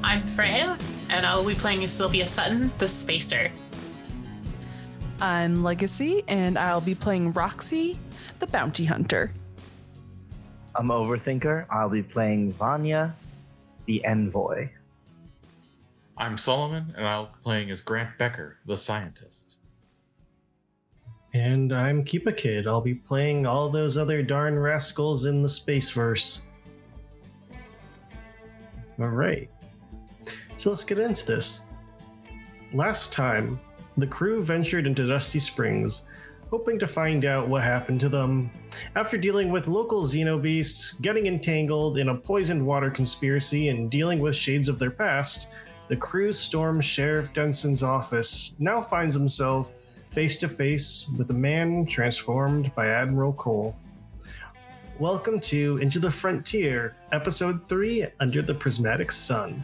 I'm Freyja, and I'll be playing as Sylvia Sutton, the Spacer. I'm Legacy, and I'll be playing Roxxie, the Bounty Hunter. I'm Overthinker. I'll be playing Vanya, the Envoy. I'm Solomon, and I'll be playing as Grant Becker, the Scientist. And I'm Kippahkid. I'll be playing all those other darn rascals in the Spaceverse. Alright. So let's get into this. Last time, the crew ventured into Dusty Springs, hoping to find out what happened to them. After dealing with local xenobeasts, getting entangled in a poisoned water conspiracy, and dealing with shades of their past, the crew storms Sheriff Denson's office, now finds himself face to face with a man transformed by Admiral Cole. Welcome to Into the Frontier, Episode 3, Under the Prismatic Sun.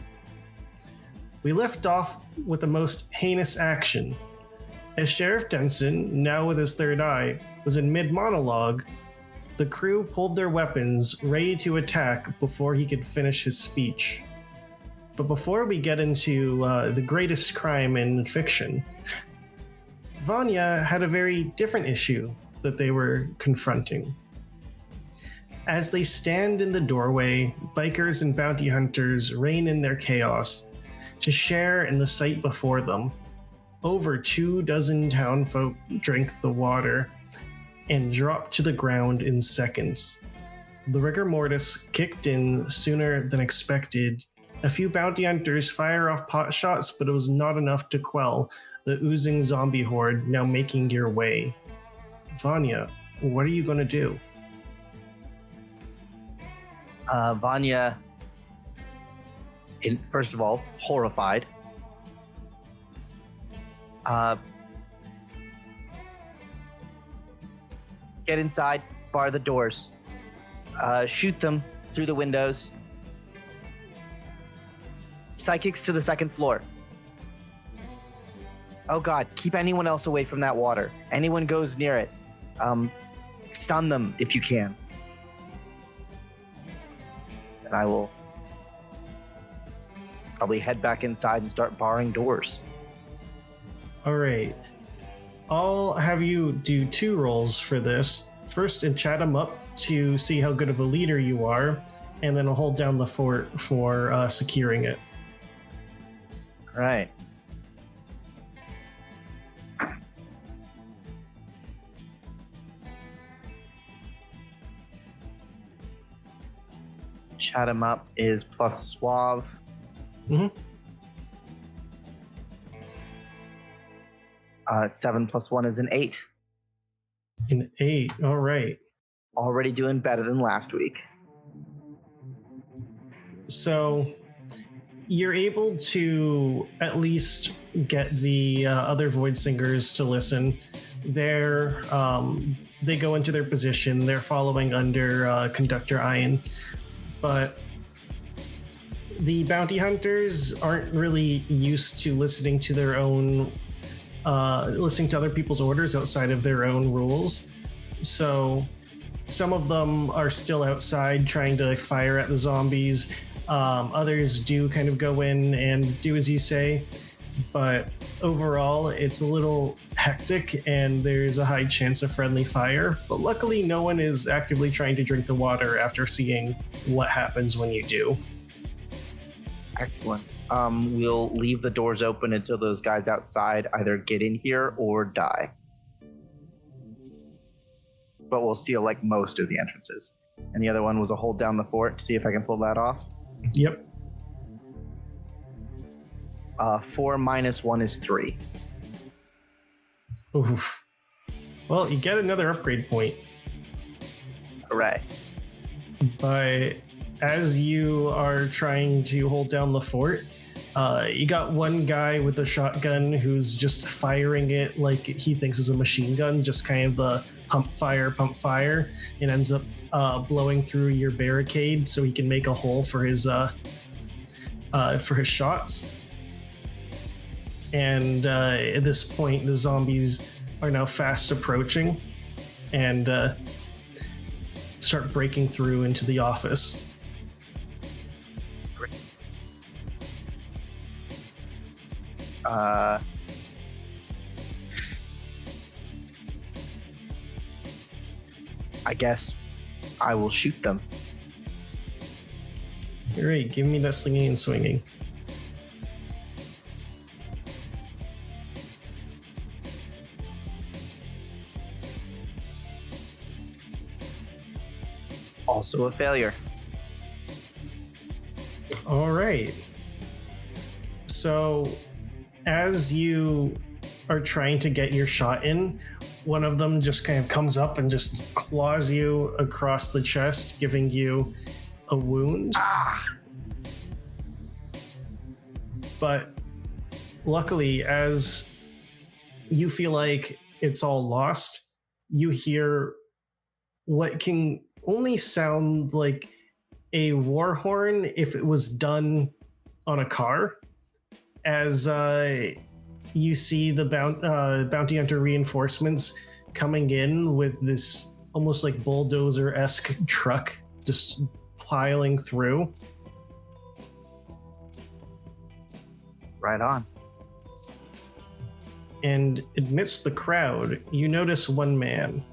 We left off with the most heinous action. As Sheriff Denson, now with his third eye, was in mid-monologue, the crew pulled their weapons, ready to attack before he could finish his speech. But before we get into the greatest crime in fiction, Vanya had a very different issue that they were confronting. As they stand in the doorway, bikers and bounty hunters rein in their chaos to share in the sight before them. Over 24 townfolk drank the water and dropped to the ground in seconds. The rigor mortis kicked in sooner than expected. A few bounty hunters fire off pot shots, but it was not enough to quell the oozing zombie horde now making your way. Vanya, what are you going to do? Vanya, first of all, horrified. Get inside, bar the doors, shoot them through the windows. Psychics to the second floor. Oh God, keep anyone else away from that water. Anyone goes near it, stun them if you can. And I will probably head back inside and start barring doors. All right. I'll have you do 2 rolls for this. First, and chat them up to see how good of a leader you are, and then I'll hold down the fort for securing it. All right. Chat 'em up is plus suave. Mm-hmm. 7 plus 1 is an 8. An 8. All right. Already doing better than last week. So you're able to at least get the other Void Singers to listen. They go into their position. They're following under Conductor Iron. But the bounty hunters aren't really used to listening to their own, listening to other people's orders outside of their own rules. So some of them are still outside trying to fire at the zombies. Others do kind of go in and do as you say. But overall, it's a little hectic and there's a high chance of friendly fire. But luckily, no one is actively trying to drink the water after seeing what happens when you do. Excellent. We'll leave the doors open until those guys outside either get in here or die. But we'll seal like most of the entrances. And the other one was a hold down the fort to see if I can pull that off. Yep. 4 minus 1 is 3. Oof. Well, you get another upgrade point. Hooray. But as you are trying to hold down the fort, you got one guy with a shotgun who's just firing it like he thinks is a machine gun, just kind of the pump fire, and ends up blowing through your barricade so he can make a hole for his shots. And at this point, the zombies are now fast approaching and start breaking through into the office. Uh, I guess I will shoot them. All right, give me that slinging and swinging. Also a failure. All right. So, as you are trying to get your shot in, one of them just kind of comes up and just claws you across the chest, giving you a wound. But luckily, as you feel like it's all lost, you hear what can only sound like a war horn if it was done on a car, as you see the bounty hunter reinforcements coming in with this almost like bulldozer-esque truck just piling through. Right on. And amidst the crowd, you notice one man.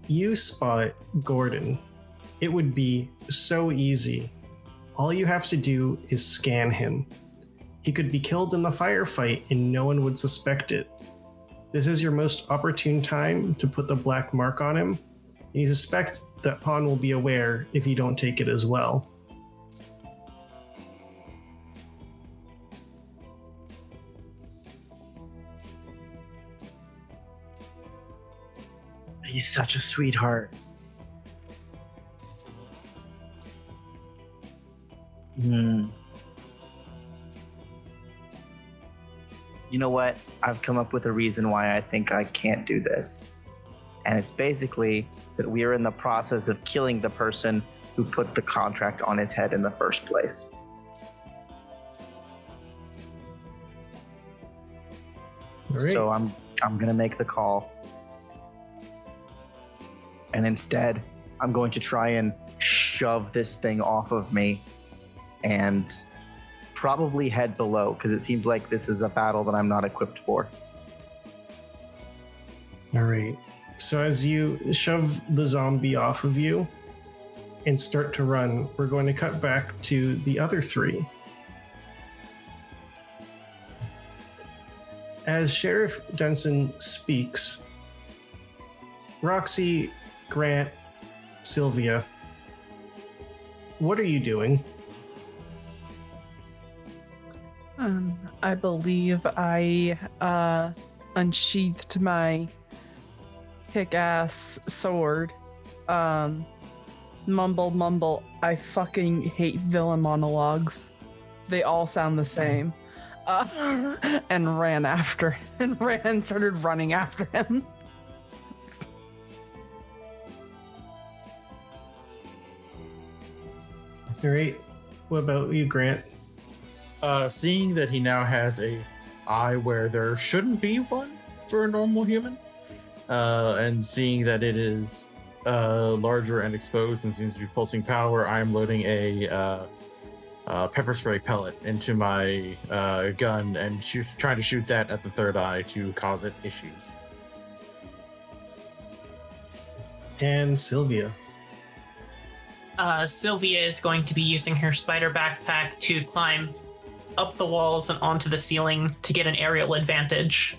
You spot Gordon. It would be so easy. All you have to do is scan him. He could be killed in the firefight and no one would suspect it. This is your most opportune time to put the black mark on him. And you suspect that Pawn will be aware if you don't take it as well. He's such a sweetheart. You know what? I've come up with a reason why I think I can't do this. And it's basically that we are in the process of killing the person who put the contract on his head in the first place. All right. So I'm gonna make the call. And instead, I'm going to try and shove this thing off of me and probably head below, because it seems like this is a battle that I'm not equipped for. All right. So as you shove the zombie off of you and start to run, we're going to cut back to the other three. As Sheriff Denson speaks, Roxxie, Grant, Sylvia, what are you doing? I believe I unsheathed my kick-ass sword. Mumble, I fucking hate villain monologues. They all sound the same. And ran after and started running after him. All right. What about you, Grant? Seeing that he now has a eye where there shouldn't be one for a normal human, and seeing that it is larger and exposed and seems to be pulsing power, I am loading a pepper spray pellet into my gun and trying to shoot that at the third eye to cause it issues. And Sylvia. Sylvia is going to be using her spider backpack to climb up the walls and onto the ceiling to get an aerial advantage.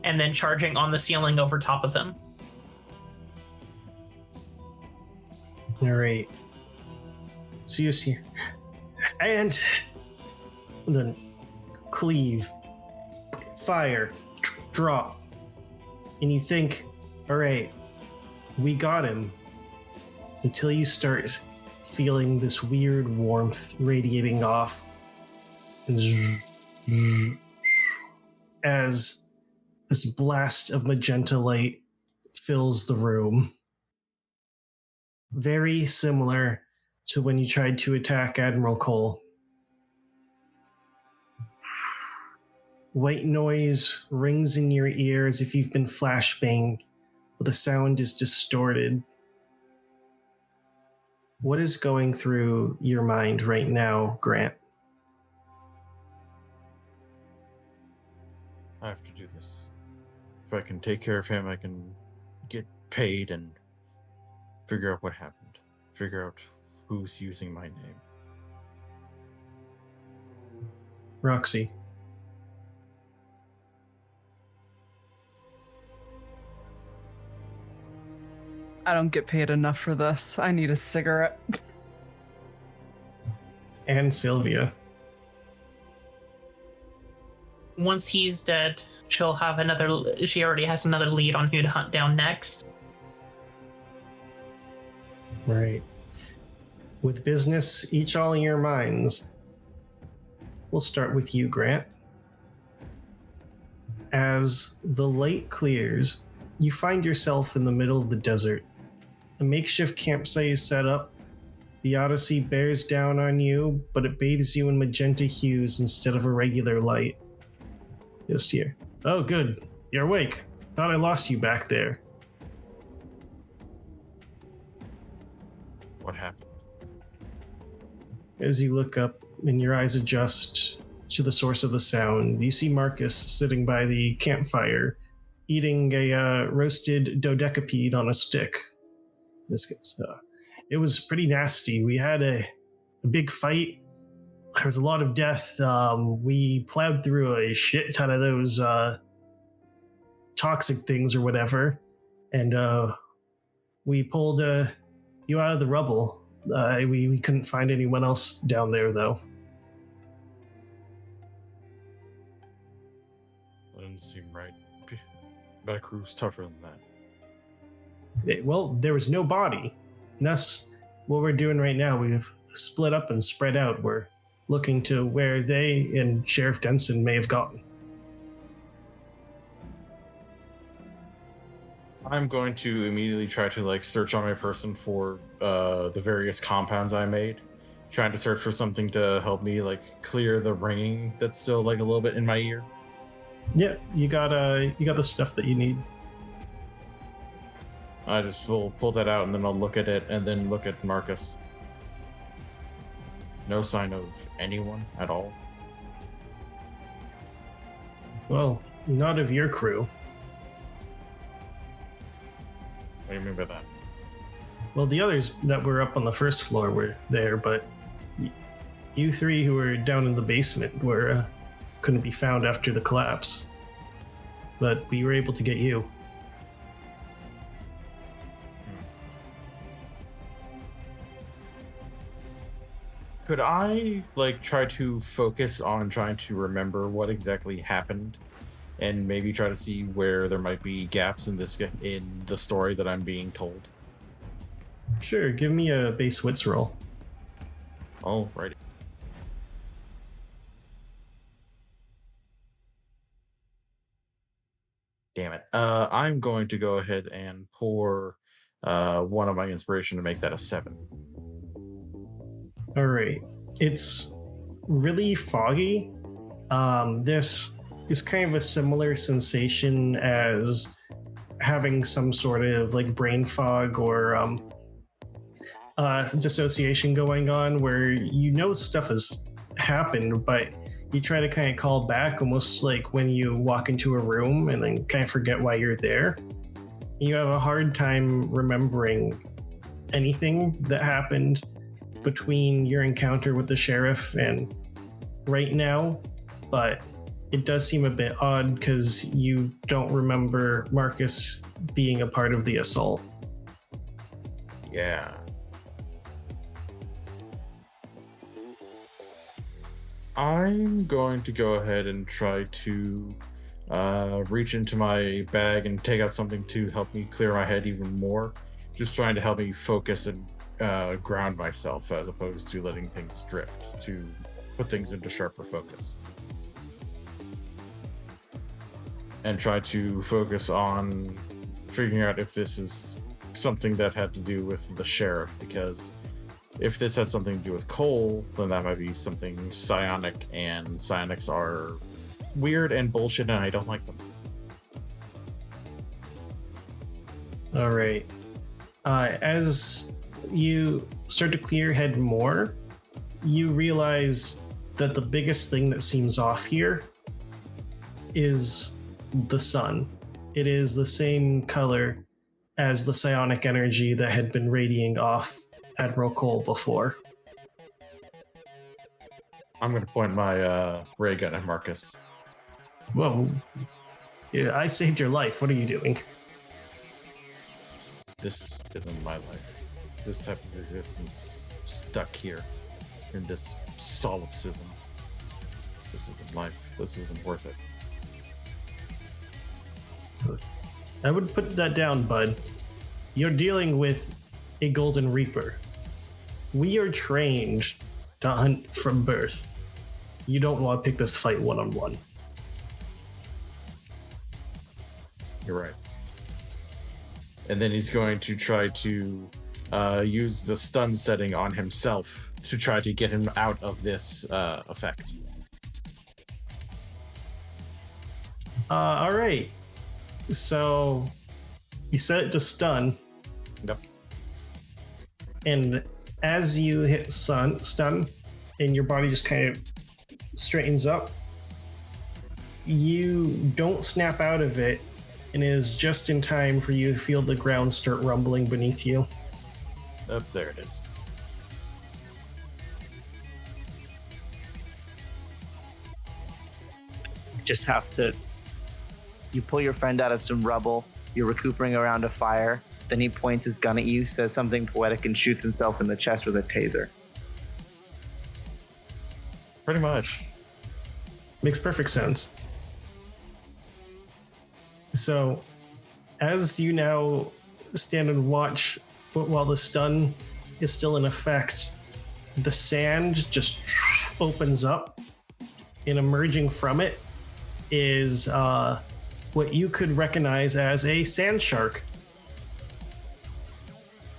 And then charging on the ceiling over top of him. All right. So you see, and then cleave, fire, drop, and you think, all right, we got him, until you start feeling this weird warmth radiating off as this blast of magenta light fills the room. Very similar to when you tried to attack Admiral Cole. White noise rings in your ear as if you've been flashbanged, but the sound is distorted. What is going through your mind right now, Grant? I have to do this. If I can take care of him, I can get paid and figure out what happened. Figure out who's using my name. Roxxie. I don't get paid enough for this. I need a cigarette. And Sylvia. Once he's dead, she already has another lead on who to hunt down next. Right. With business each all in your minds, we'll start with you, Grant. As the light clears, you find yourself in the middle of the desert. A makeshift campsite is set up. The Odyssey bears down on you, but it bathes you in magenta hues instead of a regular light. Just here. Oh, good. You're awake. Thought I lost you back there. What happened? As you look up and your eyes adjust to the source of the sound, you see Marcus sitting by the campfire, eating a roasted dodecapede on a stick. It was pretty nasty. We had a big fight. There was a lot of death. We plowed through a shit ton of those toxic things or whatever, and we pulled you out of the rubble. We couldn't find anyone else down there, though. That didn't seem right. Becker's tougher than that. Well, there was no body. And that's what we're doing right now. We've split up and spread out. We're looking to where they and Sheriff Denson may have gotten. I'm going to immediately try to search on my person for the various compounds I made, trying to search for something to help me clear the ringing that's still a little bit in my ear. Yeah, you got the stuff that you need. I just will pull that out and then I'll look at it and then look at Marcus. No sign of anyone at all. Well, not of your crew. What do you mean by that? Well, the others that were up on the first floor were there, but you three who were down in the basement couldn't be found after the collapse. But we were able to get you. Could I try to focus on trying to remember what exactly happened, and maybe try to see where there might be gaps in the story that I'm being told? Sure, give me a base wits roll. Alrighty. Damn it. I'm going to go ahead and pour one of my inspiration to make that a 7. All right. It's really foggy. This is kind of a similar sensation as having some sort of brain fog or dissociation going on, where stuff has happened, but you try to kind of call back, almost like when you walk into a room and then kind of forget why you're there. You have a hard time remembering anything that happened between your encounter with the sheriff and right now, but it does seem a bit odd because you don't remember Marcus being a part of the assault. Yeah. I'm going to go ahead and try to reach into my bag and take out something to help me clear my head even more. Just trying to help me focus and ground myself as opposed to letting things drift, to put things into sharper focus. And try to focus on figuring out if this is something that had to do with the sheriff, because if this had something to do with Cole, then that might be something psionic, and psionics are weird and bullshit, and I don't like them. All right. As you start to clear your head more, you realize that the biggest thing that seems off here is the sun. It is the same color as the psionic energy that had been radiating off Admiral Cole before. I'm going to point my ray gun at Marcus. Whoa. Yeah, I saved your life. What are you doing? This isn't my life. This type of existence stuck here in this solipsism. This isn't life. This isn't worth it. I would put that down, bud. You're dealing with a Golden Reaper. We are trained to hunt from birth. You don't want to pick this fight one-on-one. You're right. And then he's going to try to use the stun setting on himself to try to get him out of this effect. All right. So you set it to stun. Yep. And as you hit stun, and your body just kind of straightens up, you don't snap out of it, and it is just in time for you to feel the ground start rumbling beneath you. Up there it is. Just have to. You pull your friend out of some rubble. You're recuperating around a fire. Then he points his gun at you, says something poetic, and shoots himself in the chest with a taser. Pretty much. Makes perfect sense. So, as you now stand and watch while the stun is still in effect, the sand just opens up, and emerging from it is what you could recognize as a sand shark,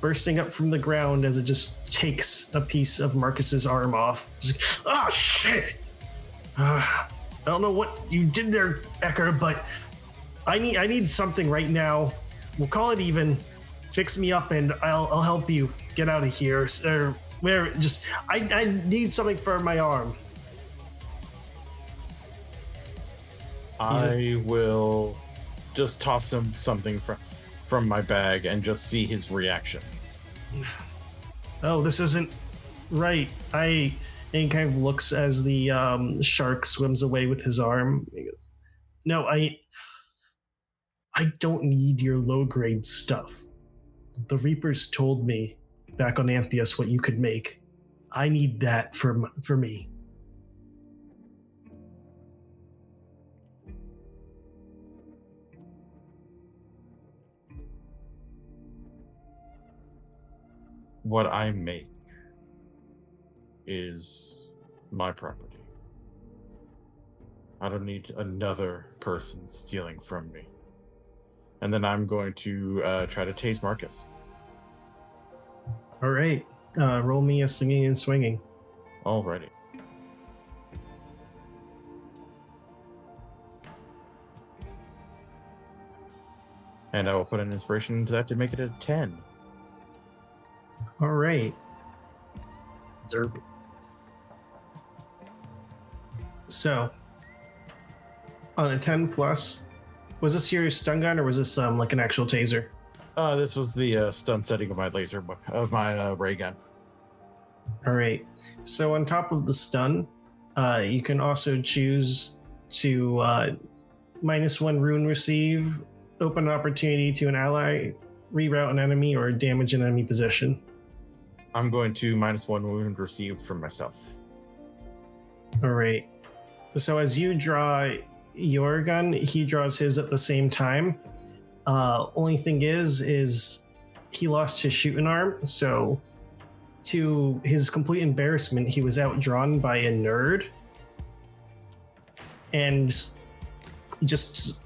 bursting up from the ground as it just takes a piece of Marcus's arm off. Ah, shit! I don't know what you did there, Becker, but I need something right now. We'll call it even. Fix me up, and I'll help you get out of here. Or where? Just I need something for my arm. I will just toss him something from my bag and just see his reaction. Oh, this isn't right. And he kind of looks as the shark swims away with his arm. He goes, "No, I don't need your low-grade stuff. The Reapers told me back on Antheus what you could make. I need that for me." What I make is my property. I don't need another person stealing from me. And then I'm going to try to tase Marcus. All right. Roll me a singing and swinging. Alrighty. And I will put an inspiration into that to make it a 10. All right. Zerb. So, on a 10 plus, was this your stun gun or was this like an actual taser? This was the stun setting of my ray gun. All right. So on top of the stun, you can also choose to -1 rune receive, open an opportunity to an ally, reroute an enemy, or damage an enemy position. I'm going to -1 wound received from myself. All right. So as you draw your gun, he draws his at the same time. Only thing is he lost his shooting arm, so to his complete embarrassment, he was outdrawn by a nerd, and he just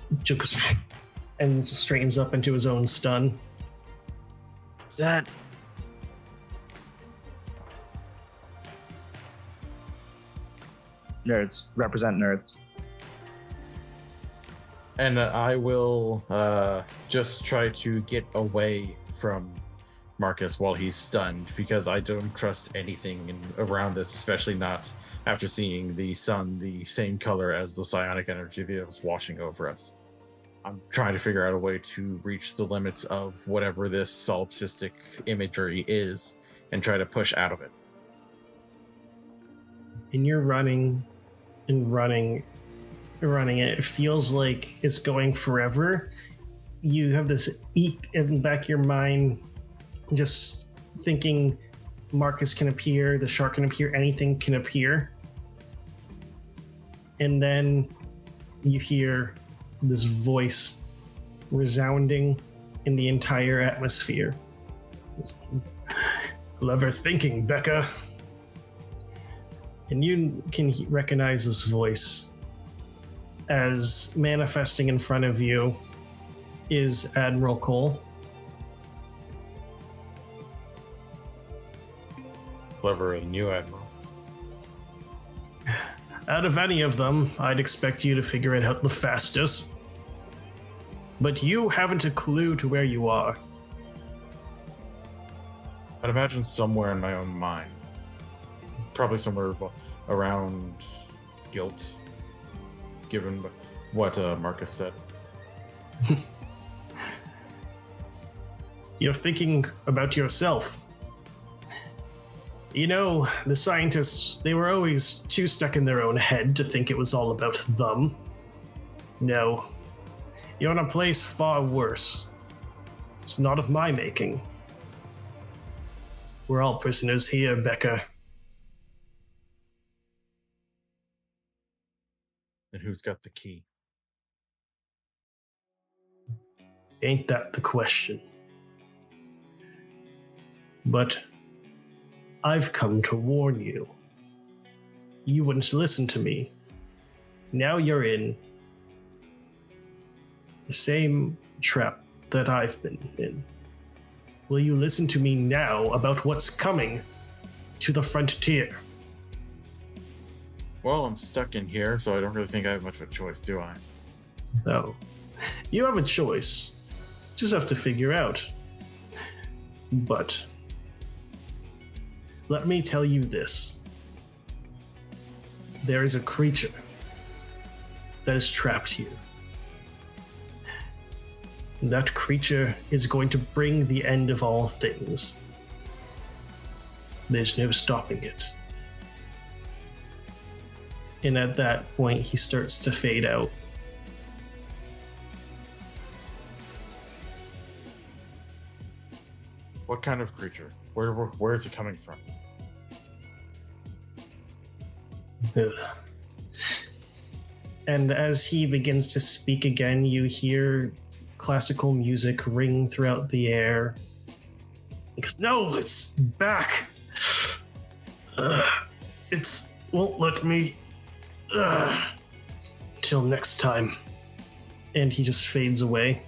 and straightens up into his own stun. That. Nerds. Represent nerds. And I will just try to get away from Marcus while he's stunned, because I don't trust anything around this, especially not after seeing the sun the same color as the psionic energy that was washing over us. I'm trying to figure out a way to reach the limits of whatever this solipsistic imagery is and try to push out of it. And you're running and running and running, and it feels like it's going forever. You have this eek in the back of your mind, just thinking Marcus can appear, the shark can appear, anything can appear. And then you hear this voice resounding in the entire atmosphere. Clever thinking, Becker. And you can recognize this voice as manifesting in front of you is Admiral Cole. Clever than you, Admiral. Out of any of them, I'd expect you to figure it out the fastest. But you haven't a clue to where you are. I'd imagine somewhere in my own mind. Probably somewhere around guilt, given what Marcus said. You're thinking about yourself. You know, the scientists, they were always too stuck in their own head to think it was all about them. No. You're in a place far worse. It's not of my making. We're all prisoners here, Becker. And who's got the key? Ain't that the question? But I've come to warn you. You wouldn't listen to me. Now you're in the same trap that I've been in. Will you listen to me now about what's coming to the frontier? Well, I'm stuck in here, so I don't really think I have much of a choice, do I? No. You have a choice. Just have to figure out. But let me tell you this. There is a creature that is trapped here. And that creature is going to bring the end of all things. There's no stopping it. And at that point, he starts to fade out. What kind of creature? Where is it coming from? Ugh. And as he begins to speak again, you hear classical music ring throughout the air. He goes, no, it's back. It's won't let me. Till next time. And he just fades away.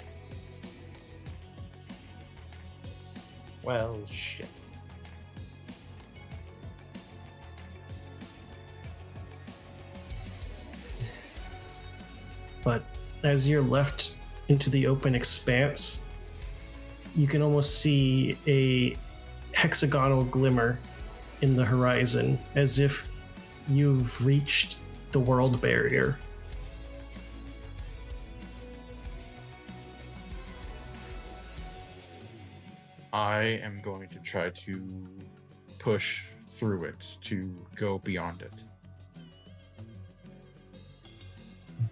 Well, shit. But as you're left into the open expanse, you can almost see a hexagonal glimmer in the horizon, as if you've reached the world barrier. I am going to try to push through it, to go beyond it.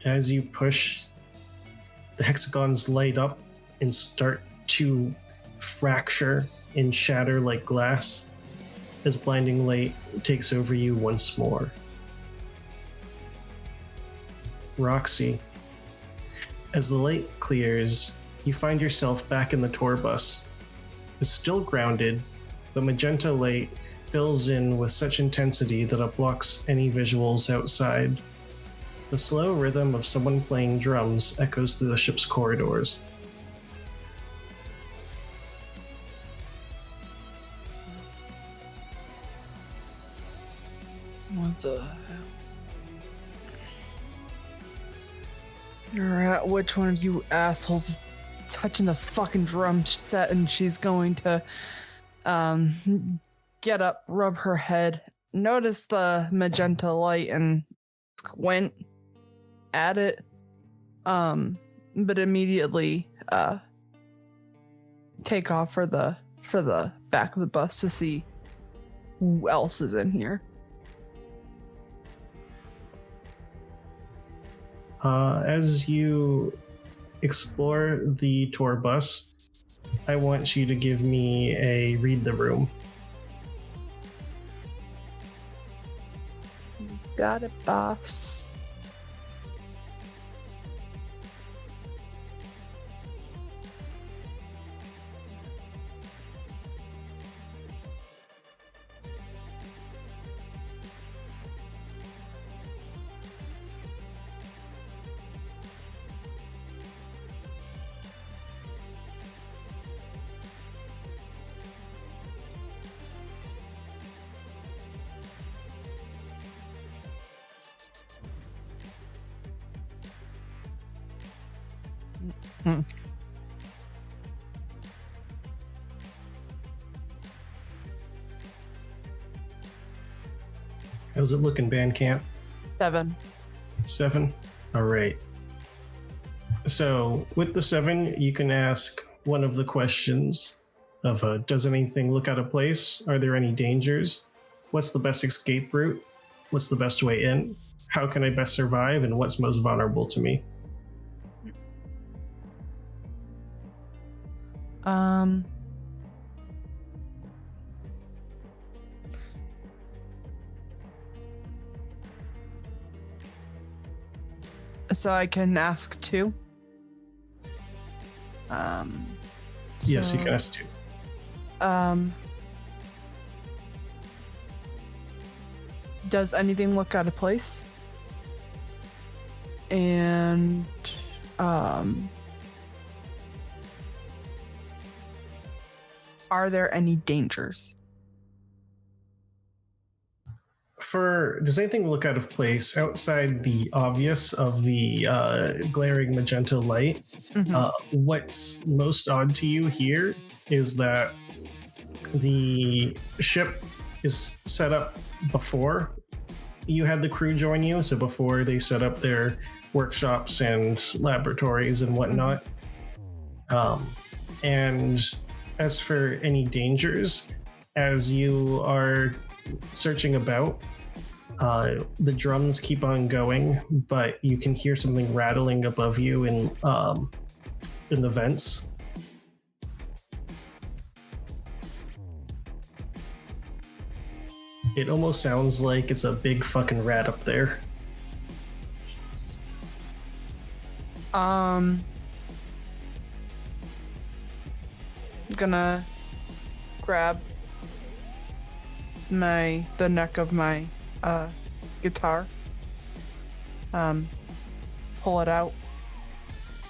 As you push, the hexagons light up and start to fracture and shatter like glass as blinding light takes over you once more. Roxxie, as the light clears, you find yourself back in the tour bus. It's still grounded, but magenta light fills in with such intensity that it blocks any visuals outside. The slow rhythm of someone playing drums echoes through the ship's corridors. What the hell? Which one of you assholes is touching the fucking drum set? And she's going to get up, rub her head, notice the magenta light and squint at it, but immediately take off for the back of the bus to see who else is in here. As you explore the tour bus, I want you to give me a read the room. Got it, boss. How's it looking, Bandcamp? 7. 7? All right. So with the 7, you can ask one of the questions of does anything look out of place? Are there any dangers? What's the best escape route? What's the best way in? How can I best survive? And what's most vulnerable to me? So I can ask 2. Yes, you can ask 2. Does anything look out of place? And are there any dangers? Does anything look out of place outside the obvious of the glaring magenta light? What's most odd to you here is that the ship is set up before you had the crew join you, so before they set up their workshops and laboratories and whatnot. And as for any dangers, as you are searching about, the drums keep on going, but you can hear something rattling above you in the vents. It almost sounds like it's a big fucking rat up there. Gonna grab the neck of my guitar, pull it out,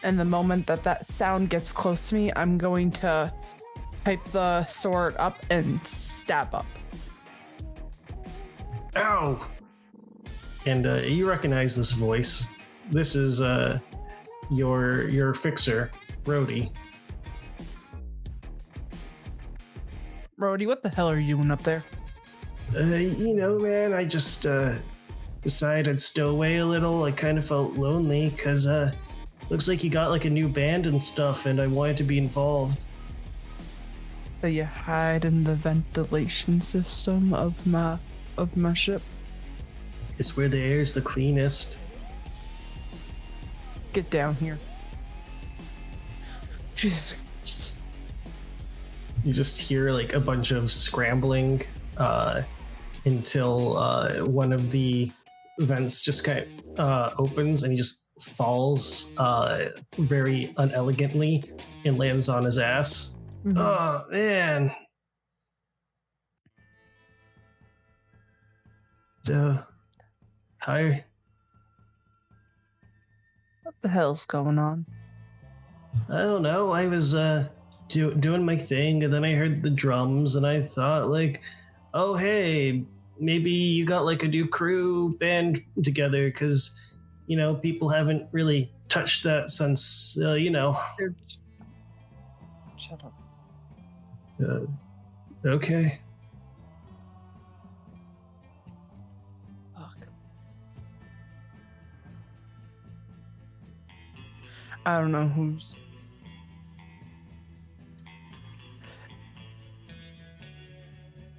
and the moment that sound gets close to me, I'm going to pipe the sword up and stab up. Ow! And you recognize this voice. This is your fixer, Rhodey. Rhodey, what the hell are you doing up there? Man, I just decided I'd stow away a little. I kind of felt lonely because looks like you got like a new band and stuff, and I wanted to be involved. So you hide in the ventilation system of my ship? It's where the air's the cleanest. Get down here. Jesus Christ. You just hear like a bunch of scrambling until one of the vents just kind of opens and he just falls very unelegantly and lands on his ass. Mm-hmm. Oh, man. So, hi. What the hell's going on? I don't know. I was doing my thing, and then I heard the drums, and I thought, like, oh, hey, maybe you got like a new crew band together, because, people haven't really touched that since, Shut up. Okay. I don't know who's.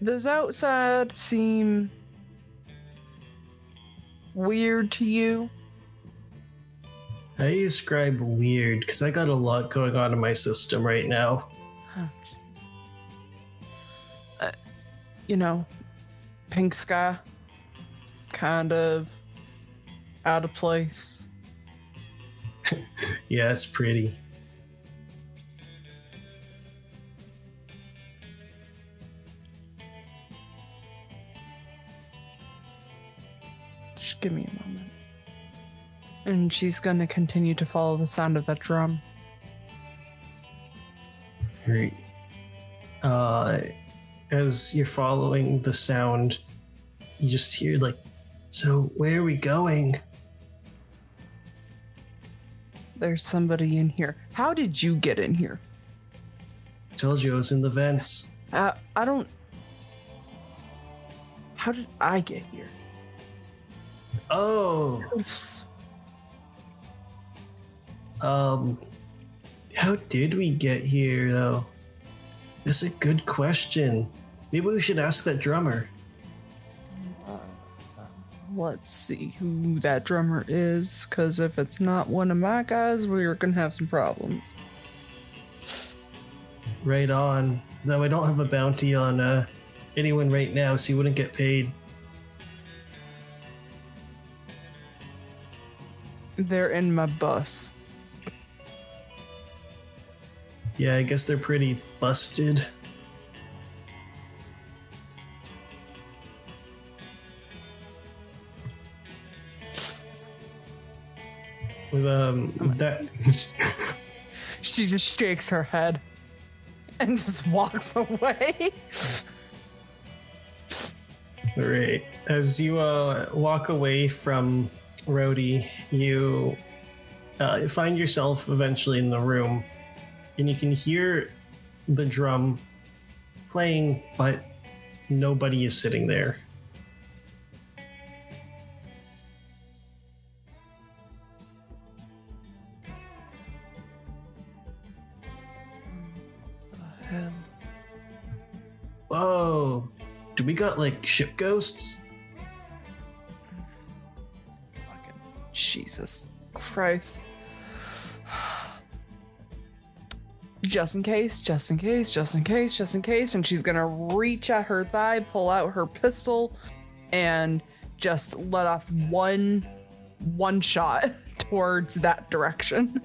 Does outside seem weird to you? How do you describe weird? Because I got a lot going on in my system right now. Oh, jeez. You know, pink sky, kind of out of place. Yeah, it's pretty. Just give me a moment. And she's gonna continue to follow the sound of that drum. Right. As you're following the sound, you just hear like, so where are we going? There's somebody in here. How did you get in here? Told you I was in the vents. I don't. How did I get here? Oh, how did we get here though? That's a good question. Maybe we should ask that drummer. Let's see who that drummer is, because if it's not one of my guys, we're gonna have some problems. Right on. Though I don't have a bounty on anyone right now, so you wouldn't get paid. They're in my bus. Yeah, I guess they're pretty busted. With that She just shakes her head and just walks away. Alright. As you walk away from Rhodey, you find yourself eventually in the room, and you can hear the drum playing, but nobody is sitting there. Hell. Whoa! Do we got like ship ghosts? Fucking Jesus Christ. Just in case, just in case, just in case, just in case. And she's gonna reach at her thigh, pull out her pistol, and just let off one shot towards that direction.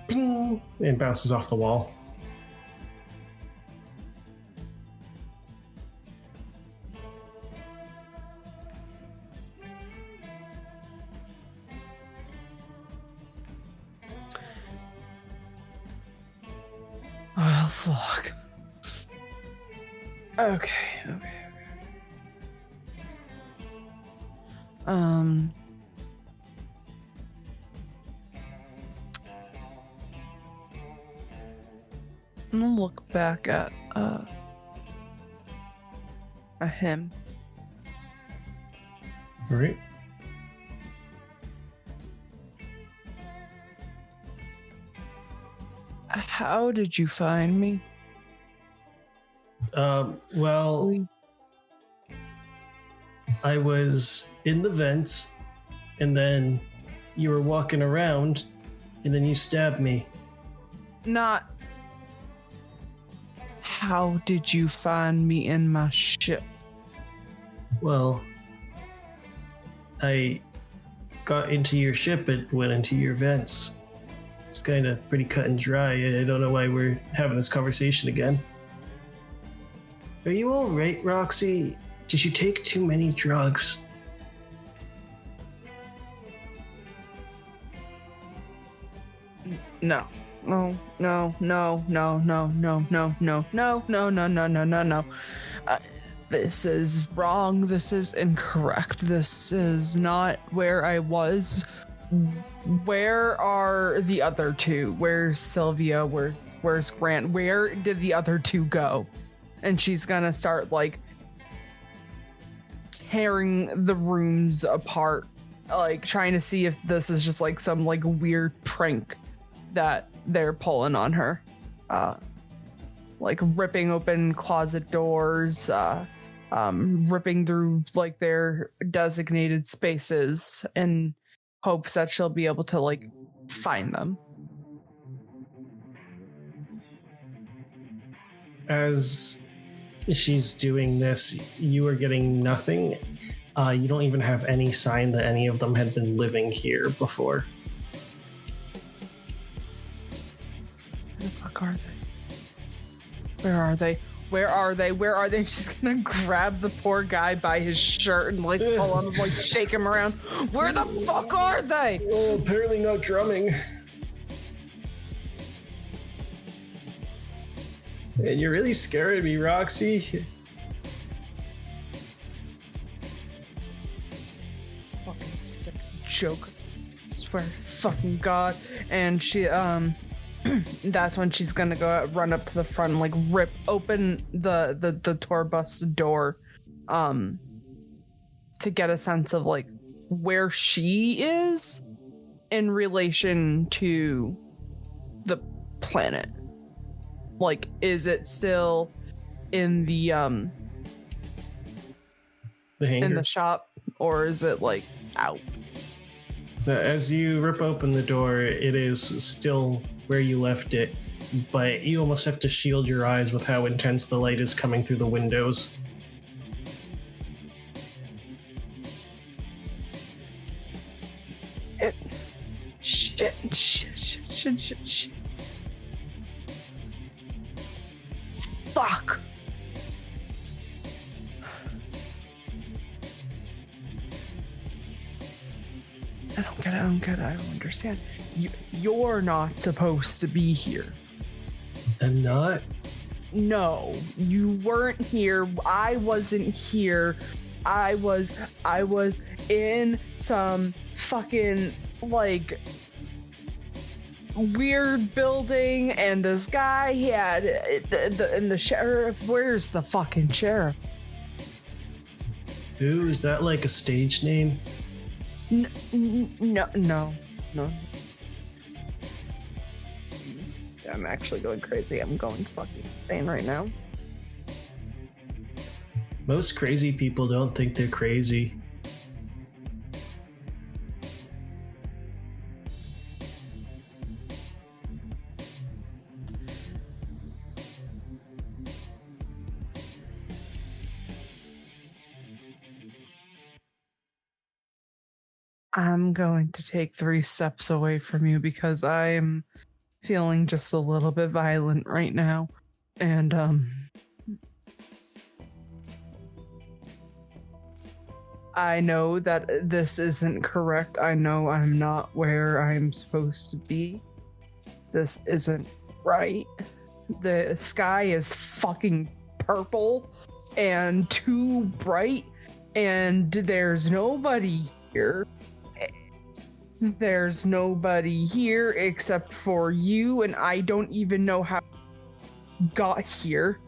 Ping! And bounces off the wall. Oh, fuck. Okay. I'm gonna look back at him. Alright. How did you find me? Well, I was in the vents, and then you were walking around, and then you stabbed me. Not. How did you find me in my ship? Well, I got into your ship and went into your vents. It's kind of pretty cut and dry, and I don't know why we're having this conversation again. Are you all right, Roxxie? Did you take too many drugs? No. This is wrong. This is incorrect. This is not where I was. Where are the other two? Where's Sylvia? Where's Grant? Where did the other two go? And she's gonna start like tearing the rooms apart like trying to see if this is just like some like weird prank that they're pulling on her. Like ripping open closet doors, ripping through like their designated spaces in hopes that she'll be able to like find them. As she's doing this, you are getting nothing. You don't even have any sign that any of them had been living here before. Where the fuck are they? Where are they? Where are they? Where are they? She's gonna grab the poor guy by his shirt and like pull him, like shake him around. Where the fuck are they? Oh, apparently not drumming. And you're really scaring me, Roxxie. Fucking sick joke. I swear to fucking God. And she, that's when she's gonna go run up to the front and like rip open the tour bus door, to get a sense of like where she is in relation to the planet. Like, is it still in the hangar. in the shop, or is it like out? As you rip open the door, it is still where you left it, but you almost have to shield your eyes with how intense the light is coming through the windows. Shit. Fuck. I don't get it. I don't understand. You're not supposed to be here. I'm not? No, you weren't here. I wasn't here. I was in some fucking like weird building, and this guy he had the sheriff. Where's the fucking sheriff? Ooh, is that like a stage name? No. I'm actually going crazy. I'm going fucking insane right now. Most crazy people don't think they're crazy. I'm going to take 3 steps away from you because I'm feeling just a little bit violent right now. And I know that this isn't correct. I know I'm not where I'm supposed to be. This isn't right. The sky is fucking purple and too bright, and there's nobody here. There's nobody here except for you, and I don't even know how I got here.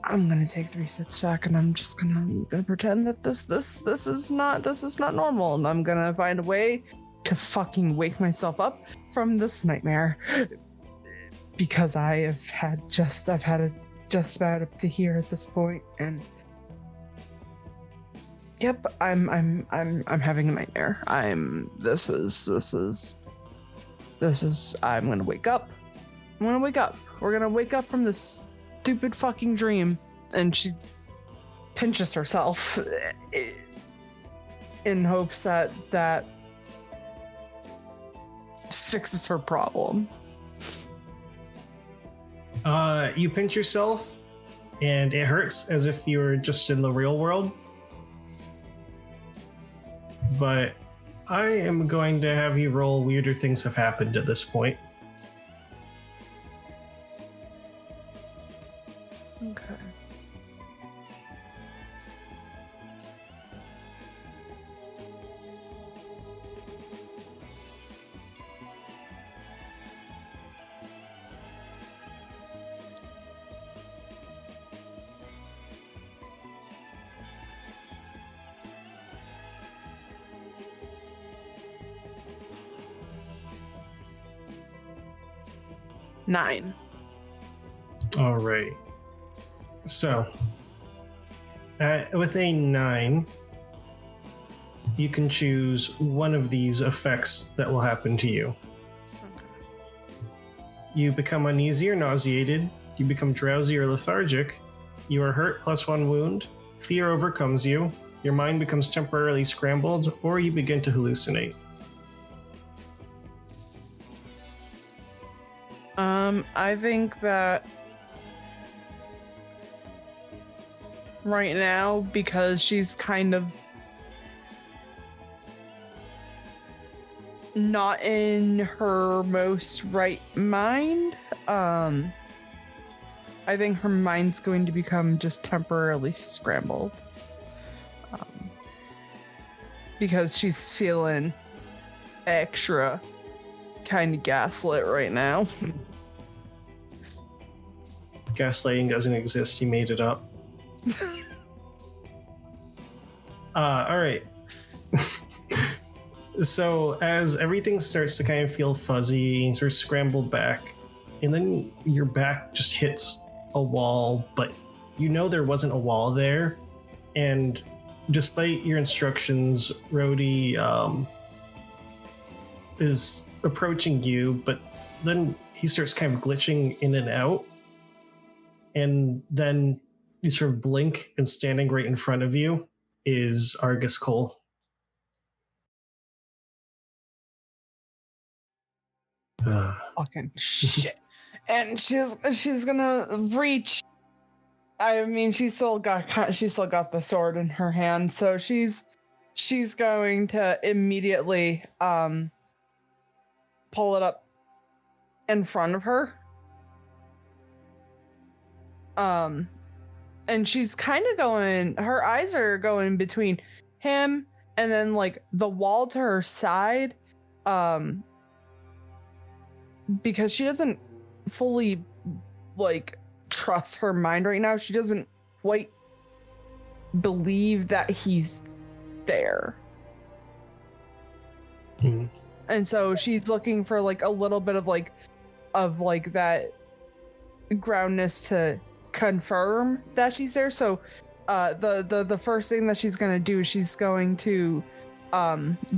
I'm gonna take 3 steps back, and I'm gonna pretend that this is not normal, and I'm gonna find a way to fucking wake myself up from this nightmare, because I've had it just about up to here at this point, and yep, I'm having a nightmare. I'm gonna wake up. We're gonna wake up from this stupid fucking dream. And she pinches herself in hopes that fixes her problem. You pinch yourself, and it hurts as if you were just in the real world. But I am going to have you roll weirder things have happened at this point. Okay. 9. All right. So, with a 9, you can choose one of these effects that will happen to you. You become uneasy or nauseated. You become drowsy or lethargic. You are hurt +1 wound. Fear overcomes you. Your mind becomes temporarily scrambled, or you begin to hallucinate. I think that right now, because she's kind of not in her most right mind, I think her mind's going to become just temporarily scrambled. Because she's feeling extra kind of gaslit right now. Gaslighting doesn't exist. You made it up. All right. So as everything starts to kind of feel fuzzy and sort of scrambled back, and then your back just hits a wall, but you know there wasn't a wall there, and despite your instructions, Rhodey is approaching you, but then he starts kind of glitching in and out, and then you sort of blink, and standing right in front of you is Argus Cole. Fucking shit. And she's gonna reach. I mean, she's still got the sword in her hand, so she's going to immediately pull it up in front of her. And she's kind of going, her eyes are going between him and then like the wall to her side, because she doesn't fully like trust her mind right now. She doesn't quite believe that he's there. And so she's looking for like a little bit of that groundness to confirm that she's there. So the first thing that she's gonna do is she's going to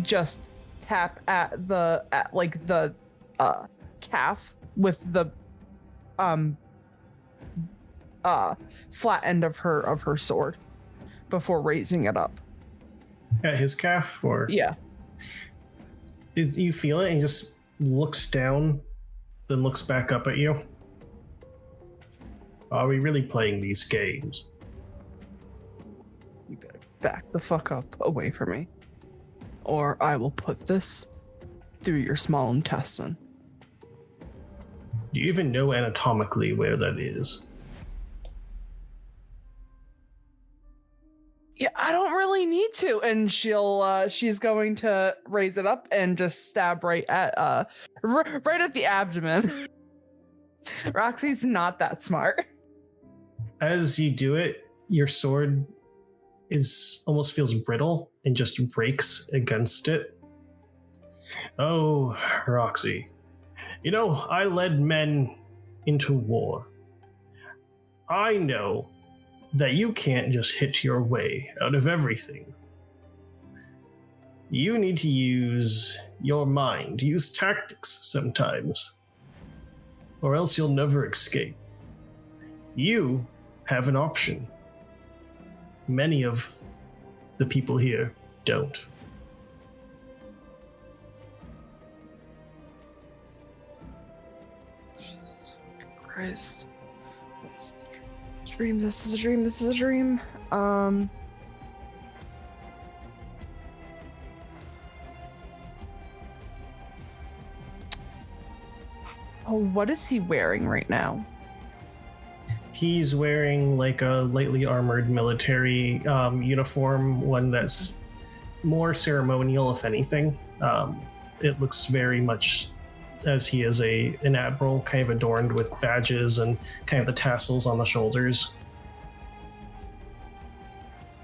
just tap at the calf with the flat end of her sword before raising it up. At his calf, or yeah. You feel it and he just looks down, then looks back up at you. Are we really playing these games? You better back the fuck up away from me, or I will put this through your small intestine. Do you even know anatomically where that is? Yeah, I don't really need to. And she's going to raise it up and just stab right at the abdomen. Roxy's not that smart. As you do it, your sword almost feels brittle and just breaks against it. Oh, Roxxie. You know, I led men into war. I know that you can't just hit your way out of everything. You need to use your mind, use tactics sometimes, or else you'll never escape. You have an option. Many of the people here don't. Jesus Christ. This is a dream. Oh, what is he wearing right now? He's wearing like a lightly armored military uniform, one that's more ceremonial, if anything. It looks very much as he is an admiral, kind of adorned with badges and kind of the tassels on the shoulders.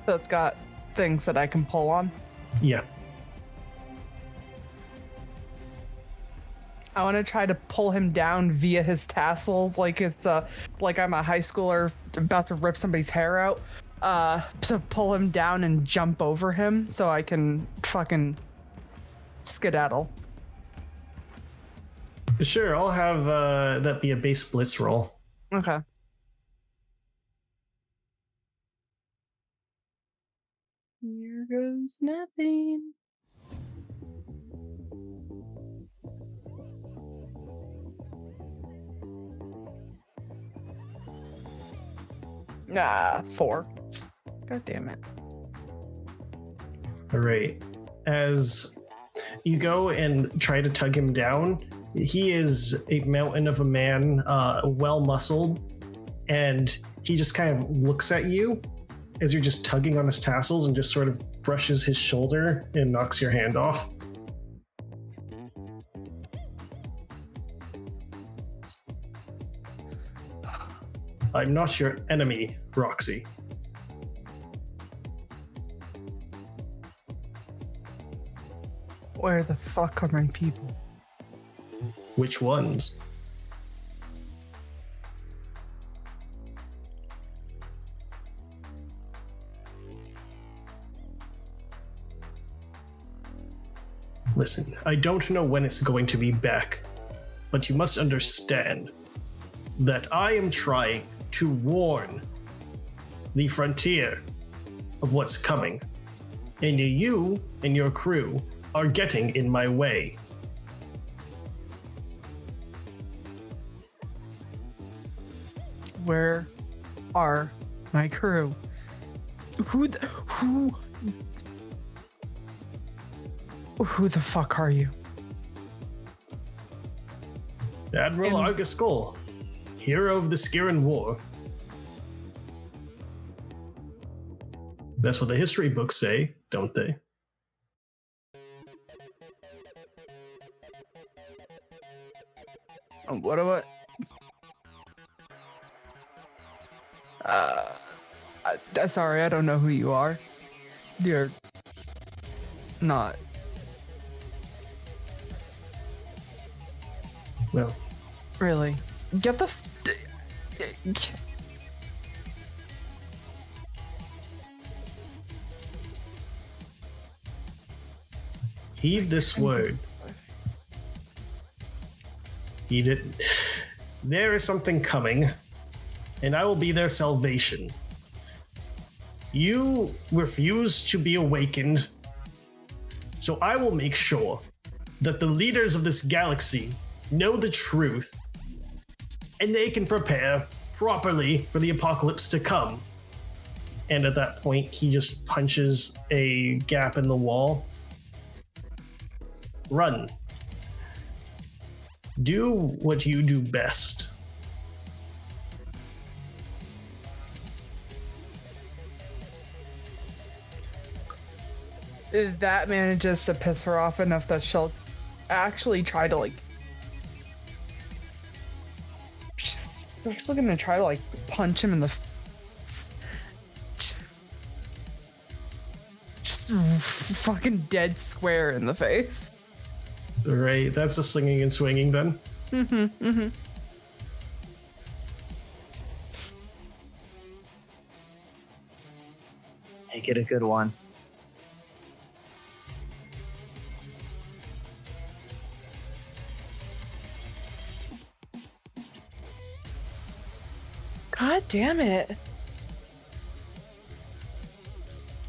So it's got things that I can pull on? Yeah. I want to try to pull him down via his tassels, like it's like I'm a high schooler about to rip somebody's hair out. To pull him down and jump over him so I can fucking skedaddle. Sure, I'll have that be a base blitz roll. Okay. Here goes nothing. Ah, 4. God damn it. All right. As you go and try to tug him down, he is a mountain of a man, well muscled, and he just kind of looks at you as you're just tugging on his tassels and just sort of brushes his shoulder and knocks your hand off. I'm not your enemy, Roxxie. Where the fuck are my people? Which ones? Listen, I don't know when it's going to be back, but you must understand that I am trying to warn the frontier of what's coming, and you and your crew are getting in my way. Where are my crew? Who the fuck are you? Admiral Argus-Skull, hero of the Skiran War. That's what the history books say, don't they? What about? Sorry, I don't know who you are. You're not. Well, Really? Get the. heed this word. Heed it. There is something coming, and I will be their salvation. You refuse to be awakened, so I will make sure that the leaders of this galaxy know the truth, and they can prepare properly for the apocalypse to come. And at that point, he just punches a gap in the wall. Run. Do what you do best. That manages to piss her off enough that she'll actually try to she's actually gonna try to punch him in the just fucking dead square in the face. Right, that's a slinging and swinging then. Make it a good one. God damn it.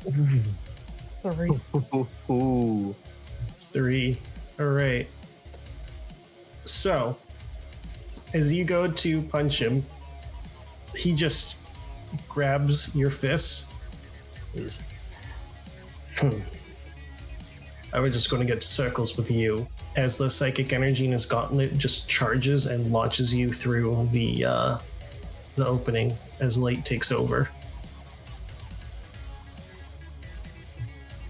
3. Ooh. 3. All right. So, as you go to punch him, he just grabs your fist. I was just going to get circles with you as the psychic energy in his gauntlet just charges and launches you through the opening as light takes over.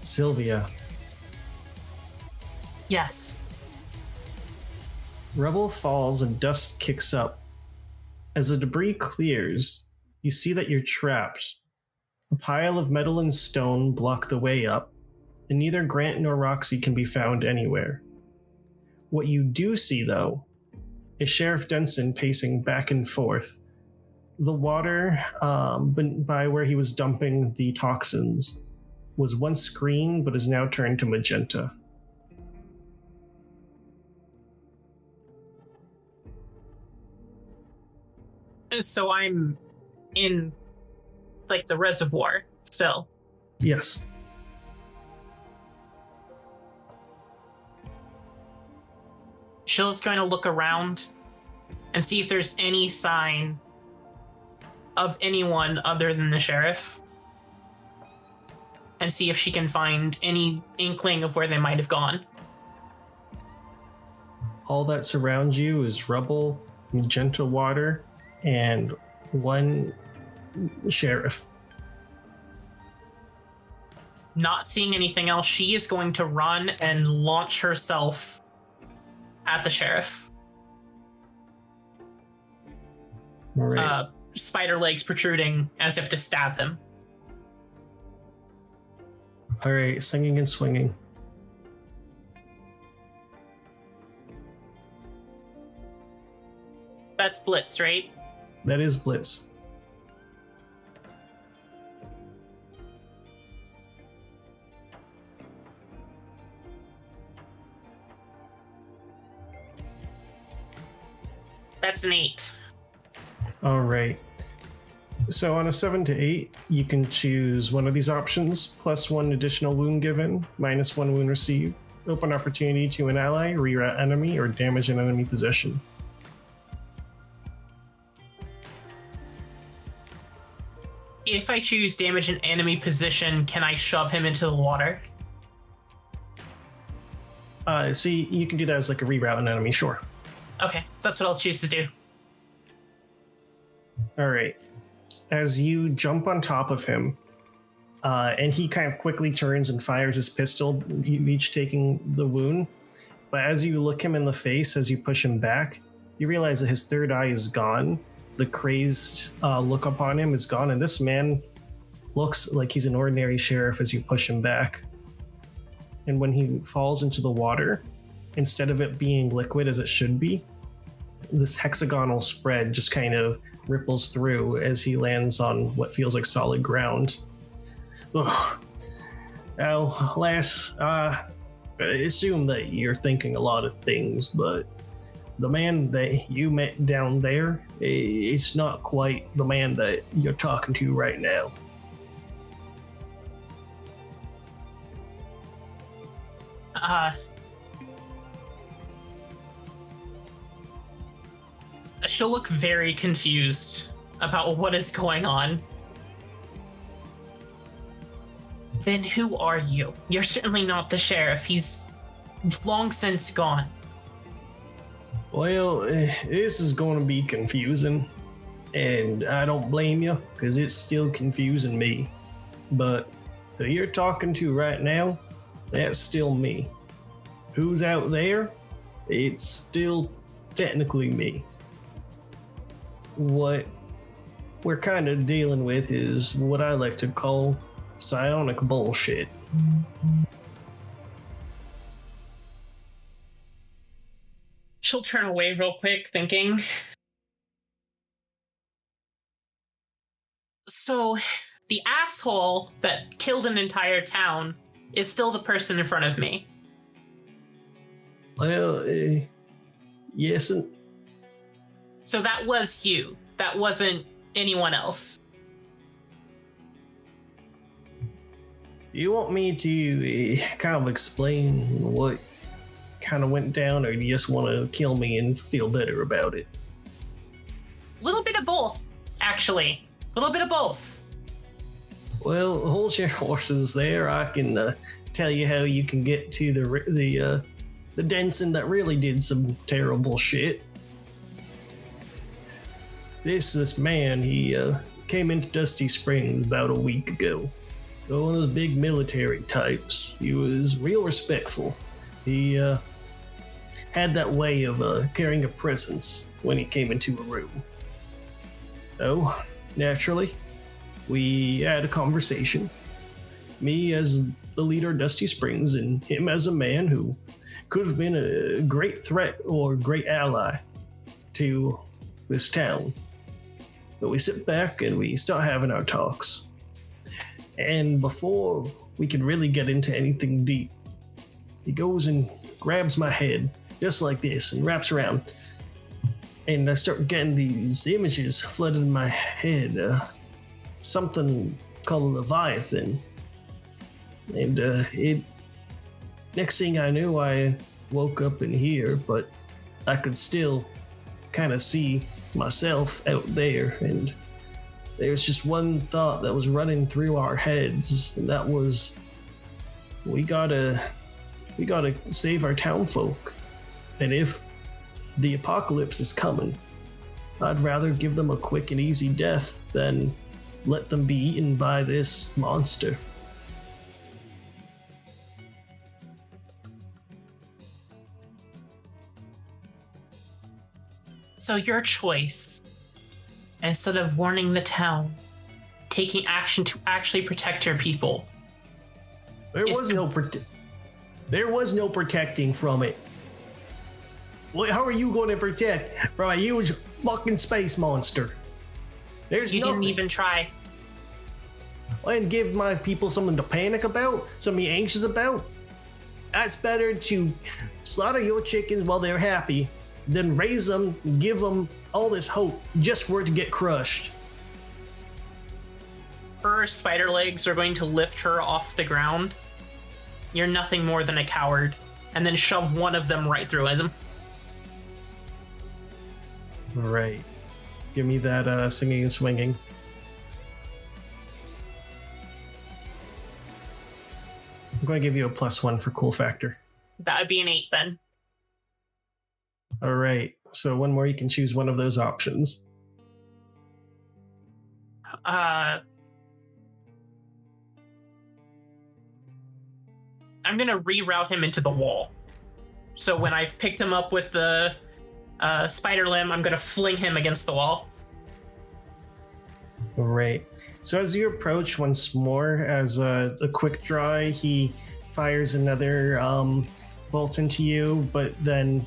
Sylvia. Yes. Rubble falls and dust kicks up. As the debris clears, you see that you're trapped. A pile of metal and stone block the way up, and neither Grant nor Roxxie can be found anywhere. What you do see, though, is Sheriff Denson pacing back and forth. The water by where he was dumping the toxins was once green, but is now turned to magenta. So I'm in, like, the reservoir still. Yes. Shill's going to look around and see if there's any sign of anyone other than the sheriff. And see if she can find any inkling of where they might have gone. All that surrounds you is rubble, magenta water, and one sheriff. Not seeing anything else, she is going to run and launch herself at the sheriff. All right. Spider legs protruding as if to stab him. All right, singing and swinging. That's Blitz, right? That is Blitz. That's an 8. All right. So on a 7 to 8, you can choose one of these options: +1 additional wound given, -1 wound received, open opportunity to an ally, reroute enemy, or damage an enemy possession. If I choose damage an enemy position, can I shove him into the water? So you can do that as like a reroute an enemy, sure. Okay, that's what I'll choose to do. All right. As you jump on top of him, and he kind of quickly turns and fires his pistol, you each taking the wound. But as you look him in the face, as you push him back, you realize that his third eye is gone. The crazed look upon him is gone, and this man looks like he's an ordinary sheriff as you push him back. And when he falls into the water, instead of it being liquid as it should be, this hexagonal spread just kind of ripples through as he lands on what feels like solid ground. Ugh. Now, lass, I assume that you're thinking a lot of things, but the man that you met down there, it's not quite the man that you're talking to right now. She'll look very confused about what is going on. Then who are you? You're certainly not the sheriff. He's long since gone. Well, this is going to be confusing, and I don't blame you, because it's still confusing me. But who you're talking to right now, that's still me. Who's out there? It's still technically me. What we're kind of dealing with is what I like to call psionic bullshit. She'll turn away real quick, thinking. So, the asshole that killed an entire town is still the person in front of me. Well, yes and... So that was you. That wasn't anyone else. You want me to kind of explain what kind of went down, or do you just want to kill me and feel better about it? A little bit of both, actually. A little bit of both. Well, hold your horses there. I can tell you how you can get to the Denson that really did some terrible shit. This man, he came into Dusty Springs about a week ago. One of those big military types. He was real respectful. He had that way of carrying a presence when he came into a room. So, naturally, we had a conversation. me as the leader of Dusty Springs and him as a man who could have been a great threat or great ally to this town. But we sit back and we start having our talks. And before we could really get into anything deep, he goes and grabs my head just like this and wraps around. And I start getting these images flooded in my head. Something called a Leviathan. And next thing I knew, I woke up in here, but I could still kind of see myself out there. And there's just one thought that was running through our heads, and that was, we gotta save our townfolk. And if the apocalypse is coming, I'd rather give them a quick and easy death than let them be eaten by this monster. So your choice, instead of warning the town, taking action to actually protect your people. There was no protecting from it. How are you going to protect from a huge fucking space monster? There's You nothing. didn't even try. And give my people something to panic about, something to be anxious about. That's better to slaughter your chickens while they're happy than raise them, give them all this hope just for it to get crushed. Her spider legs are going to lift her off the ground. You're nothing more than a coward. And then shove one of them right through him. All right. Give me that singing and swinging. I'm going to give you a +1 for cool factor. That would be an 8 then. All right. So one more, you can choose one of those options. I'm gonna reroute him into the wall. So when I've picked him up with the spider limb, I'm gonna fling him against the wall. All right. So as you approach once more, as a quick draw, he fires another bolt into you, but then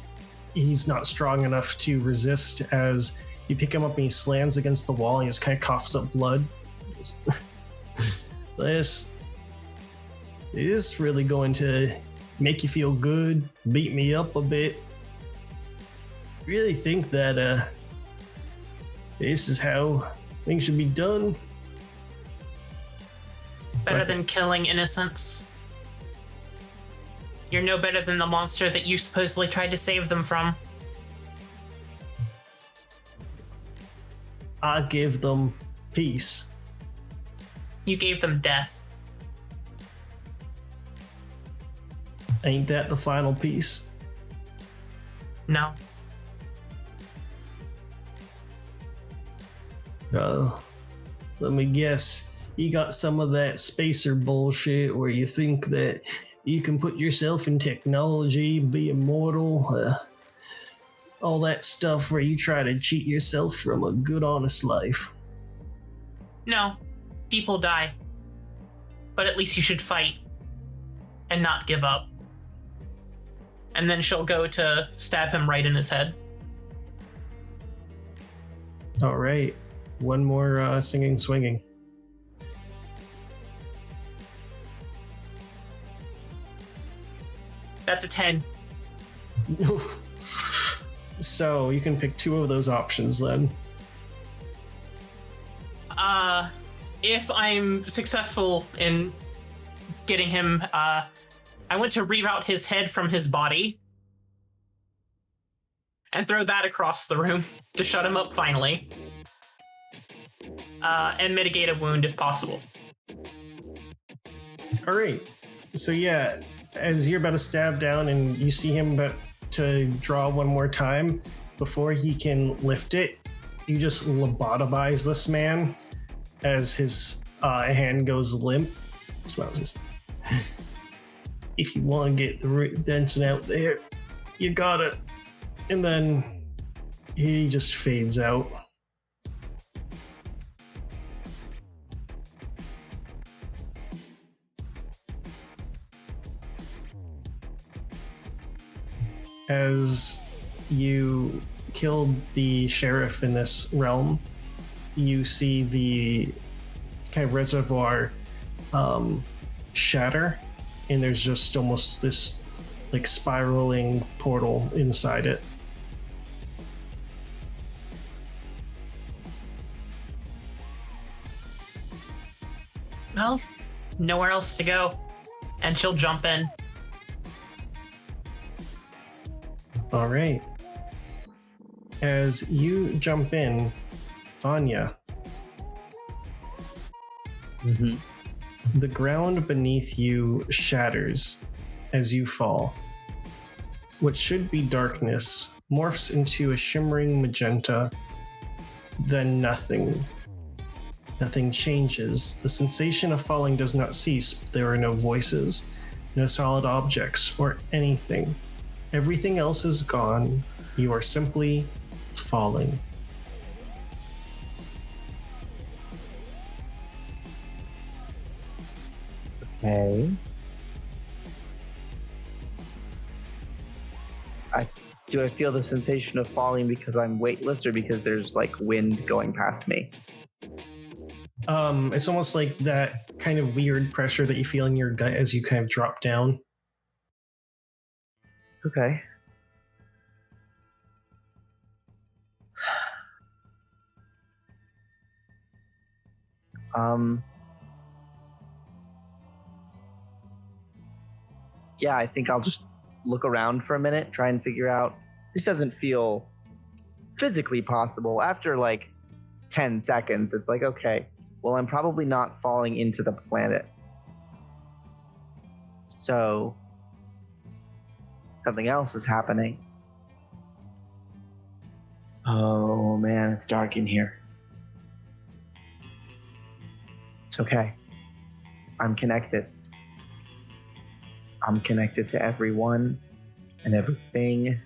he's not strong enough to resist as you pick him up and he slams against the wall and he just kind of coughs up blood. This is really going to make you feel good, beat me up a bit. Really think that this is how things should be done. Better than killing innocents. You're no better than the monster that you supposedly tried to save them from. I give them peace. You gave them death. Ain't that the final piece? No. Let me guess. You got some of that spacer bullshit where you think that you can put yourself in technology, be immortal, all that stuff where you try to cheat yourself from a good, honest life. No. People die. But at least you should fight. And not give up. And then she'll go to stab him right in his head. All right. One more singing, swinging. That's a 10. So you can pick two of those options then. If I'm successful in getting him, I want to reroute his head from his body and throw that across the room to shut him up finally. And mitigate a wound if possible. All right. So yeah, as you're about to stab down and you see him about to draw one more time, before he can lift it, you just lobotomize this man as his hand goes limp. Smells just. If you want to get the dancing out there, you got it. And then he just fades out. As you killed the sheriff in this realm, you see the kind of reservoir shatter, and there's just almost this like spiraling portal inside it. Well, nowhere else to go. And she'll jump in. All right. As you jump in, Vanya, the ground beneath you shatters as you fall. What should be darkness morphs into a shimmering magenta, then nothing. Nothing changes. The sensation of falling does not cease. There are no voices, no solid objects, or anything. Everything else is gone. You are simply falling. Okay. Do I feel the sensation of falling because I'm weightless or because there's like wind going past me? It's almost like that kind of weird pressure that you feel in your gut as you kind of drop down. Okay. Yeah, I think I'll just look around for a minute, try and figure out. This doesn't feel physically possible. After like 10 seconds, it's like, okay, well, I'm probably not falling into the planet. So something else is happening. Oh man, it's dark in here. It's okay. I'm connected. I'm connected to everyone and everything.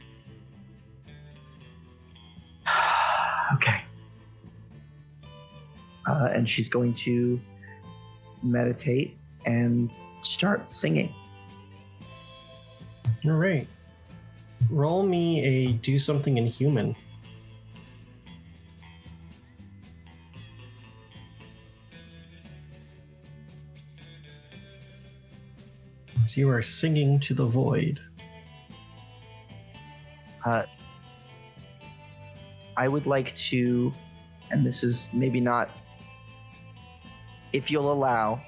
Okay. And she's going to meditate and start singing. All right. Roll me a do something inhuman. As you are singing to the void. I would like to, and this is maybe not, if you'll allow,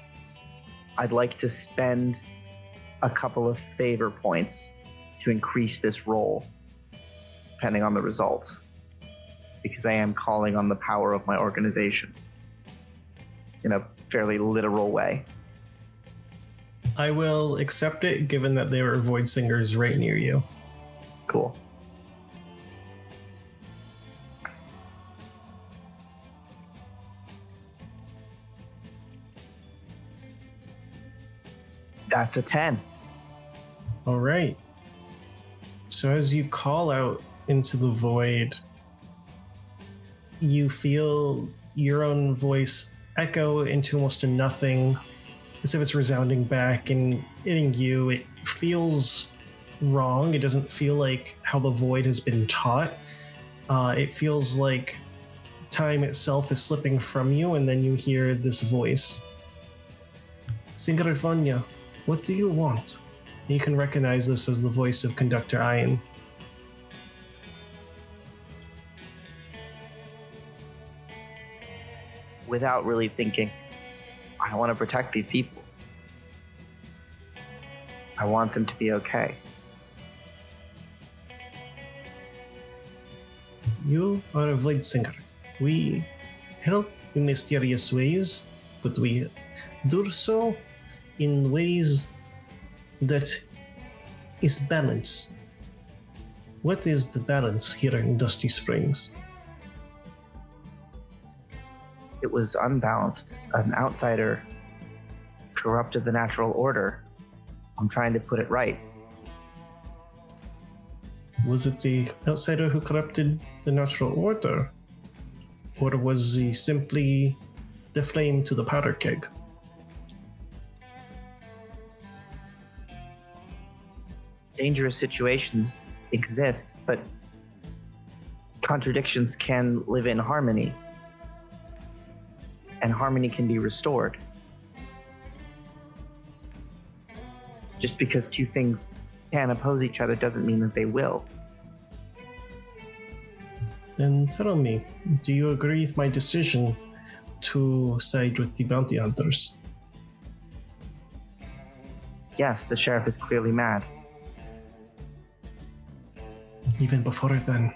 I'd like to spend a couple of favor points to increase this roll, depending on the result, because I am calling on the power of my organization in a fairly literal way. I will accept it, given that there are void singers right near you. Cool. That's a 10. All right. So as you call out into the void, you feel your own voice echo into almost a nothing, as if it's resounding back and hitting you. It feels wrong. It doesn't feel like how the void has been taught. It feels like time itself is slipping from you, and then you hear this voice. Singer Vanya, what do you want? You can recognize this as the voice of Conductor Ian. Without really thinking, I want to protect these people. I want them to be okay. You are a void singer. We help in mysterious ways, but we do so in ways that is balanced. What is the balance here in Dusty Springs? It was unbalanced. An outsider corrupted the natural order. I'm trying to put it right. Was it the outsider who corrupted the natural order? Or was he simply the flame to the powder keg? Dangerous situations, exist, but contradictions can live in harmony. And harmony can be restored. Just because two things can oppose each other doesn't mean that they will. Then tell me, do you agree with my decision to side with the bounty hunters? Yes, the sheriff is clearly mad. Even before then.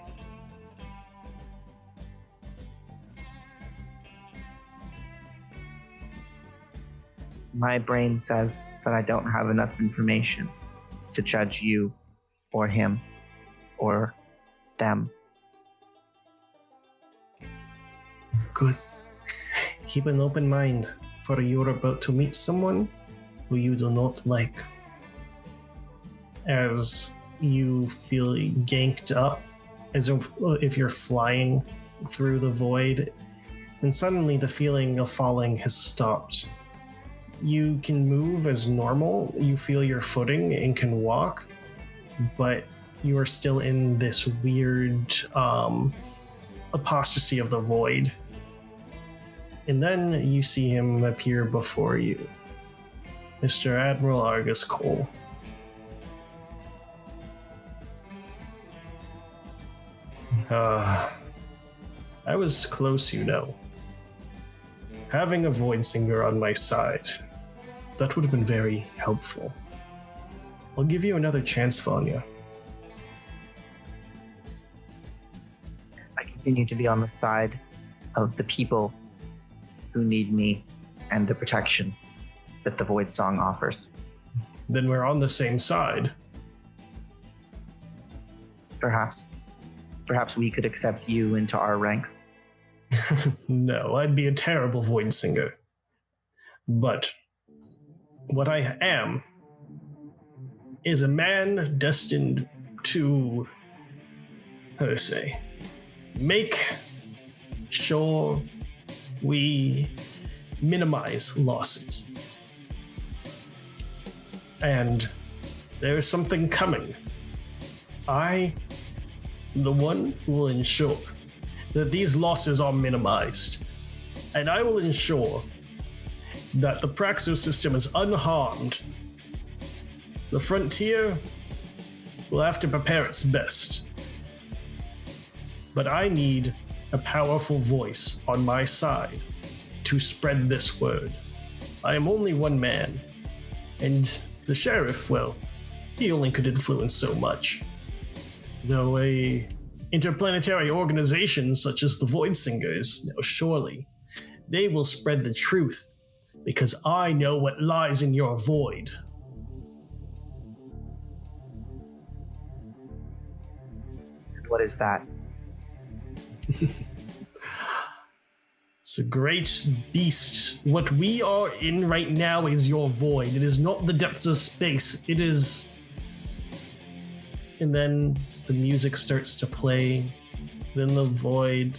My brain says that I don't have enough information to judge you or him or them. Good. Keep an open mind, for you're about to meet someone who you do not like. As you feel ganked up, as if you're flying through the void, and suddenly the feeling of falling has stopped. You can move as normal, you feel your footing and can walk, but you are still in this weird apostasy of the void. And then you see him appear before you. Mr. Admiral Argus Cole. I was close, you know. Having a Void Singer on my side, that would have been very helpful. I'll give you another chance, Vanya. I continue to be on the side of the people who need me and the protection that the Void Song offers. Then we're on the same side. Perhaps we could accept you into our ranks. No, I'd be a terrible Void Singer. But what I am is a man destined to, how do I say, make sure we minimize losses. And there is something coming. I am the one who will ensure that these losses are minimized. And I will ensure that the Praxo system is unharmed. The frontier will have to prepare its best. But I need a powerful voice on my side to spread this word. I am only one man, and the sheriff, well, he only could influence so much. Though a interplanetary organization such as the Void Singers, now surely, they will spread the truth, because I know what lies in your void. What is that? It's a great beast. What we are in right now is your void. It is not the depths of space. It is... And then the music starts to play. Then the void...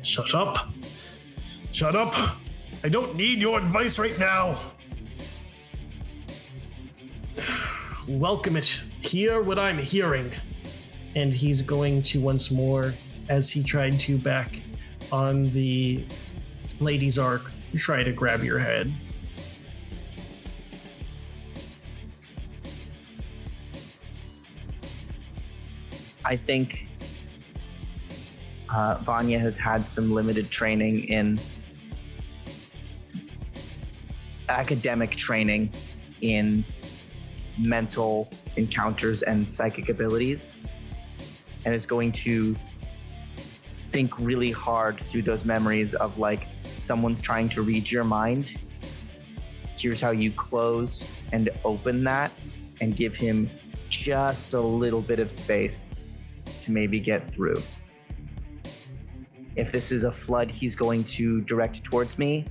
Shut up. Shut up. I don't need your advice right now. Welcome it. Hear what I'm hearing. And he's going to once more, as he tried to back on the Lady's Arc, try to grab your head. I think Vanya has had some limited training in academic training in mental encounters and psychic abilities, and is going to think really hard through those memories of like someone's trying to read your mind. Here's how you close and open that and give him just a little bit of space to maybe get through. If this is a flood he's going to direct towards me,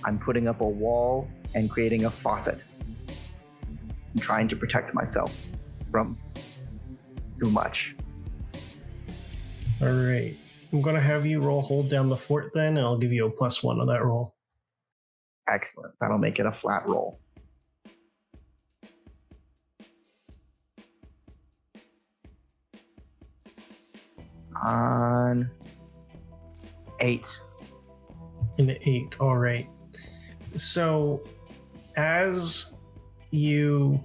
I'm putting up a wall and creating a faucet. I'm trying to protect myself from too much. All right. I'm going to have you roll Hold Down the Fort then, and I'll give you a +1 on that roll. Excellent. That'll make it a flat roll. On 8. An 8. All right. So as you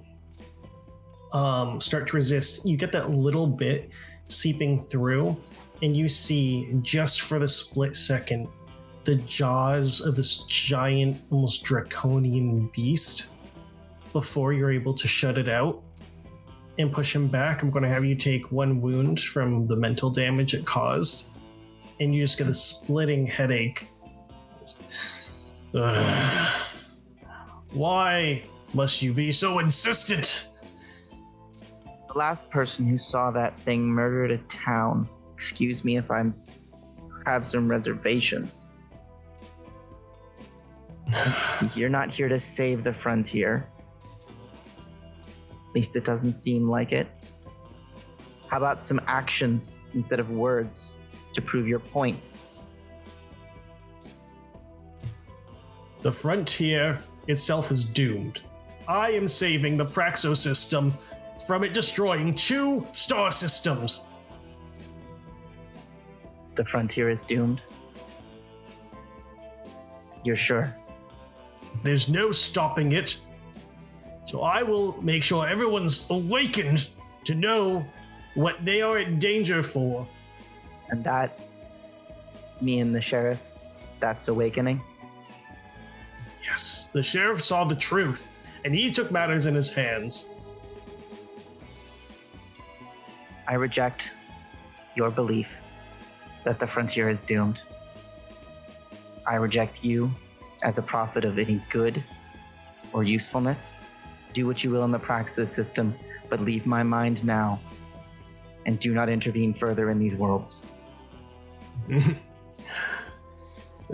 start to resist, you get that little bit seeping through, and you see just for the split second the jaws of this giant, almost draconian beast before you're able to shut it out and push him back. I'm going to have you take 1 wound from the mental damage it caused, and you just get a splitting headache. Why must you be so insistent? The last person who saw that thing murdered a town. Excuse me if I have some reservations. You're not here to save the frontier. At least it doesn't seem like it. How about some actions instead of words to prove your point? The frontier itself is doomed. I am saving the Praxo system from it destroying 2 star systems. The frontier is doomed? You're sure? There's no stopping it. So I will make sure everyone's awakened to know what they are in danger for. And that, me and the sheriff, that's awakening? Yes, the sheriff saw the truth, and he took matters in his hands. I reject your belief that the frontier is doomed. I reject you as a prophet of any good or usefulness. Do what you will in the Praxis system, but leave my mind now, and do not intervene further in these worlds.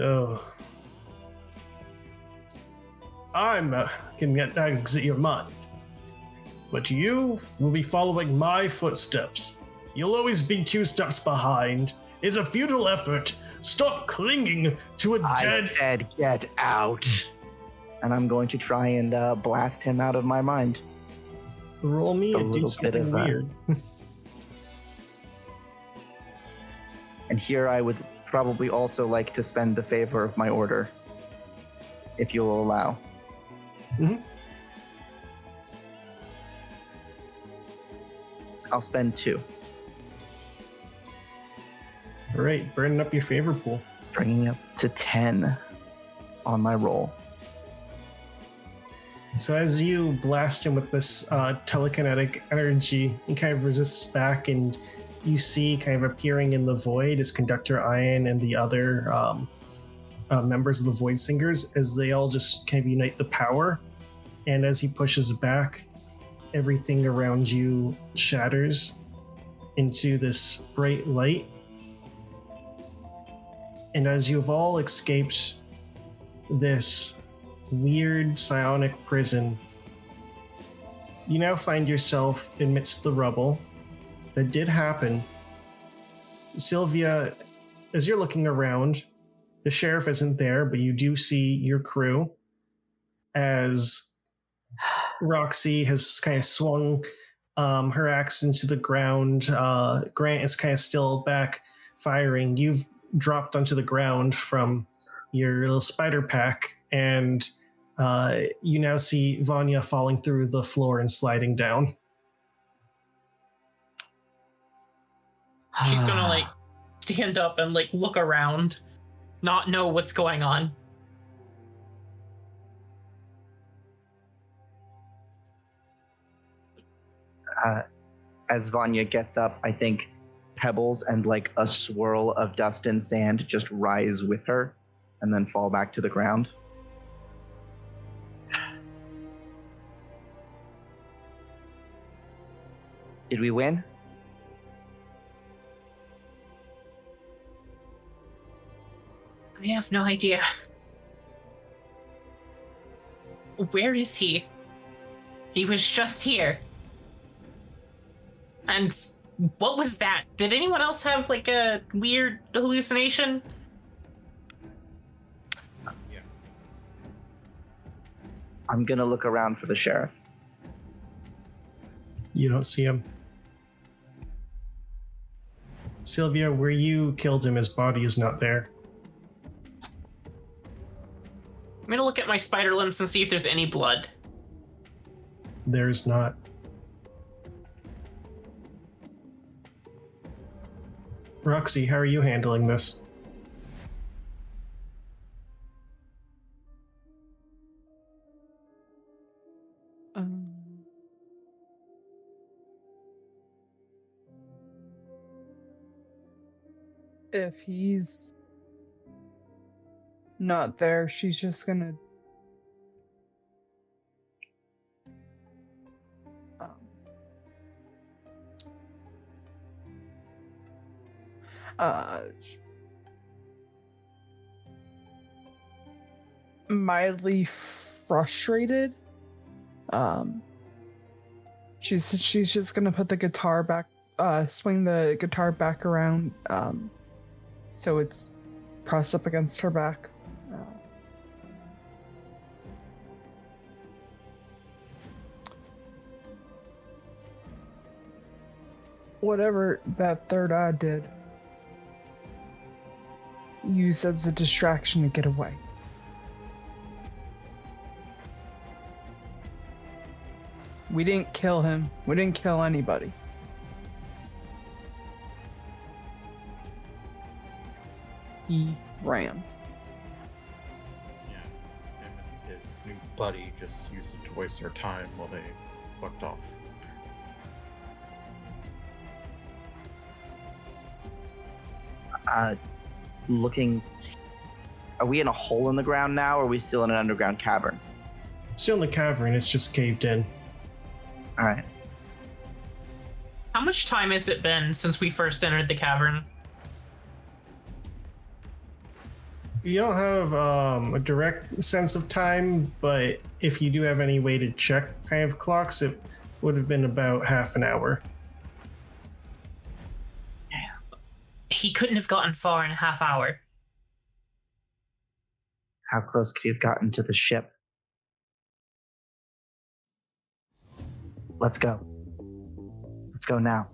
Oh. Can exit your mind. But you will be following my footsteps. You'll always be 2 steps behind. It's a futile effort. Stop clinging to a I dead... said get out. And I'm going to try and blast him out of my mind. Roll me A and do little bit something of weird. And here I would probably also like to spend the favor of my order, if you'll allow. Mhm. I'll spend 2. All right, burning up your favor pool. Bringing up to 10 on my roll. So as you blast him with this telekinetic energy, he kind of resists back, and you see kind of appearing in the void is Conductor Ian and the other members of the Void Singers, as they all just kind of unite the power. And as he pushes back, everything around you shatters into this bright light. And as you've all escaped this weird psionic prison, you now find yourself amidst the rubble that did happen. Sylvia, as you're looking around, the sheriff isn't there, but you do see your crew as Roxxie has kind of swung her axe into the ground. Grant is kind of still back firing. You've dropped onto the ground from your little spider pack, and you now see Vanya falling through the floor and sliding down. She's gonna like stand up and like look around, not know what's going on. As Vanya gets up, I think pebbles and like a swirl of dust and sand just rise with her and then fall back to the ground. Did we win? I have no idea. Where is he? He was just here. And what was that? Did anyone else have like a weird hallucination? I'm gonna look around for the sheriff. You don't see him. Sylvia, where you killed him, his body is not there. I'm gonna look at my spider limbs and see if there's any blood. There's not. Roxxie, how are you handling this? If he's not there, she's just gonna mildly frustrated. She's just gonna put the guitar back, swing the guitar back around, so it's pressed up against her back. Whatever that third eye did, used as a distraction to get away. We didn't kill him. We didn't kill anybody. He ran. Yeah, him and his new buddy just used it to waste their time while they fucked off. Looking. Are we in a hole in the ground now, or are we still in an underground cavern? Still in the cavern, it's just caved in. All right. How much time has it been since we first entered the cavern? You don't have a direct sense of time, but if you do have any way to check kind of clocks, it would have been about half an hour. He couldn't have gotten far in a half hour. How close could he have gotten to the ship? Let's go. Let's go now.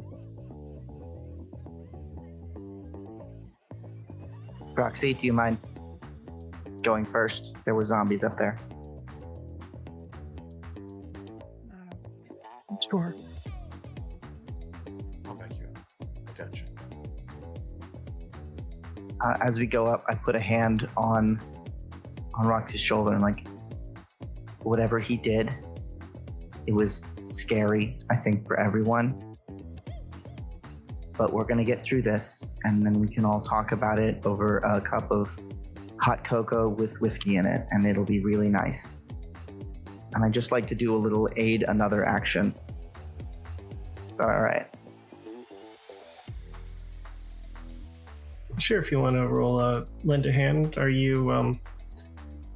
Roxxie, do you mind going first? There were zombies up there. Sure. I'll back you up. I got you. As we go up, I put a hand on Roxy's shoulder and like, whatever he did, it was scary, I think, for everyone. But we're gonna get through this, and then we can all talk about it over a cup of hot cocoa with whiskey in it, and it'll be really nice. And I just like to do a little aid another action. All right. Sure, if you want to roll lend a hand. Are you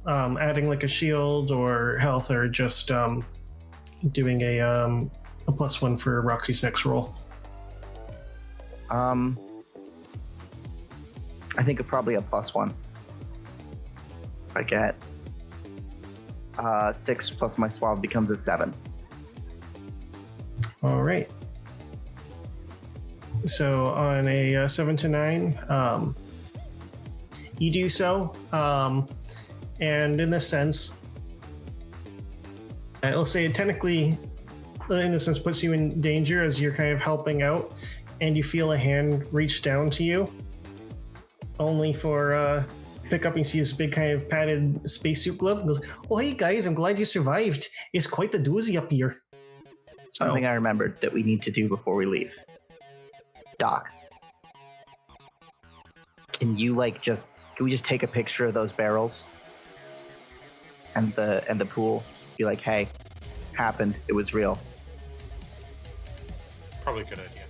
adding like a shield or health, or just doing a +1 for Roxy's next roll? I think probably a +1. I get 6 plus my suave becomes a 7. All right. So on a 7 to 9, you do so, and in this sense, I'll say it technically, in this sense, puts you in danger as you're kind of helping out, and you feel a hand reach down to you, only for pick up and see this big kind of padded spacesuit glove, and goes, "Oh hey guys, I'm glad you survived. It's quite the doozy up here." Something I remembered that we need to do before we leave. Doc, can we just take a picture of those barrels and the pool? Be like, hey, happened. It was real. Probably a good idea.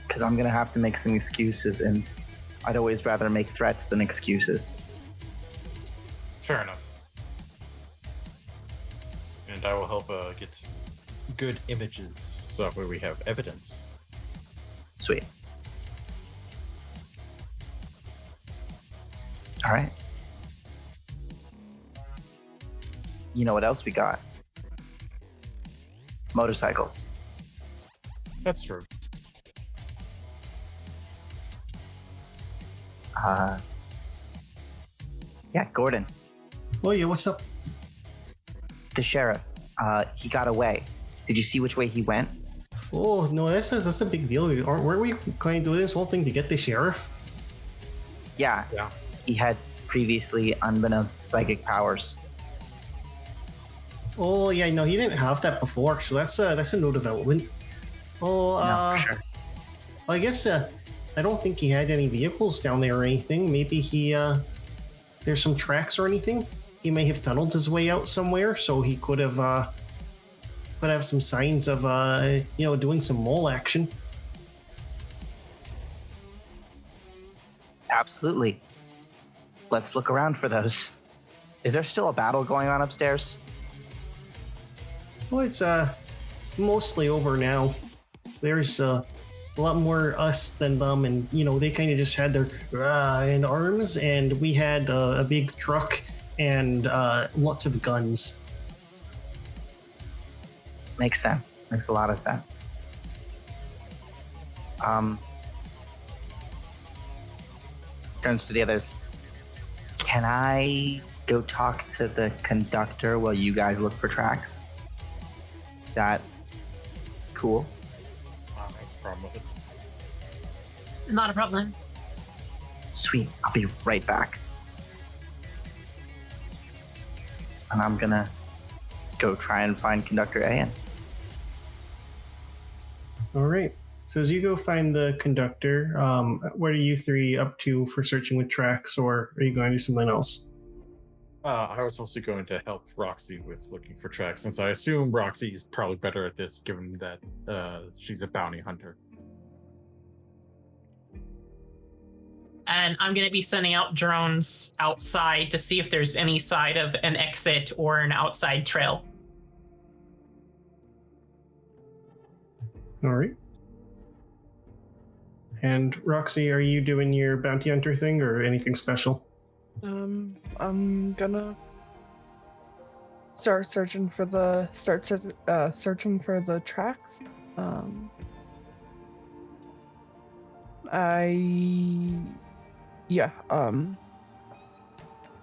Because I'm gonna have to make some excuses, and I'd always rather make threats than excuses. It's fair enough. And I will help get some good images so that way we have evidence. Sweet. All right. You know what else we got? Motorcycles. That's true. Yeah, Gordon, Oh yeah, what's up? the sheriff. He got away. Did you see which way he went? Oh no, that's a big deal. Weren't we going to do this whole thing to get the sheriff? Yeah. Yeah. He had previously unbeknownst psychic powers. Oh yeah, no, he didn't have that before, so that's a no development. Oh, No, for sure. I guess I don't think he had any vehicles down there or anything. Maybe he there's some tracks or anything. He may have tunneled his way out somewhere, so he could have some signs of doing some mole action. Absolutely. Let's look around for those. Is there still a battle going on upstairs? Well, it's mostly over now. There's a lot more us than them, and they kind of just had their in arms, and we had a big truck and lots of guns. Makes sense. Makes a lot of sense. Turns to the others. Can I go talk to the conductor while you guys look for tracks? Is that cool? I don't have a problem with it. Not a problem. Sweet. I'll be right back. And I'm gonna go try and find Conductor Ayan. All right. So as you go find the conductor, what are you three up to for searching with tracks, or are you going to do something else? I was mostly going to help Roxxie with looking for tracks, since I assume Roxxie is probably better at this, given that she's a bounty hunter. And I'm going to be sending out drones outside to see if there's any side of an exit or an outside trail. All right. And Roxy, are you doing your bounty hunter thing or anything special? I'm gonna start searching for the tracks.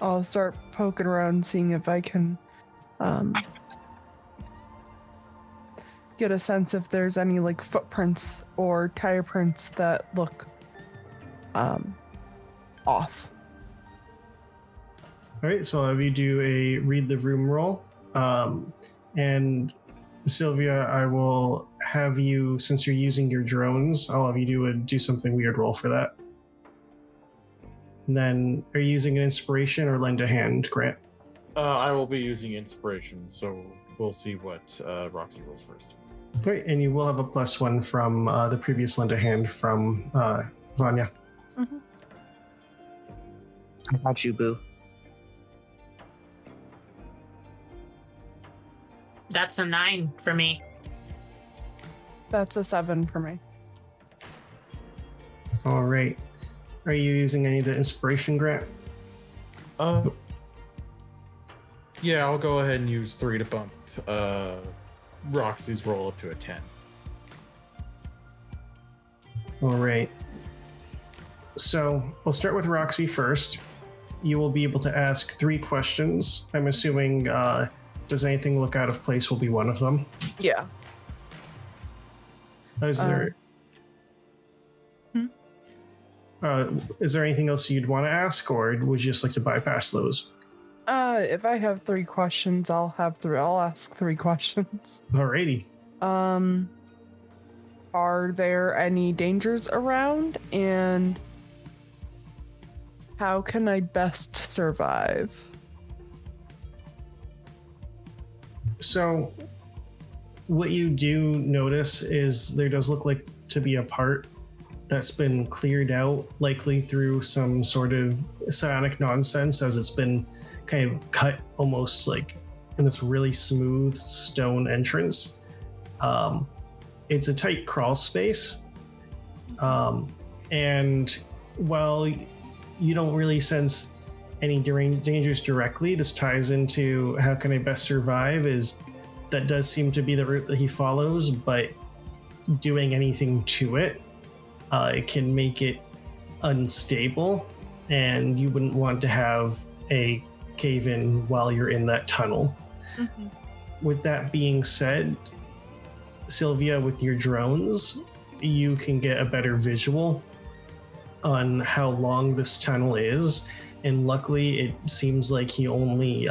I'll start poking around, seeing if I can get a sense if there's any like footprints or tire prints that look off. All right, so I'll have you do a read the room roll. And Sylvia, I will have you, since you're using your drones, I'll have you do something weird roll for that. And then, are you using an inspiration or lend a hand, Grant? I will be using inspiration, so we'll see what Roxy rolls first. All right, and you will have a +1 from the previous lend a hand from Vanya. Mm-hmm. I got you, boo. That's a 9 for me. That's a 7 for me. All right. Are you using any of the inspiration, Grant? Yeah, I'll go ahead and use 3 to bump Roxy's roll up to a 10. All right. So we'll start with Roxy first. You will be able to ask 3 questions. I'm assuming does anything look out of place will be one of them. Yeah. Is there anything else you'd want to ask, or would you just like to bypass those? If I have 3 questions, I'll ask 3 questions. Alrighty. Are there any dangers around, and how can I best survive? So what you do notice is there does look like to be a part that's been cleared out, likely through some sort of psionic nonsense, as it's been kind of cut almost like in this really smooth stone entrance. It's a tight crawl space. And while you don't really sense any dangers directly, this ties into how can I best survive, is that does seem to be the route that he follows, but doing anything to it, it can make it unstable, and you wouldn't want to have a cave-in while you're in that tunnel. Mm-hmm. With that being said, Sylvia, with your drones, you can get a better visual on how long this tunnel is, and luckily it seems like he only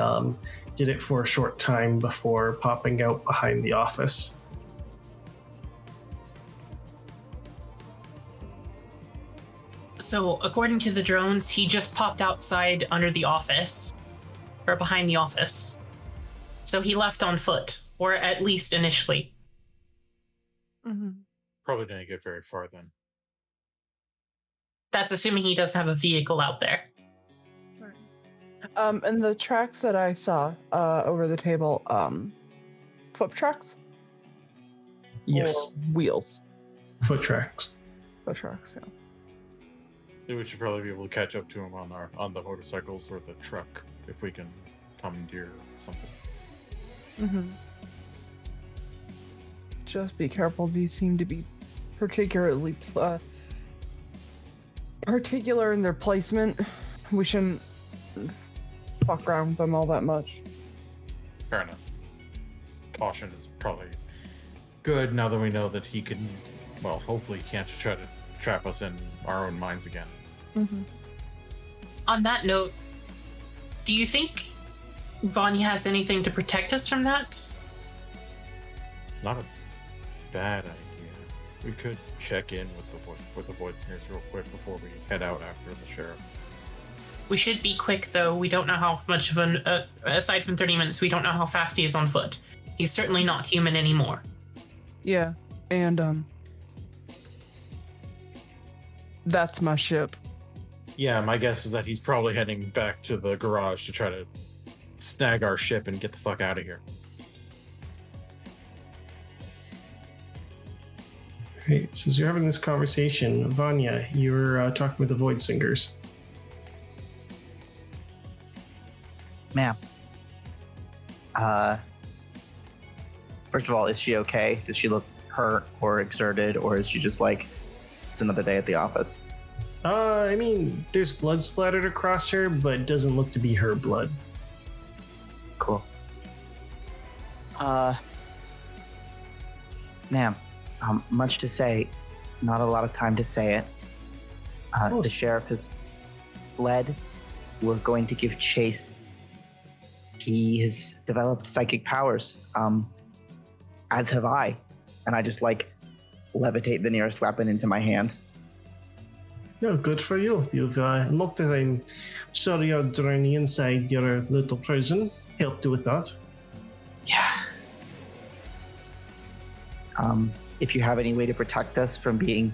did it for a short time before popping out behind the office. So, according to the drones, he just popped outside under the office, or behind the office. So he left on foot, or at least initially. Mm-hmm. Probably didn't get very far then. That's assuming he doesn't have a vehicle out there. And the tracks that I saw over the table, foot tracks? Yes, Or wheels. foot tracks. Foot tracks, yeah. We should probably be able to catch up to him on the motorcycles or the truck if we can commandeer something. Mm-hmm. Just be careful. These seem to be particularly particular in their placement. We shouldn't fuck around with them all that much. Fair enough. Caution is probably good now that we know that he can, well, hopefully he can't try to trap us in our own minds again. Mm-hmm. On that note, do you think Vanya has anything to protect us from that? Not a bad idea. We could check in with the Void Singers real quick before we head out after the sheriff. We should be quick, though. We don't know how much of an... aside from 30 minutes, we don't know how fast he is on foot. He's certainly not human anymore. Yeah, and that's my ship. Yeah, my guess is that he's probably heading back to the garage to try to snag our ship and get the fuck out of here. Right, so as you're having this conversation, Vanya, you're talking with the Void Singers. Ma'am. First of all, is she okay? Does she look hurt or exerted, or is she just like, it's another day at the office? I mean, there's blood splattered across her, but it doesn't look to be her blood. Cool. Ma'am, much to say, not a lot of time to say it. The sheriff has fled. We're going to give chase. He has developed psychic powers, as have I. And I just levitate the nearest weapon into my hand. No, good for you. You've looked at I'm sure your journey inside your little prison helped you with that. Yeah. If you have any way to protect us from being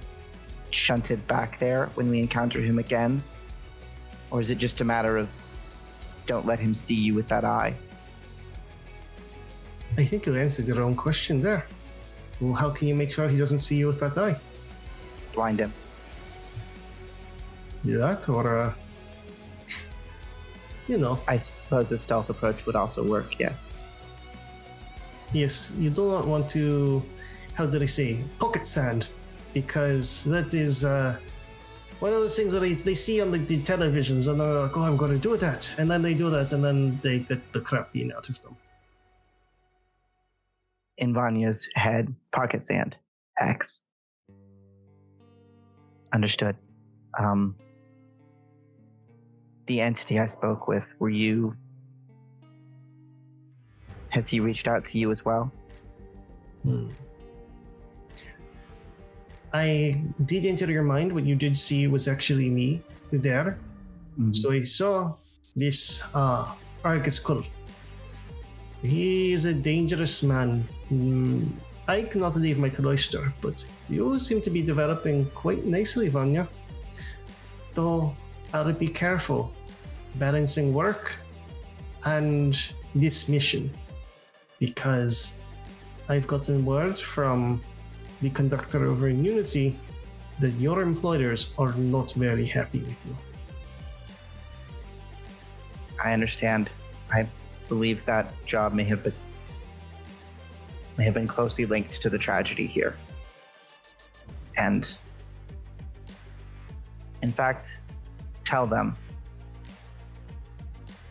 shunted back there when we encounter him again, or is it just a matter of don't let him see you with that eye? I think you answered your own question there. Well, how can you make sure he doesn't see you with that eye? Blind him. That, or, I suppose a stealth approach would also work, yes. Yes, you do not want to, how did I say, pocket sand, because that is one of those things where they see on the televisions and they're like, oh, I'm going to do that. And then they do that, and then they get the crap beaten out of them. In Vanya's head, pocket sand. X. Understood. The entity I spoke with, has he reached out to you as well? I did enter your mind. What you did see was actually me there. Mm-hmm. So I saw this Argus cult. He is a dangerous man. I cannot leave my cloister, but you seem to be developing quite nicely, Vanya. Though I'll be careful balancing work and this mission, because I've gotten word from the conductor over in Unity that your employers are not very happy with you. I understand. I believe that job may have been closely linked to the tragedy here. and, in fact, tell them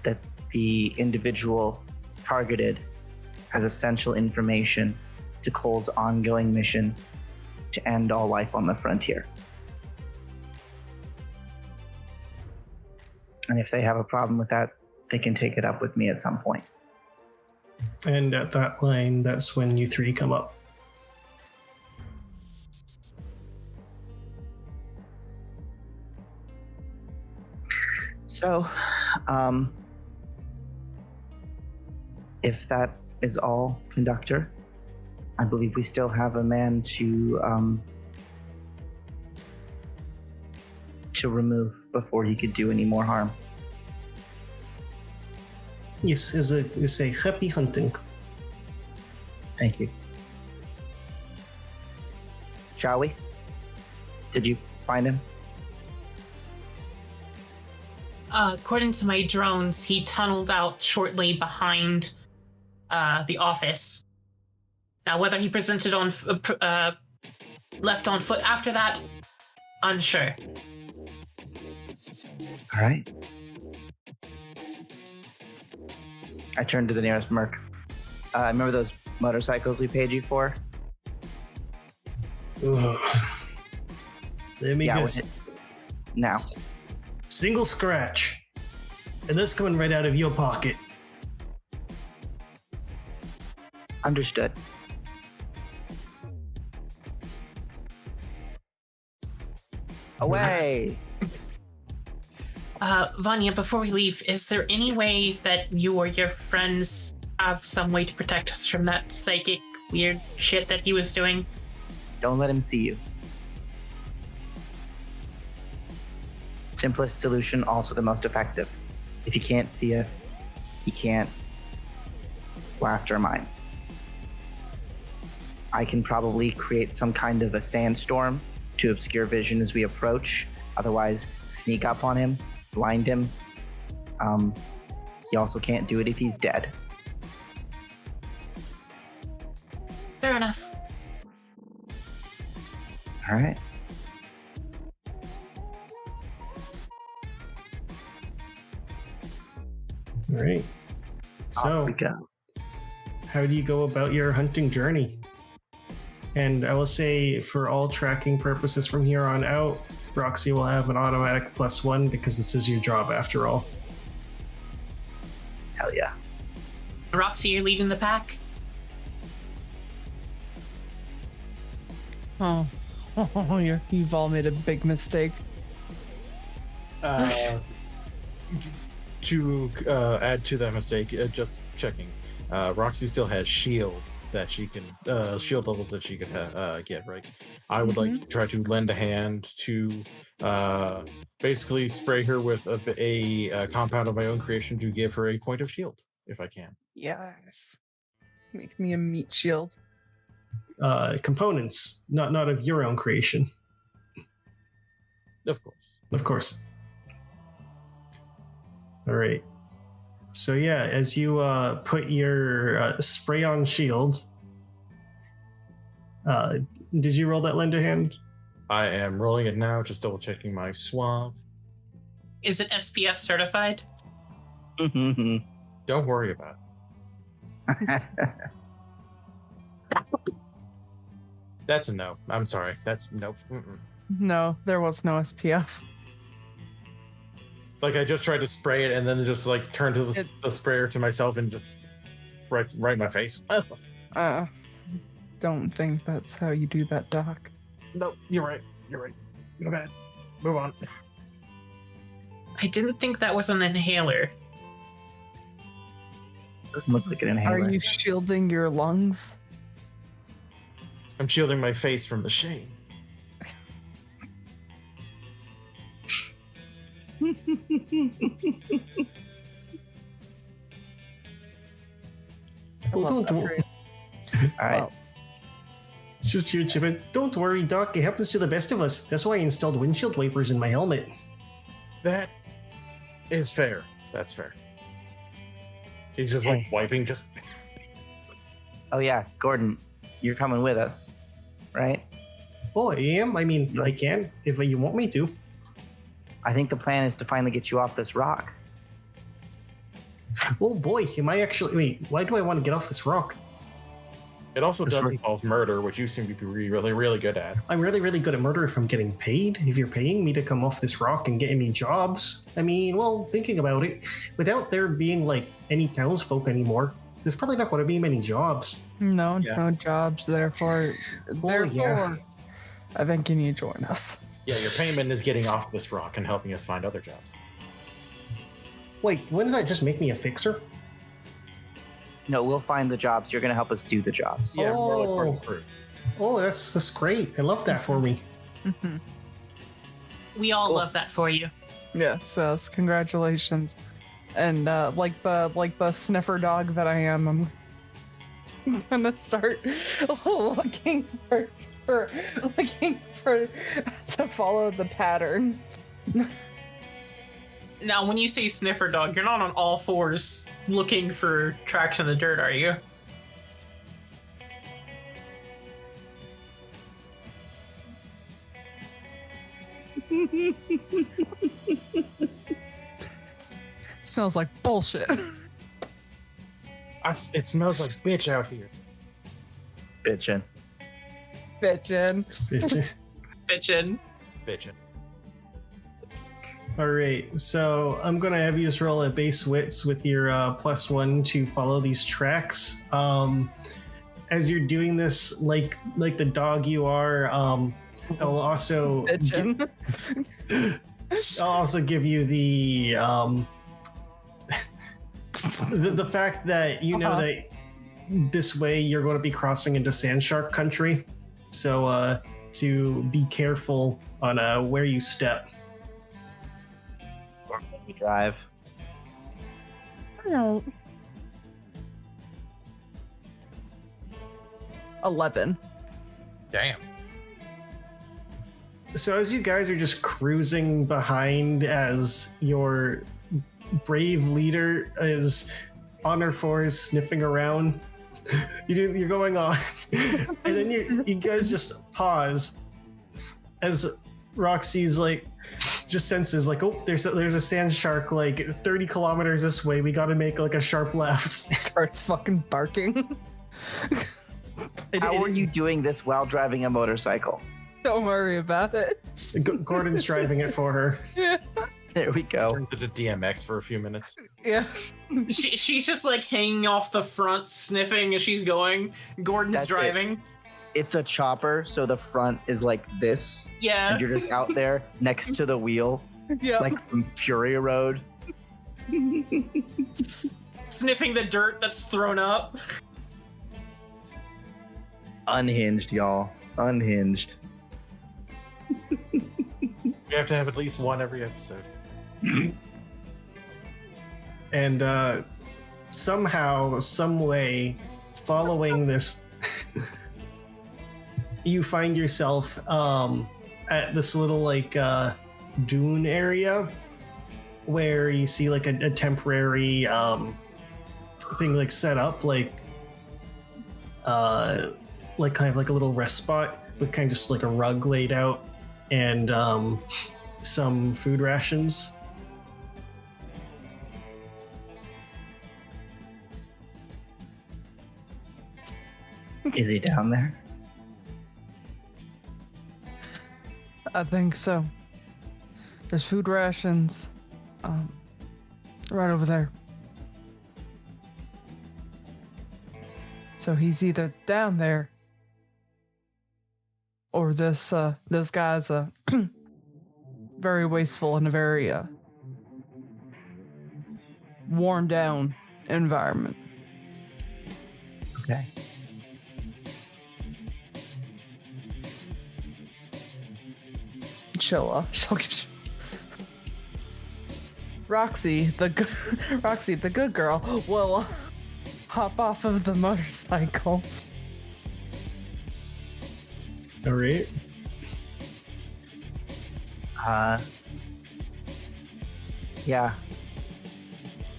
that the individual targeted has essential information to Cole's ongoing mission to end all life on the frontier. And if they have a problem with that, they can take it up with me at some point. And at that line, that's when you three come up. So, if that is all, Conductor, I believe we still have a man to remove before he could do any more harm. Yes, it's a happy hunting. Thank you. Shall we? Did you find him? According to my drones, he tunneled out shortly behind the office. Now, whether he presented on left on foot after that, unsure. All right. I turned to the nearest merc. Remember those motorcycles we paid you for? Ugh. Let me guess. Now. Single scratch. And that's coming right out of your pocket. Understood. Away! Vanya, before we leave, is there any way that you or your friends have some way to protect us from that psychic weird shit that he was doing? Don't let him see you. Simplest solution, also the most effective. If he can't see us, he can't blast our minds. I can probably create some kind of a sandstorm to obscure vision as we approach. Otherwise, sneak up on him, blind him. He also can't do it if he's dead. Fair enough. All right. All right. Off So, we go. how do you go about your hunting journey? And I will say, for all tracking purposes from here on out, Roxxie will have an automatic +1 because this is your job after all. Hell yeah. Roxxie, you're leading the pack? Oh, you've all made a big mistake. To add to that mistake, just checking. Roxy still has shield that she can shield levels that she could get, right? I would like to try to lend a hand to basically spray her with a compound of my own creation to give her a point of shield, if I can. Yes. Make me a meat shield. Components, not of your own creation. Of course. Of course. All right. So yeah, as you put your spray on shield, did you roll that lend a hand? I am rolling it now, just double checking my suave. Is it SPF certified? Don't worry about it. That's a no. I'm sorry. That's nope. Mm-mm. No, there was no SPF. Like I just tried to spray it and then just like turned to the sprayer to myself and just right in my face. Don't think that's how you do that, Doc. No, you're right. You're right. Go bad. Move on. I didn't think that was an inhaler. Doesn't look like an inhaler. Are you shielding your lungs? I'm shielding my face from the shade. Well, don't worry. All right. Well, It's just huge, but don't worry, Doc. It happens to the best of us. That's why I installed windshield wipers in my helmet. That is fair. That's fair. He's just like wiping, just. Oh yeah, Gordon, you're coming with us, right? Oh, I am? I mean, I can, if you want me to. I think the plan is to finally get you off this rock. Oh boy, am I actually... Wait, why do I want to get off this rock? It also does Sure. involve murder, which you seem to be really, really good at. I'm really, really good at murder if I'm getting paid. If you're paying me to come off this rock and getting me jobs. I mean, well, thinking about it, without there being, like, any townsfolk anymore, there's probably not going to be many jobs. No, Yeah. no jobs. Therefore, yeah. I think you need to join us. Yeah, your payment is getting off this rock and helping us find other jobs. Wait, wouldn't that just make me a fixer? No, we'll find the jobs. You're going to help us do the jobs. Yeah, more like part of Oh. the crew. Oh, that's great. I love that for me. Mhm. We all Cool. love that for you. Yes, yes, congratulations. And like the sniffer dog that I am, I'm gonna start looking for to follow the pattern. Now, when you say sniffer dog, you're not on all fours looking for tracks in the dirt, are you? Smells like bullshit. It smells like bitch out here. Bitchin'. Bitchin'. Bitchin'. Bitchin'. All right, so I'm gonna have you just roll a base wits with your +1 to follow these tracks. As you're doing this, like the dog you are, I'll also Bitchin'. I'll also give you the the fact that you know that this way you're going to be crossing into sand shark country, so to be careful on where you step. Or when we drive. No. 11. Damn. So as you guys are just cruising behind, as your brave leader is on her fours sniffing around, you're going on, and then you guys just pause as Roxy's like just senses like, oh, there's a sand shark like 30 kilometers this way. We got to make like a sharp left. Starts fucking barking. How are you doing this while driving a motorcycle? Don't worry about it. Gordon's driving it for her. There we go. Turned into DMX for a few minutes. Yeah. She's just like hanging off the front, sniffing as she's going. Gordon's That's it. driving. It's a chopper, so the front is like this, Yeah. and you're just out there next to the wheel, Yeah. like from Fury Road. Sniffing the dirt that's thrown up. Unhinged, y'all. Unhinged. We have to have at least one every episode. And somehow, some way, following this, you find yourself at this little like dune area where you see like a temporary thing like set up, like kind of like a little rest spot with kind of just like a rug laid out and some food rations. Is he down there? I think so. There's food rations. Right over there. So he's either down there or this guy's very wasteful in a very worn down environment. Okay. She'll Roxxie, the good girl, will hop off of the motorcycle. All right. Yeah.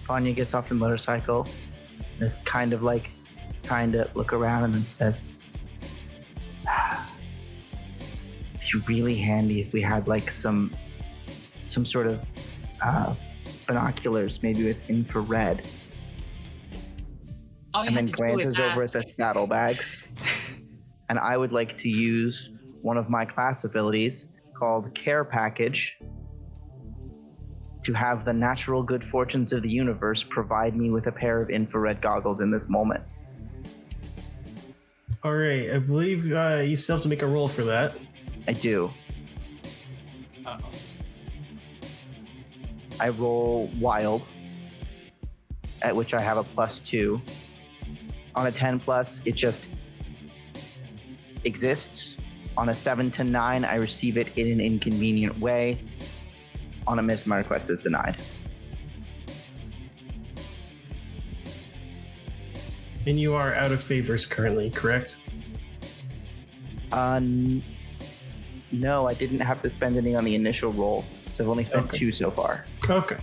Vanya gets off the motorcycle and is kind of like trying to look around and then says, be really handy if we had like some sort of binoculars, maybe with infrared. All you And then have to do is glances over at the ask. saddlebags. And I would like to use one of my class abilities called Care Package to have the natural good fortunes of the universe provide me with a pair of infrared goggles in this moment. All right, I believe you still have to make a roll for that. I do. Uh-oh. I roll wild, at which I have a +2. On a 10 plus, it just exists. On a 7 to 9, I receive it in an inconvenient way. On a miss my request, it's denied. And you are out of favors currently, correct? No, I didn't have to spend any on the initial roll, so I've only spent Okay. 2 so far. Okay.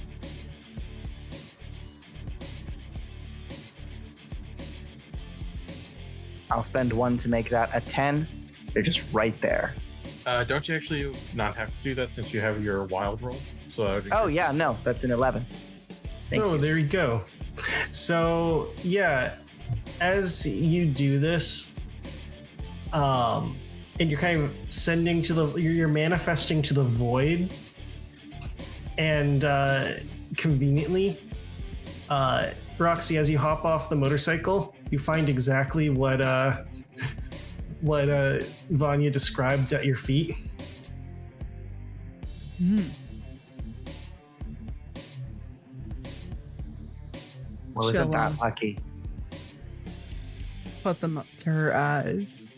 I'll spend 1 to make that a 10. They're just right there. Don't you actually not have to do that since you have your wild roll? So Oh yeah, no, that's an 11. Thank Oh, you. there you go. So yeah, as you do this, and you're kind of sending to the, you're manifesting to the void, and conveniently, Roxxie, as you hop off the motorcycle, you find exactly what Vanya described at your feet. Well, isn't that Shalom. lucky? Put them up to her eyes.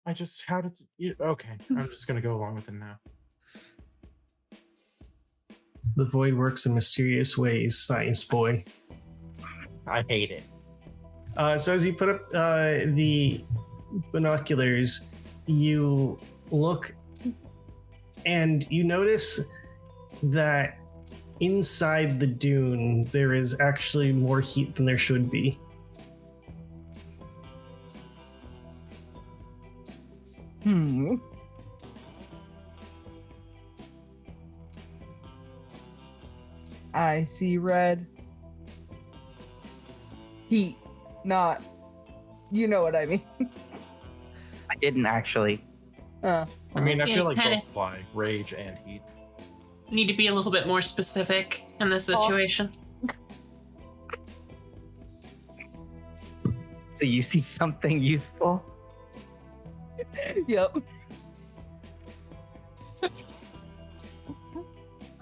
okay. I'm just gonna go along with it now. The void works in mysterious ways, science boy. I hate it. So as you put up the binoculars, you look and you notice that inside the dune there is actually more heat than there should be. I see red. Heat, not. You know what I mean. I didn't actually. I mean, I Yeah, feel like kinda- both apply, rage and heat. Need to be a little bit more specific in this Oh. situation. So you see something useful? Yep.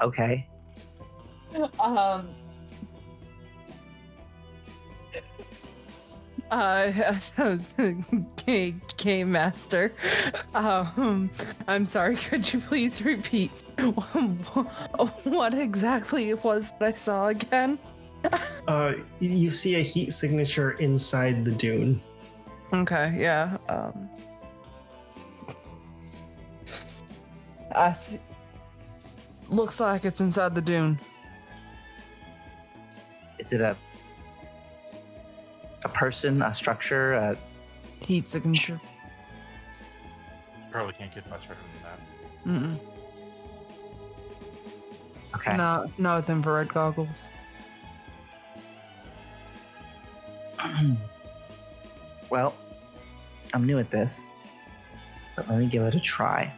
Okay. Game Master. I'm sorry, could you please repeat what exactly it was that I saw again? You see a heat signature inside the dune. Okay, yeah. I see. Looks like it's inside the dune. Is it a person, a structure, a Heat signature. Probably can't get much better than that. okay. Not with infrared goggles. Well, I'm new at this, but let me give it a try.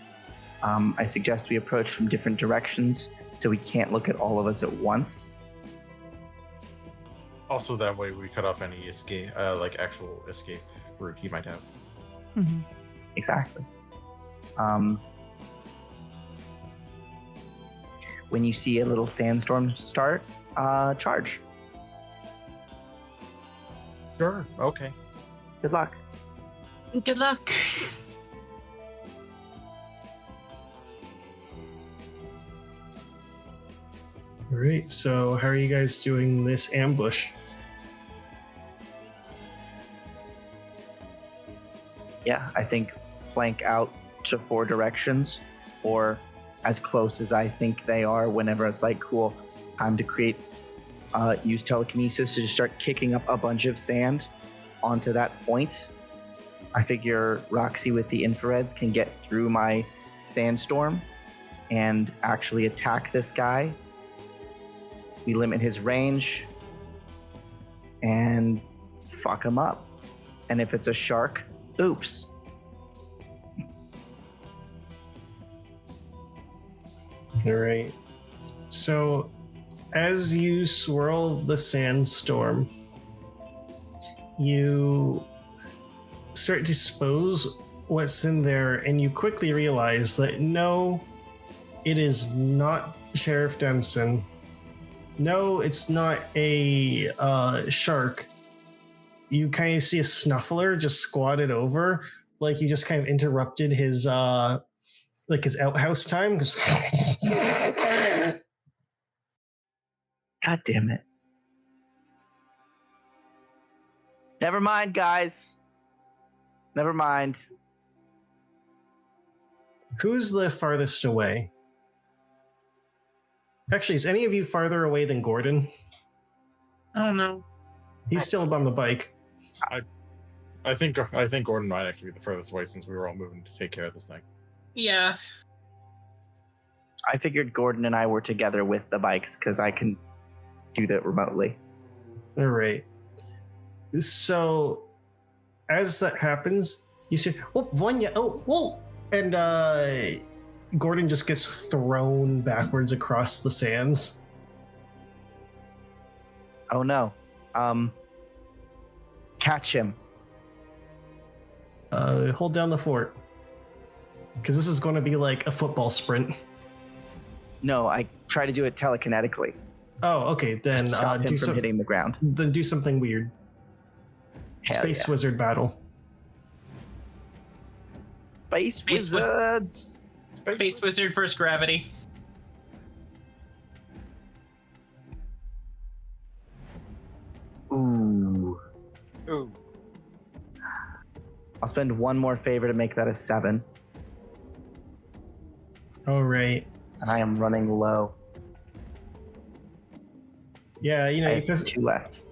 I suggest we approach from different directions so we can't look at all of us at once. Also, that way we cut off any escape, like actual escape route he might have. Mm-hmm. Exactly. When you see a little sandstorm start, charge. Sure. Okay. Good luck. Good luck. All right, so how are you guys doing this ambush? Yeah, I think flank out to 4 directions, or as close as I think they are. Whenever it's like, cool, time to create, use telekinesis to just start kicking up a bunch of sand onto that point. I figure Roxxie with the infrareds can get through my sandstorm and actually attack this guy. We limit his range and fuck him up. And if it's a shark, oops. All right. So, as you swirl the sandstorm, you start to dispose what's in there, and you quickly realize that no, it is not Sheriff Denson. No, it's not a shark. You kind of see a snuffler just squatted over, like you just kind of interrupted his his outhouse time. God damn it. Never mind, guys. Never mind. Who's the farthest away? Actually, is any of you farther away than Gordon? I don't know. He's still on the bike. I think Gordon might actually be the furthest away since we were all moving to take care of this thing. Yeah. I figured Gordon and I were together with the bikes because I can do that remotely. All right. So, as that happens, you see, oh, Vanya, oh, whoa! And Gordon just gets thrown backwards across the sands. Oh no. Catch him. Hold down the fort. Because this is going to be like a football sprint. No, I try to do it telekinetically. Oh, okay. Then Stop him from hitting the ground. Then do something weird. Hell Space yeah. wizard battle. Space wizards. Space Wizard versus Gravity. Ooh. Ooh. I'll spend one more favor to make that a 7. All right. And I am running low. Yeah, you know, I you have 2 left.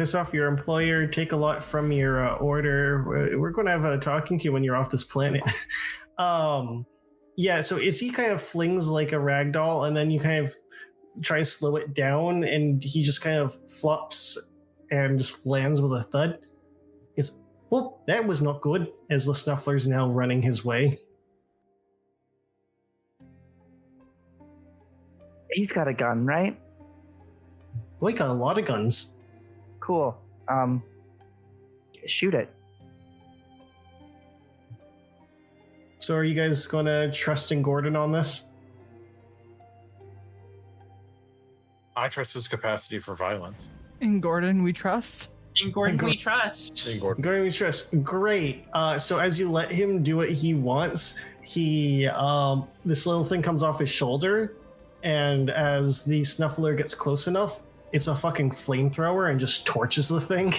piss off your employer, take a lot from your order. We're going to have a talking to you when you're off this planet. Yeah, so is he kind of flings like a rag doll and then you kind of try to slow it down and he just kind of flops and just lands with a thud? He's, well, that was not good, as the Snuffler's now running his way. He's got a gun, right? Well, he got a lot of guns. Cool. Shoot it. So are you guys going to trust in Gordon on this? I trust his capacity for violence. In Gordon, we trust. In Gordon, we trust. In Gordon. Gordon, we trust. Great. So as you let him do what he wants, he this little thing comes off his shoulder, and as the Snuffler gets close enough, it's a fucking flamethrower and just torches the thing.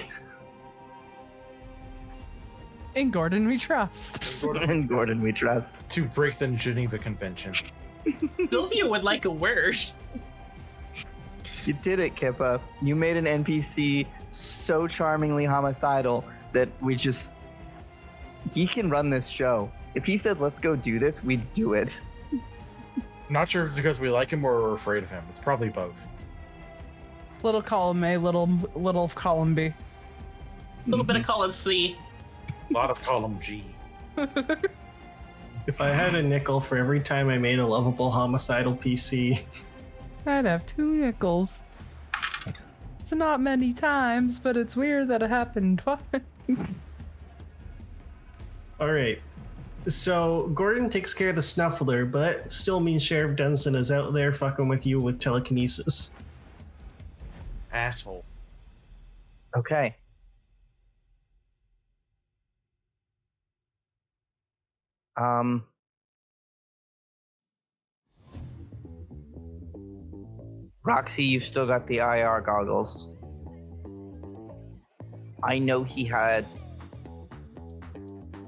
In Gordon, we trust. In Gordon, we trust. To break the Geneva Convention. Sylvia would like a word. You did it, Kippa. You made an NPC so charmingly homicidal that he can run this show. If he said, let's go do this, we'd do it. Not sure if it's because we like him or we're afraid of him. It's probably both. Little column A, little column B. A little bit of column C. A lot of column G. If I had a nickel for every time I made a lovable homicidal PC. I'd have 2 nickels. It's not many times, but it's weird that it happened twice. All right. So Gordon takes care of the Snuffler, but still means Sheriff Dunson is out there fucking with you with telekinesis. Asshole. Okay. Roxxie, you've still got the IR goggles. I know he had...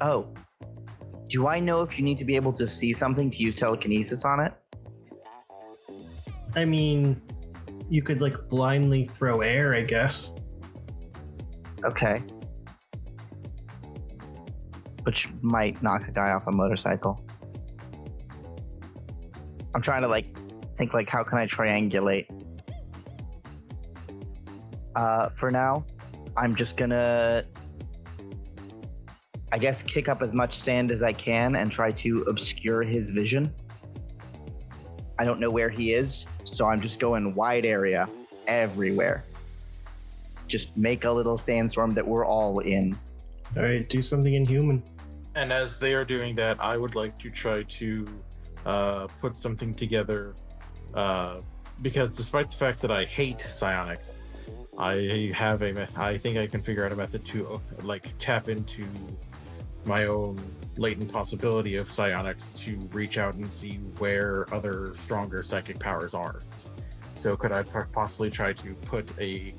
Oh. Do I know if you need to be able to see something to use telekinesis on it? I mean, you could like blindly throw air, I guess. Okay. which might knock a guy off a motorcycle. I'm trying to think how can I triangulate? For now, I'm just gonna, I guess, kick up as much sand as I can and try to obscure his vision. I don't know where he is, so I'm just going wide area everywhere. Just make a little sandstorm that we're all in. All right, do something inhuman. And as they are doing that, I would like to try to put something together, because despite the fact that I hate psionics, I think I can figure out a method to tap into my own latent possibility of psionics to reach out and see where other stronger psychic powers are. So could I possibly try to put a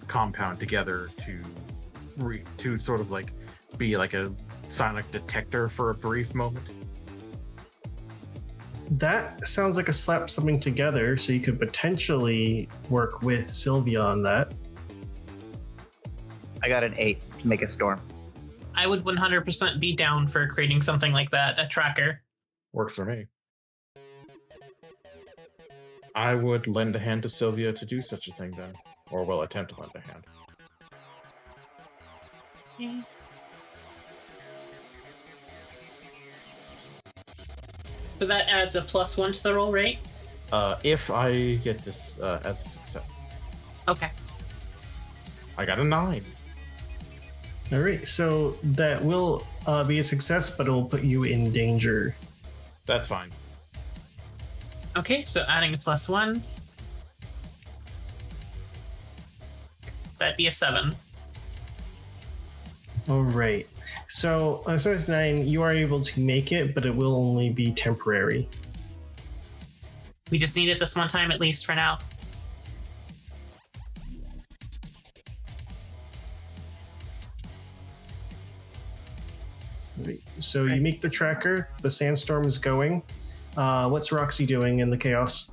compound together to sort of be like a psionic detector for a brief moment? That sounds like a slap something together, so you could potentially work with Sylvia on that. I got an 8 to make a storm. I would 100% be down for creating something like that, a tracker. Works for me. I would lend a hand to Sylvia to do such a thing then, or will attempt to lend a hand. Yeah. So that adds a +1 to the roll, right? If I get this as a success. Okay. I got a 9. All right, so that will be a success, but it will put you in danger. That's fine. Okay, so adding a +1. That'd be a 7. All right. So on a size 9, you are able to make it, but it will only be temporary. We just need it this one time, at least for now. Right. So you make the tracker, the sandstorm is going. What's Roxxie doing in the chaos?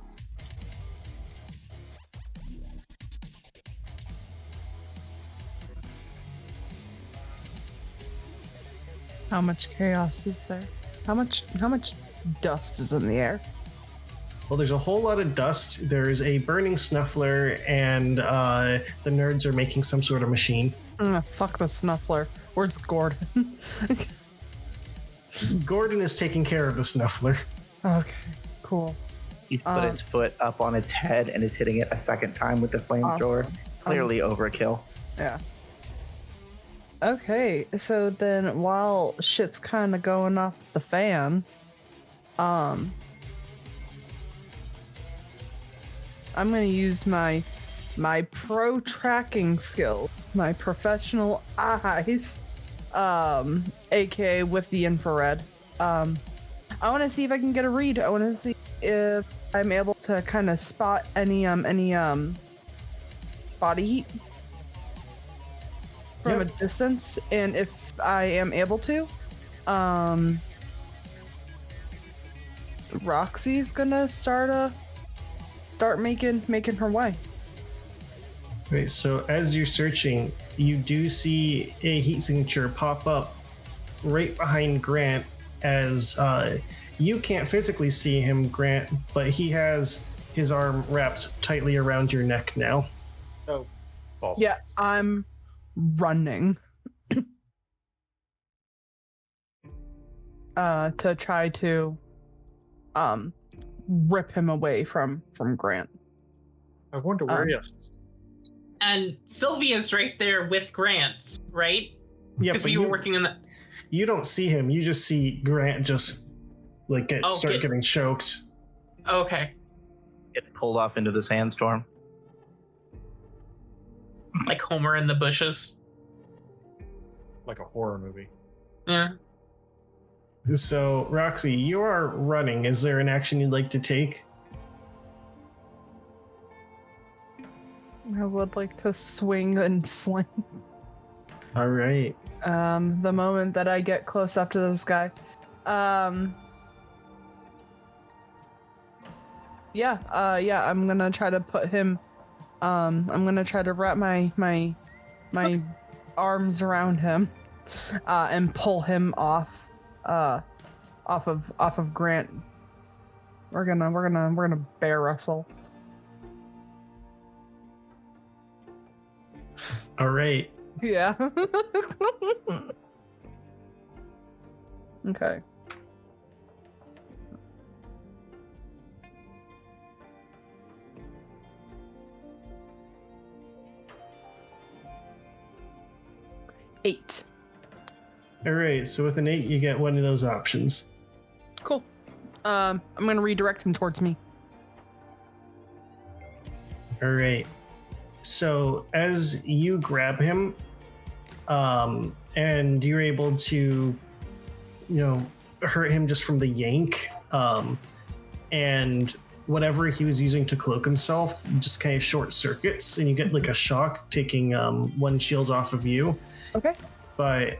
How much chaos is there? How much dust is in the air? Well, there's a whole lot of dust. There's a burning snuffler, and the nerds are making some sort of machine. Fuck the snuffler. Where's Gordon? Gordon is taking care of the snuffler. Okay, cool. He put his foot up on its head and is hitting it a second time with the flamethrower. Awesome. Clearly overkill. Yeah. Okay, so then while shit's kind of going off the fan, I'm gonna use my pro tracking skill, my professional eyes, aka with the infrared. I want to see if I can get a read. I want to see if I'm able to kind of spot any body heat from a distance, and if I am able to, Roxxie's gonna start making her way. Right, so as you're searching, you do see a heat signature pop up right behind Grant, as you can't physically see him, Grant, but he has his arm wrapped tightly around your neck now. Oh, balls. Yeah, I'm running to try to rip him away from Grant. I wonder where he is. And Sylvia's right there with Grant, right? Yeah, Because but we were working on that. you don't see him. You just see Grant just start getting choked. Okay. Get pulled off into the sandstorm. Like Homer in the bushes. Like a horror movie. Yeah. So, Roxxie, you are running. Is there an action you'd like to take? I would like to swing and sling. All right. The moment that I get close up to this guy. Yeah, I'm gonna try to put him, I'm gonna try to wrap my arms around him and pull him off of Grant. We're gonna bear wrestle. All right. Yeah. Okay. Eight. All right. So with an 8, you get one of those options. Cool. I'm gonna redirect him towards me. All right. So as you grab him, and you're able to, hurt him just from the yank, and whatever he was using to cloak himself just kind of short circuits, and you get like a shock, taking one shield off of you. Okay. But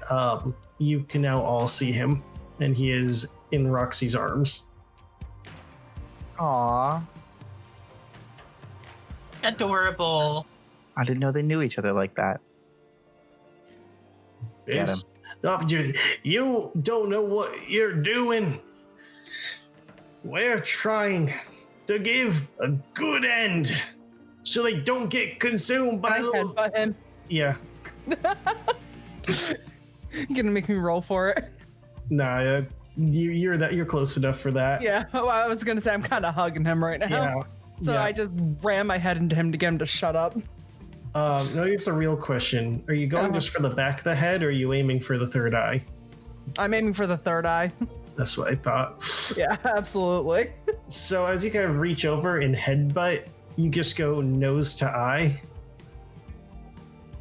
you can now all see him, and he is in Roxxie's arms. Aww. Adorable. I didn't know they knew each other like that. Get him. You don't know what you're doing. We're trying to give a good end so they don't get consumed by little... headbutt him. Yeah. You gonna make me roll for it? Nah, you're close enough for that. Yeah. Well, I was gonna say I'm kind of hugging him right now. Yeah. So yeah. I just ram my head into him to get him to shut up. No, it's a real question. Are you going just for the back of the head, or are you aiming for the third eye? I'm aiming for the third eye. That's what I thought. Yeah, absolutely. So as you kind of reach over and headbutt, you just go nose to eye.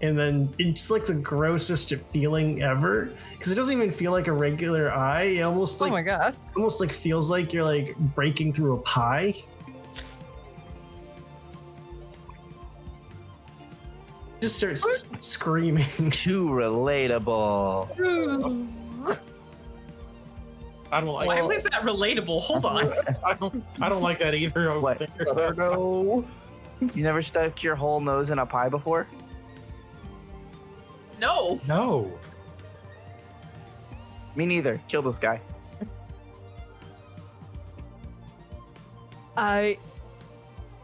And then it's like the grossest feeling ever, because it doesn't even feel like a regular eye. It almost like, oh my god. almost like feels like you're like breaking through a pie. Just starts screaming. Too relatable. I don't like. Why was that relatable? Hold on. I don't like that either. What? No. You never stuck your whole nose in a pie before? No. No. Me neither. Kill this guy.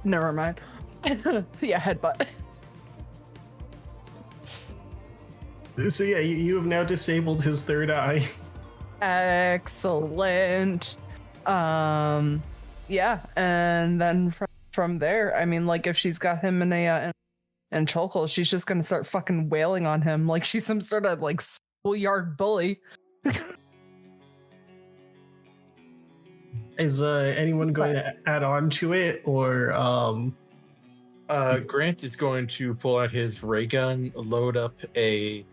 Never mind. Yeah, headbutt. So yeah, you have now disabled his third eye. Excellent. Yeah, and then from there, I mean, like, if she's got him in a in chokehold, she's just gonna start fucking wailing on him like she's some sort of like schoolyard bully. Is anyone going to add on to it, or Grant is going to pull out his ray gun, load up a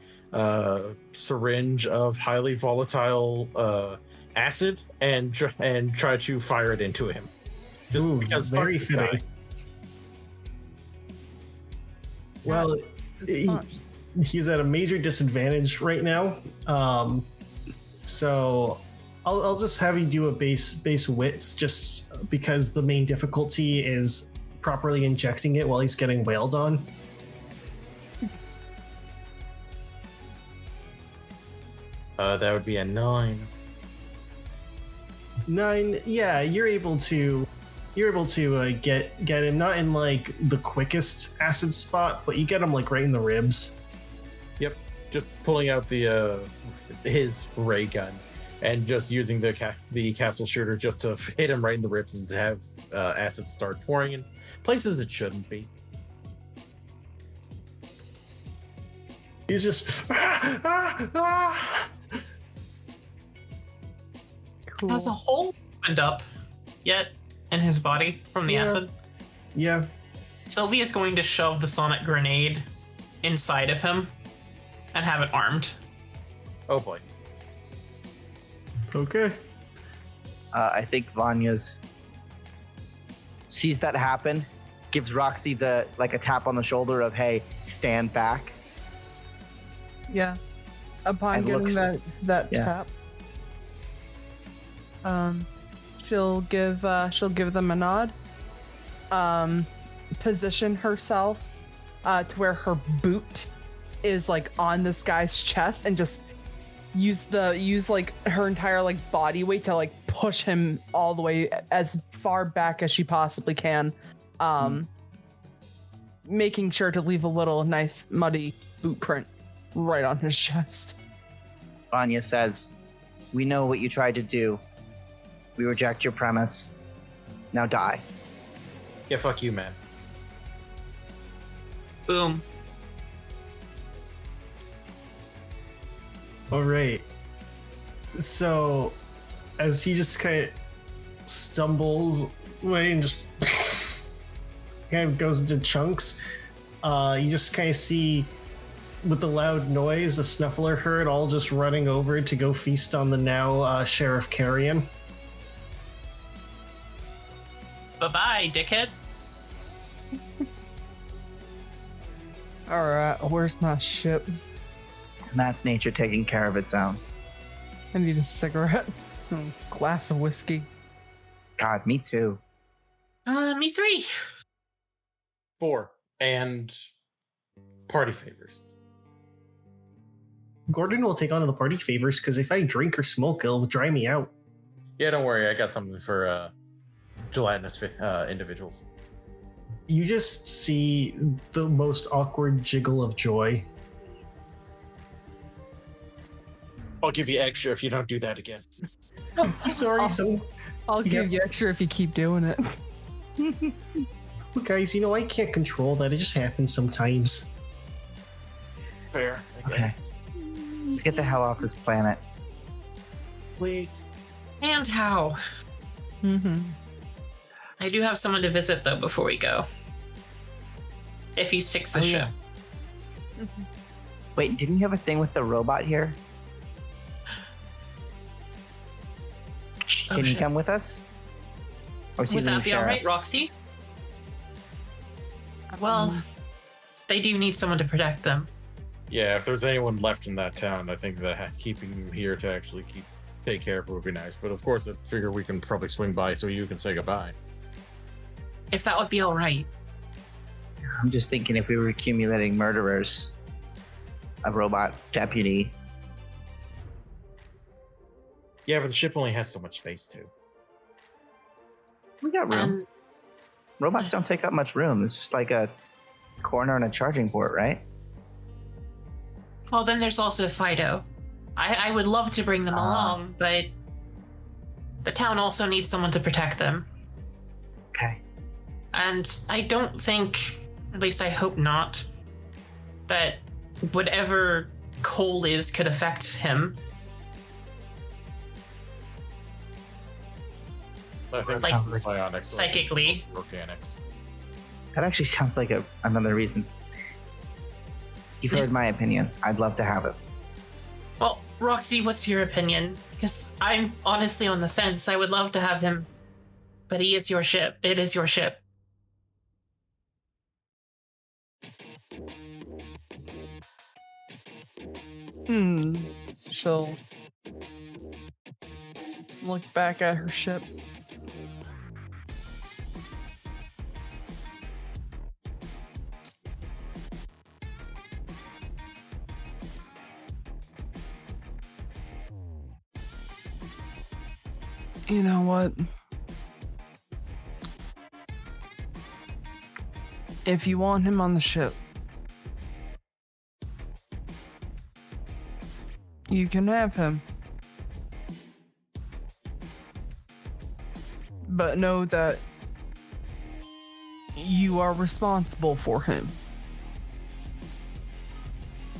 syringe of highly volatile acid, and try to fire it into him. Just Ooh, because very fuck this guy. fitting. Well, he's at a major disadvantage right now. So I'll just have you do a base wits, just because the main difficulty is properly injecting it while he's getting wailed on. That would be a 9. 9, yeah, you're able to get him, not in like the quickest acid spot, but you get him like right in the ribs. Yep, just pulling out the his ray gun and just using the capsule shooter just to hit him right in the ribs and to have acid start pouring in places it shouldn't be. He's just Cool. Has a hole opened up yet in his body from the Yeah. acid? yeah. Sylvia's going to shove the sonic grenade inside of him and have it armed. Oh boy. Okay. I think Vanya's sees that happen, gives Roxxie a tap on the shoulder of, hey, stand back. Yeah. Upon And getting looks- that yeah. tap, she'll give them a nod. Position herself to where her boot is like on this guy's chest and just use like her entire like body weight to like push him all the way as far back as she possibly can, making sure to leave a little nice muddy boot print right on his chest. Vanya says, "We know what you tried to do. We reject your premise. Now die." Yeah, fuck you, man. Boom. All right. So, as he just kind of stumbles away and just kind of goes into chunks, you just kind of see, with the loud noise, the Snuffler herd all just running over to go feast on the now Sheriff Carrion. Bye-bye, dickhead. All right, where's my ship? And that's nature taking care of its own. I need a cigarette. Glass of whiskey. God, me too. Me 3. 4. And party favors. Gordon will take on the party favors because if I drink or smoke, it'll dry me out. Yeah, don't worry. I got something for gelatinous individuals. You just see the most awkward jiggle of joy. I'll give you extra if you don't do that again. Sorry, so I'll give you extra if you keep doing it. look, guys, you know I can't control that. It just happens sometimes. Fair. I Okay. guess. Let's get the hell off this planet. Please. And how? Mm-hmm. I do have someone to visit, though, before we go. If he's fixed the Oh, ship. yeah. Wait, didn't you have a thing with the robot here? Oh, Can you shit. come with us? Or is he Would the new that be sheriff? alright, Roxxie? Well, they do need someone to protect them. Yeah, if there's anyone left in that town, I think that keeping him here to actually take care of it would be nice. But of course, I figure we can probably swing by so you can say goodbye. If that would be alright. I'm just thinking if we were accumulating murderers, a robot deputy. Yeah, but the ship only has so much space too. We got room. And Robots don't take up much room. It's just like a corner and a charging port, right? well, then there's also Fido. I would love to bring them along, but the town also needs someone to protect them. Okay. And I don't think, at least I hope not, that whatever Cole is could affect him. I think Like, it's psionics, psychically. organics. That actually sounds like another reason. You've heard my opinion. I'd love to have it. Well, Roxxie, what's your opinion? Because I'm honestly on the fence. I would love to have him, but he is your ship. It is your ship. She'll look back at her ship. You know what? If you want him on the ship, you can have him. But know that you are responsible for him.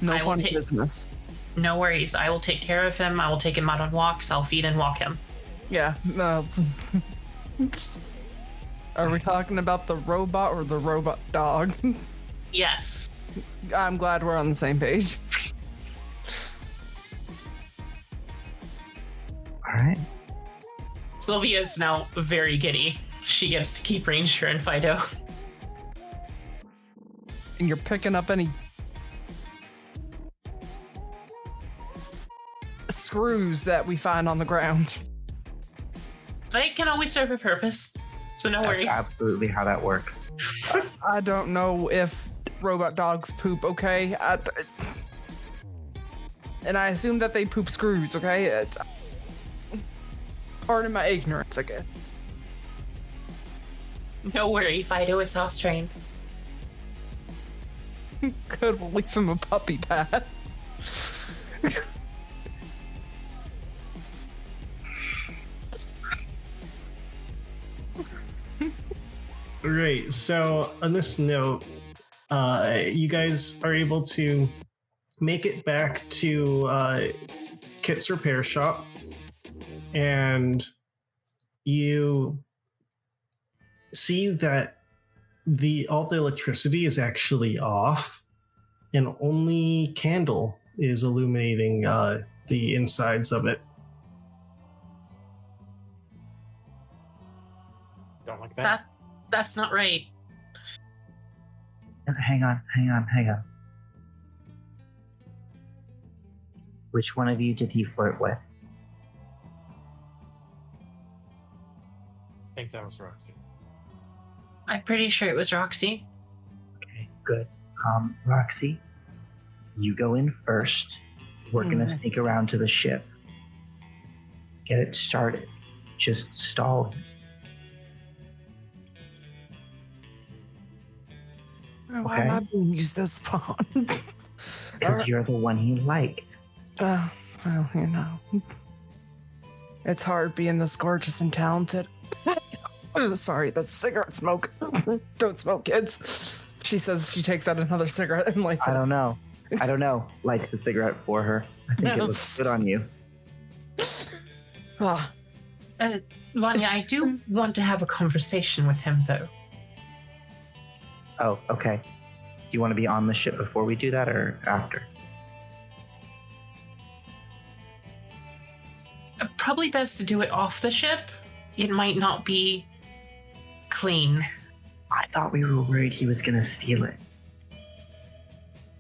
No I will funny take- business. No worries. I will take care of him. I will take him out on walks. I'll feed and walk him. Yeah. Are we talking about the robot or the robot dog? Yes. I'm glad we're on the same page. All right. Sylvia is now very giddy. She gets to keep Ranger and Fido. And you're picking up any screws that we find on the ground. They can always serve a purpose, so no That's worries. absolutely how that works. I don't know if robot dogs poop, okay? And I assume that they poop screws, okay? It's part of my ignorance, I guess. No worry, Fido is house trained. Good, we'll leave him a puppy pad. Right, so on this note, you guys are able to make it back to Kit's repair shop, and you see that all the electricity is actually off, and only candle is illuminating the insides of it. Don't like that. That's not right. Hang on. Which one of you did he flirt with? I think that was Roxxie. I'm pretty sure it was Roxxie. Okay, good. Roxxie, you go in first. We're gonna sneak around to the ship. Get it started. Just stall. Why am I being used as the pawn? Because you're the one he liked. Well, you know. It's hard being this gorgeous and talented. Oh, sorry, that's cigarette smoke. Don't smoke, kids. She says she takes out another cigarette and lights it. I don't know. Lights the cigarette for her. I think it looks good on you. Ah, Vanya, I do want to have a conversation with him, though. Oh, okay. Do you want to be on the ship before we do that or after? Probably best to do it off the ship. It might not be clean. I thought we were worried he was going to steal it.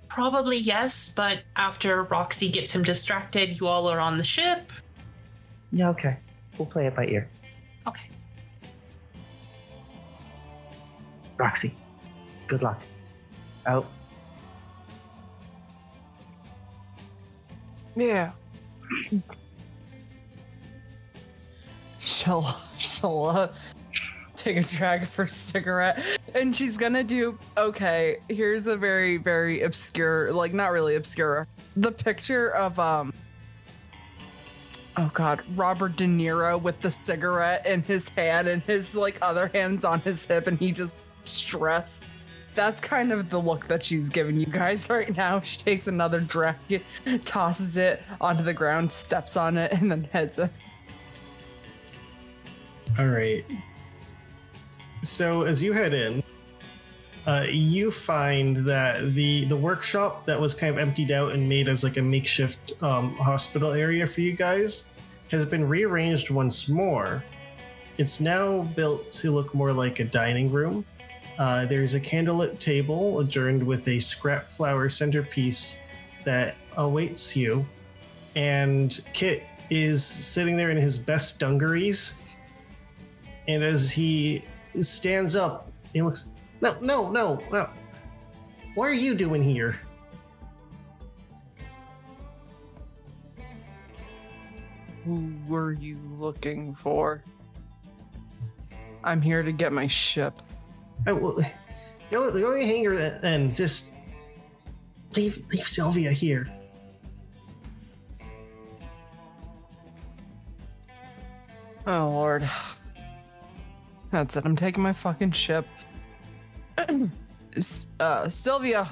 Probably yes, but after Roxxie gets him distracted, you all are on the ship. Yeah, okay. We'll play it by ear. Okay. Roxxie, good luck. Oh, yeah. She'll take a drag of her cigarette, and she's gonna do, okay, here's a very, very obscure, like, not really obscure, the picture of, oh god, Robert De Niro with the cigarette in his hand and his, like, other hand's on his hip, and he just stressed. That's kind of the look that she's giving you guys right now. She takes another drag, tosses it onto the ground, steps on it, and then heads it. All right. So as you head in, you find that the workshop that was kind of emptied out and made as like a makeshift hospital area for you guys has been rearranged once more. It's now built to look more like a dining room. There's a candlelit table adorned with a scrap flower centerpiece that awaits you, and Kit is sitting there in his best dungarees. And as he stands up, he looks, no. What are you doing here? Who were you looking for? I'm here to get my ship. Oh, well, the only hanger then, just leave Sylvia here. Oh, Lord. That's it. I'm taking my fucking ship. Sylvia.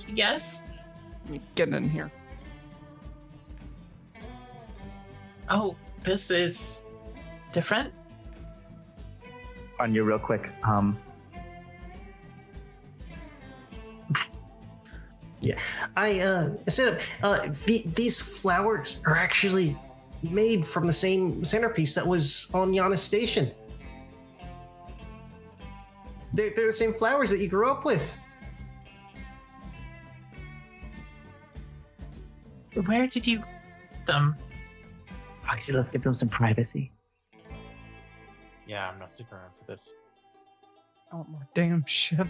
Yes? Get in here. Oh, this is different? Vanya, real quick. Yeah, I said these flowers are actually made from the same centerpiece that was on Yana Station. They're the same flowers that you grew up with. Where did you them? Roxxie, let's give them some privacy. Yeah, I'm not sticking around for this. I want my damn ship.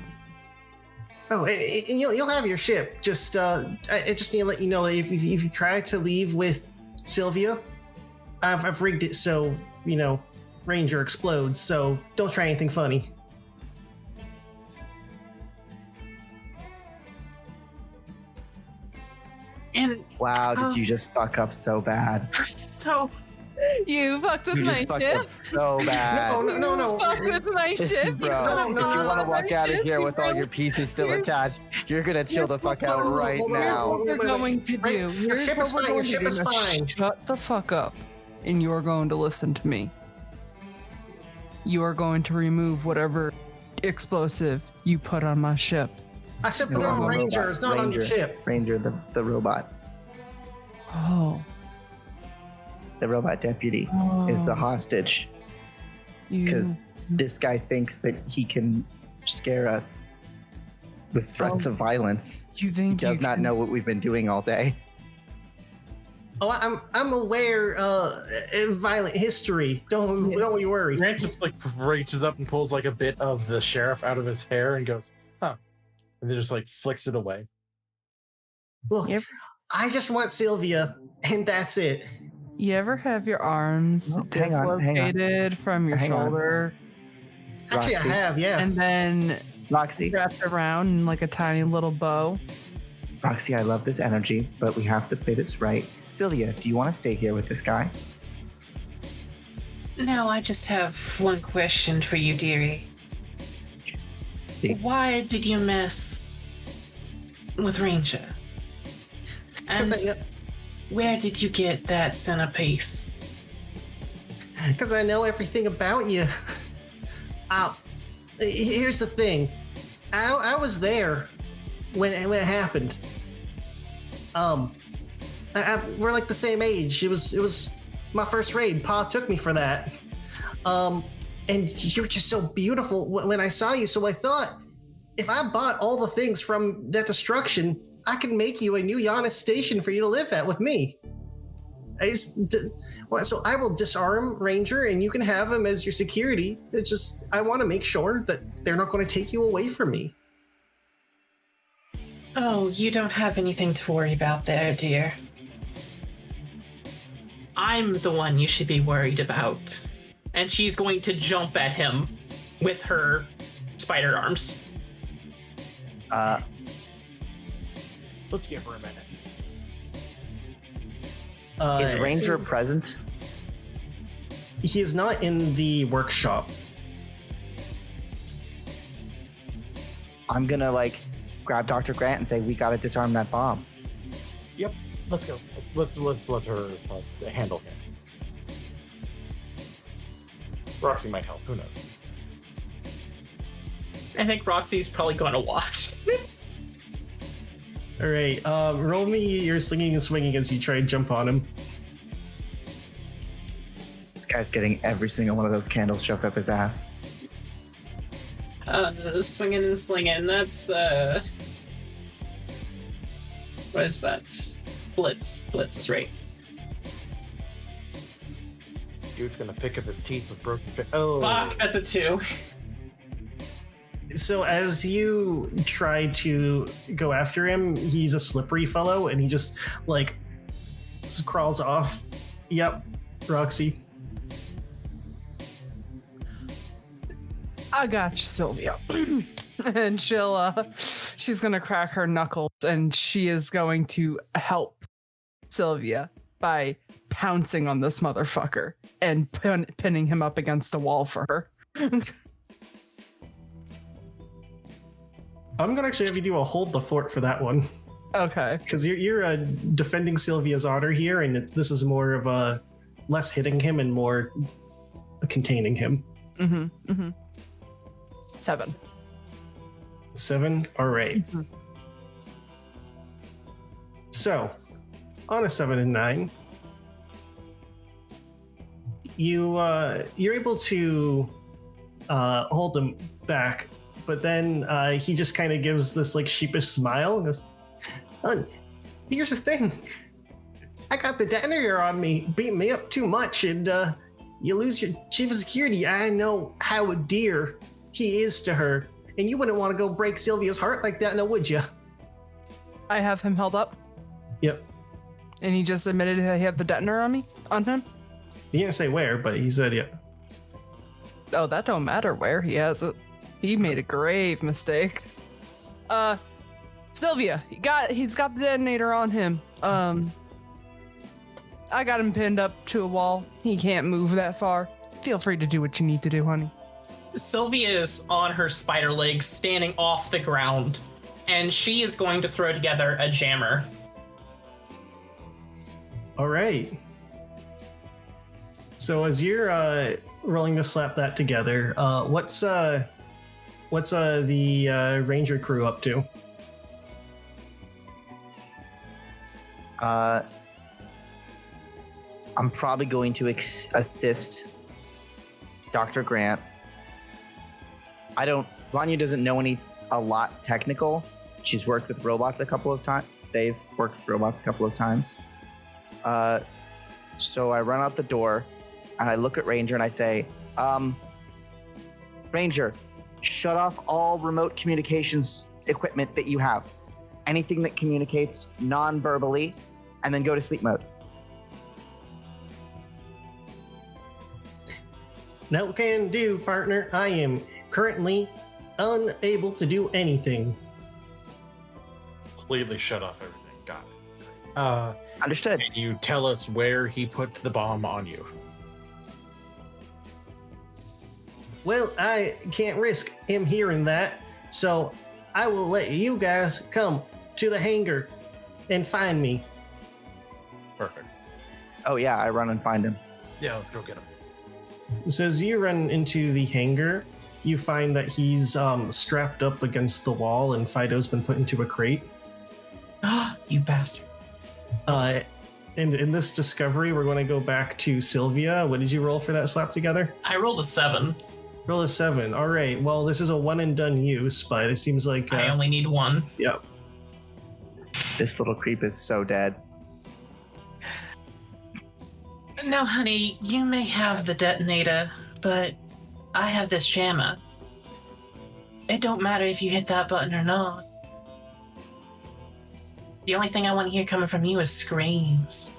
Oh, you'll have your ship. Just I just need to let you know that if you try to leave with Sylvia, I've rigged it so Ranger explodes. So don't try anything funny. And Wow, did you just fuck up so bad? so You fucked with You my just fucked ship. up so bad. No. You fucked with my ship. Bro, if you want to walk out of here with all your pieces still attached, you're gonna chill the fuck out right hold on. now. What we're going to do. Your Here's ship what is we're fine. going Your to ship do. is Now fine. Shut the fuck up, and you are going to listen to me. You are going to remove whatever explosive you put on my ship. I said put it on Ranger. It's not on your ship. Ranger, the robot. Oh. The robot deputy is the hostage because this guy thinks that he can scare us with threats of violence. You He think does not know what we've been doing all day. Oh, I'm aware. Violent history. Don't you worry. Grant just like reaches up and pulls like a bit of the sheriff out of his hair and goes, "Huh," and then just like flicks it away. Look, I just want Sylvia, and that's it. You ever have your arms Oh, hang on. dislocated from your Hang on. shoulder Actually, I Roxxie. have, yeah. and then Roxxie, wrapped around in like a tiny little bow? Roxxie, I love this energy, but we have to play this right. Sylvia, do you want to stay here with this guy? no, I just have one question for you, dearie. See, Why did you mess with Ranger? And where did you get that centerpiece? Because I know everything about you. Here's the thing. I was there when it happened. We're like the same age. It was my first raid. Pa took me for that. And you're just so beautiful when I saw you. So I thought, if I bought all the things from that destruction, I could make you a new Giannis station for you to live at with me. So I will disarm Ranger, and you can have him as your security. It's just I want to make sure that they're not going to take you away from me. Oh, you don't have anything to worry about there, dear. I'm the one you should be worried about. And she's going to jump at him with her spider arms. Let's give her a minute. is Ranger present? He is not in the workshop. I'm gonna grab Dr. Grant and say, we gotta disarm that bomb. Yep, let's go. Let's let her handle him. Roxxie might help. Who knows? I think Roxy's probably going to watch. All right, roll me your slinging and swinging as you try and jump on him. This guy's getting every single one of those candles shoved up his ass. Swinging and slinging. That's, what is that? Blitz, right? Dude's gonna pick up his teeth with broken fit. Oh, Fuck, that's a 2. So as you try to go after him, he's a slippery fellow, and he just crawls off. Yep, Roxxie. I got you, Sylvia. And she's gonna crack her knuckles, and she is going to help Sylvia by pouncing on this motherfucker and pinning him up against a wall for her. I'm gonna actually have you do a hold the fort for that one, Okay. because you're defending Sylvia's honor here, and this is more of a less hitting him and more containing him. 7. 7. All right. So, on a 7 and 9, you're able to hold him back, but then he just kind of gives this sheepish smile and goes, "Here's the thing. I got the detonator on me, beat me up too much, and you lose your chief of security. I know how dear he is to her, And you wouldn't want to go break Sylvia's heart like that, now would you? I have him held up, Yep. and he just admitted that he had the detonator on him. He didn't say where, but he said yeah. Oh, that don't matter where he has it. He made a grave mistake. Sylvia, he's got the detonator on him. I got him pinned up to a wall. He can't move that far. Feel free to do what you need to do, honey. Sylvia is on her spider legs, standing off the ground, and she is going to throw together a jammer. All right. So as you're rolling to slap that together, what's the ranger crew up to? I'm probably going to assist Dr. Grant. Vanya doesn't know a lot technical. She's worked with robots a couple of times. They've worked with robots a couple of times. So I run out the door and I look at Ranger and I say, Ranger, shut off all remote communications equipment that you have. Anything that communicates non-verbally, and then go to sleep mode. No can do, partner. I am currently unable to do anything. Completely shut off everything. Got it. Understood. Can you tell us where he put the bomb on you? Well, I can't risk him hearing that, so I will let you guys come to the hangar and find me. Perfect. Oh yeah, I run and find him. Yeah, let's go get him. So as you run into the hangar, you find that he's strapped up against the wall and Fido's been put into a crate. You bastard. And in this discovery, we're going to go back to Sylvia. What did you roll for that slap together? I rolled a 7. Roll a 7. All right. Well, this is a one and done use, but it seems like... I only need 1. Yep. This little creep is so dead. No, honey, you may have the detonator, but I have this jammer. It don't matter if you hit that button or not. The only thing I want to hear coming from you is screams.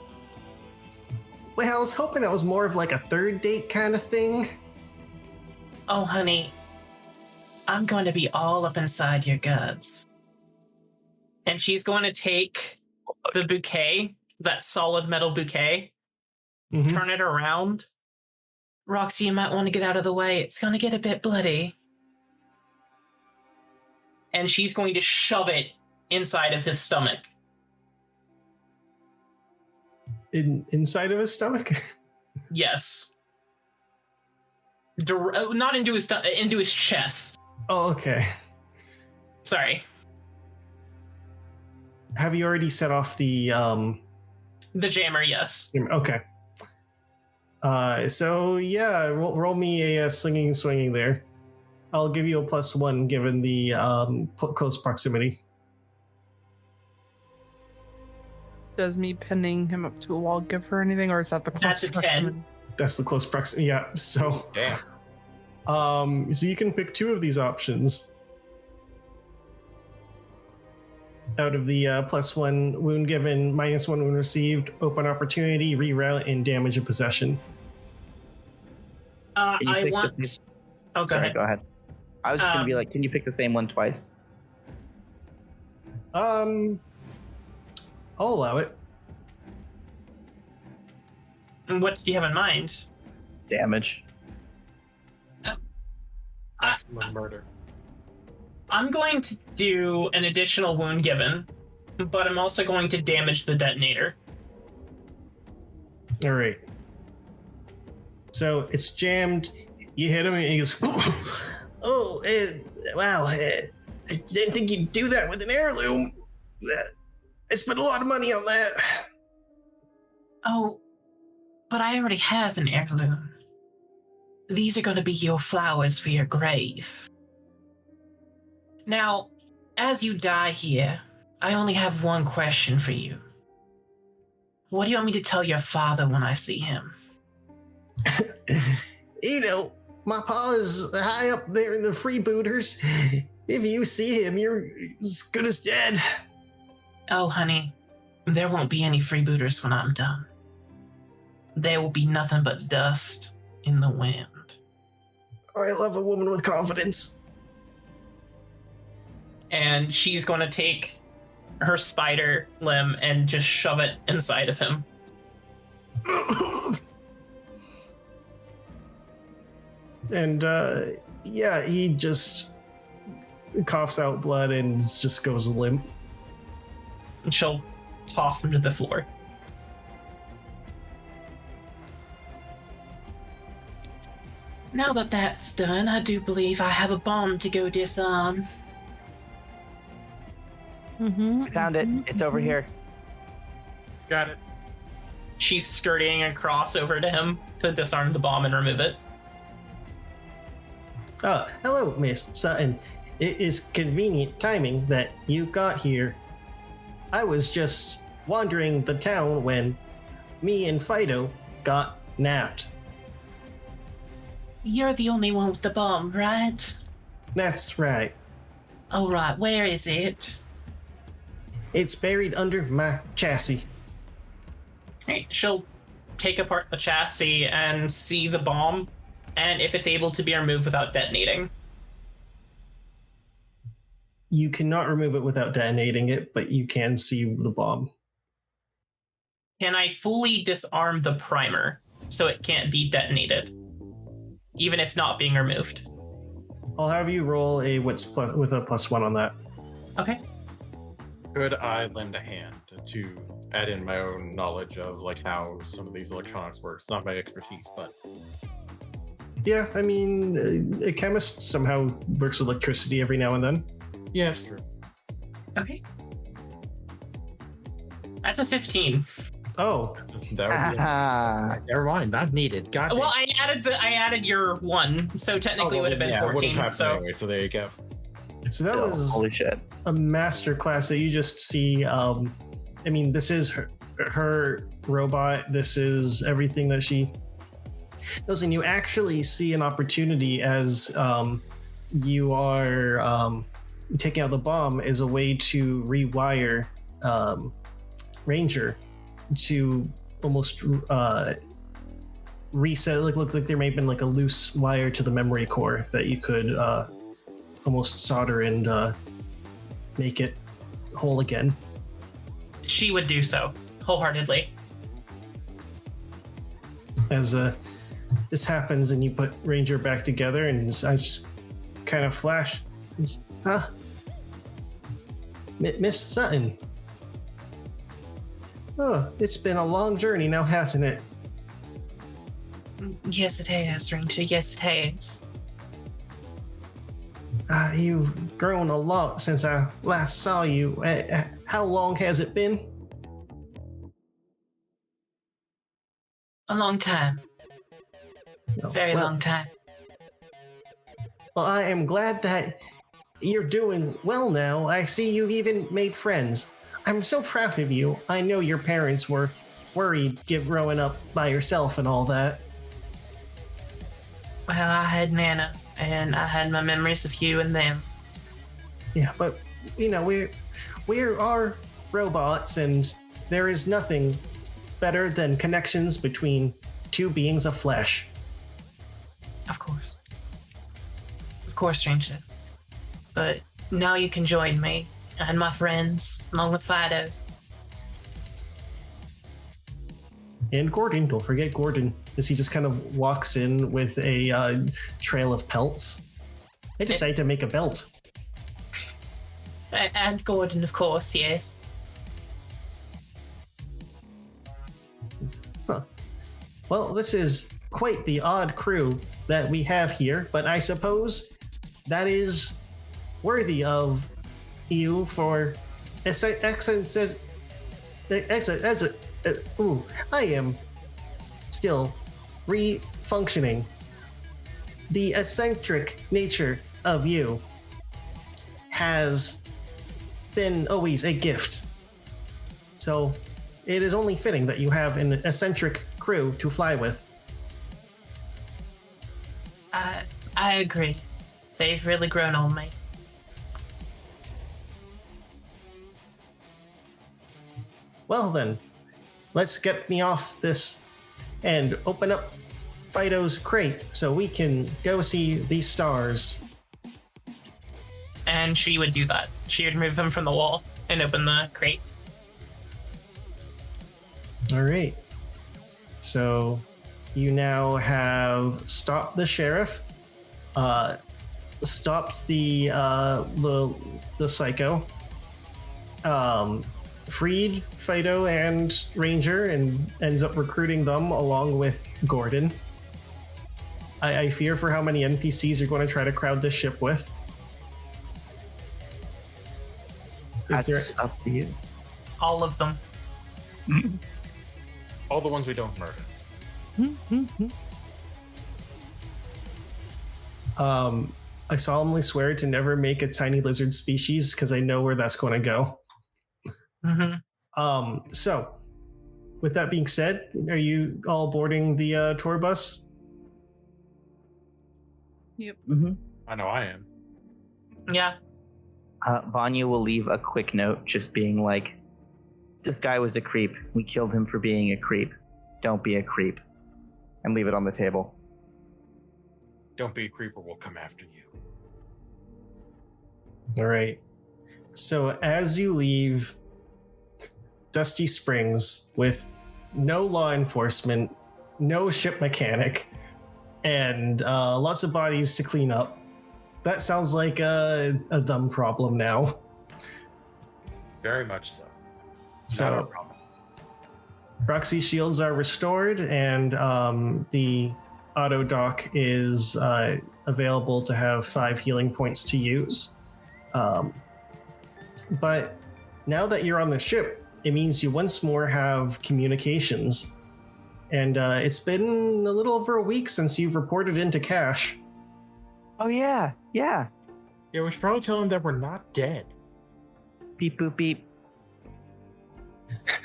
Well, I was hoping that was more of like a third date kind of thing. Oh, honey, I'm going to be all up inside your guts. And she's going to take the bouquet, that solid metal bouquet, turn it around. Roxxie, you might want to get out of the way. It's going to get a bit bloody. And she's going to shove it inside of his stomach. Inside of his stomach? Yes. Not into his stomach, into his chest. Oh, okay. Sorry. Have you already set off the jammer, yes. Okay. So yeah, roll me a slinging and swinging there. I'll give you a +1 given the close proximity. Does me pinning him up to a wall give her anything, or is that the close That's a 10. proximity? That's the close proximity. Yeah. So, Damn. so you can pick 2 of these options. Out of the +1 wound given, -1 wound received, open opportunity, reroute, and damage of possession. Can you I pick want... the same- Oh, go Sorry, ahead. go ahead. I was just going to be like, can you pick the same one twice? I'll allow it. And what do you have in mind? Damage. Maximum murder. I'm going to do an additional wound given, but I'm also going to damage the detonator. All right. So it's jammed. You hit him, and he goes, "Oh, wow! I didn't think you'd do that with an heirloom. I spent a lot of money on that." Oh, but I already have an heirloom. These are going to be your flowers for your grave. Now, as you die here, I only have one question for you. What do you want me to tell your father when I see him? You know, My pa is high up there in the freebooters. If you see him, you're as good as dead. Oh, honey, there won't be any freebooters when I'm done. There will be nothing but dust in the wind. I love a woman with confidence. And she's going to take her spider limb and just shove it inside of him. And yeah, he just coughs out blood and just goes limp. And she'll toss him to the floor. Now that that's done, I do believe I have a bomb to go disarm. Mm-hmm. I found it. It's over here. Got it. She's scurrying across over to him to disarm the bomb and remove it. Hello, Miss Sutton. It is convenient timing that you got here. I was just wandering the town when me and Fido got napped. You're the only one with the bomb, right? That's right. All right, where is it? It's buried under my chassis. Right, she'll take apart the chassis and see the bomb, and if it's able to be removed without detonating. You cannot remove it without detonating it, but you can see the bomb. Can I fully disarm the primer so it can't be detonated, even if not being removed? I'll have you roll a wits plus with a +1 on that. Okay. Could I lend a hand to add in my own knowledge of like how some of these electronics work? It's not my expertise, but Yeah, I mean, a chemist somehow works with electricity every now and then. yeah, it's true. Okay. That's a 15. Oh, That would be never mind, not needed. God. Well, I added your one, so technically it would have been 14. So anyway, so there you go. so that Still, was holy shit. a master class that you just see. I mean, this is her robot. This is everything that she does, and you actually see an opportunity as you are taking out the bomb as a way to rewire Ranger to almost reset. Like, look like there may have been like a loose wire to the memory core that you could almost solder and make it whole again. she would do so wholeheartedly. As this happens and you put Ranger back together, and I just kind of flash. Huh? Miss Sutton. Oh, it's been a long journey now, hasn't it? Yes, it has, Ranger. Yes, it has. You've grown a lot since I last saw you. How long has it been? A long time. Very Well- long time. Well, I am glad that you're doing well now. I see you've even made friends. I'm so proud of you. I know your parents were worried growing up by yourself and all that. Well, I had Nana, and I had my memories of you and them. Yeah, but you know, we are robots, and there is nothing better than connections between two beings of flesh. Of course. Of course, Ranger. But now you can join me and my friends, along with Fido. And Gordon, don't forget Gordon, as he just kind of walks in with a trail of pelts. I decided to make a belt. And Gordon, of course, yes. Huh. Well, this is quite the odd crew that we have here, but I suppose that is worthy of you for excellence. Ooh, I am still re-functioning. The eccentric nature of you has been always a gift. So it is only fitting that you have an eccentric crew to fly with. I agree. They've really grown on me. Well then, let's get me off this and open up Fido's crate so we can go see these stars. And she would do that. She would move him from the wall and open the crate. All right. So you now have stopped the sheriff, stopped the psycho, freed Fido and Ranger, and ends up recruiting them along with Gordon. I fear for how many NPCs you're going to try to crowd this ship with. That's up to you. All of them. All the ones we don't murder. I solemnly swear to never make a tiny lizard species because I know where that's going to go. So, with that being said, are you all boarding the tour bus? Yep. I know I am. Yeah. Vanya will leave a quick note just being like, this guy was a creep. We killed him for being a creep. Don't be a creep. And leave it on the table. Don't be a creeper, we'll come after you. All right. So as you leave Dusty Springs with no law enforcement, no ship mechanic, and lots of bodies to clean up, that sounds like a dumb problem now. Very much so. So Not our problem. Roxxie shields are restored, and the auto dock is available to have 5 healing points to use. But now that you're on the ship, it means you once more have communications. And it's been a little over a week since you've reported into Cash. Oh, yeah. Yeah, we should probably tell him that we're not dead. Beep, boop, beep.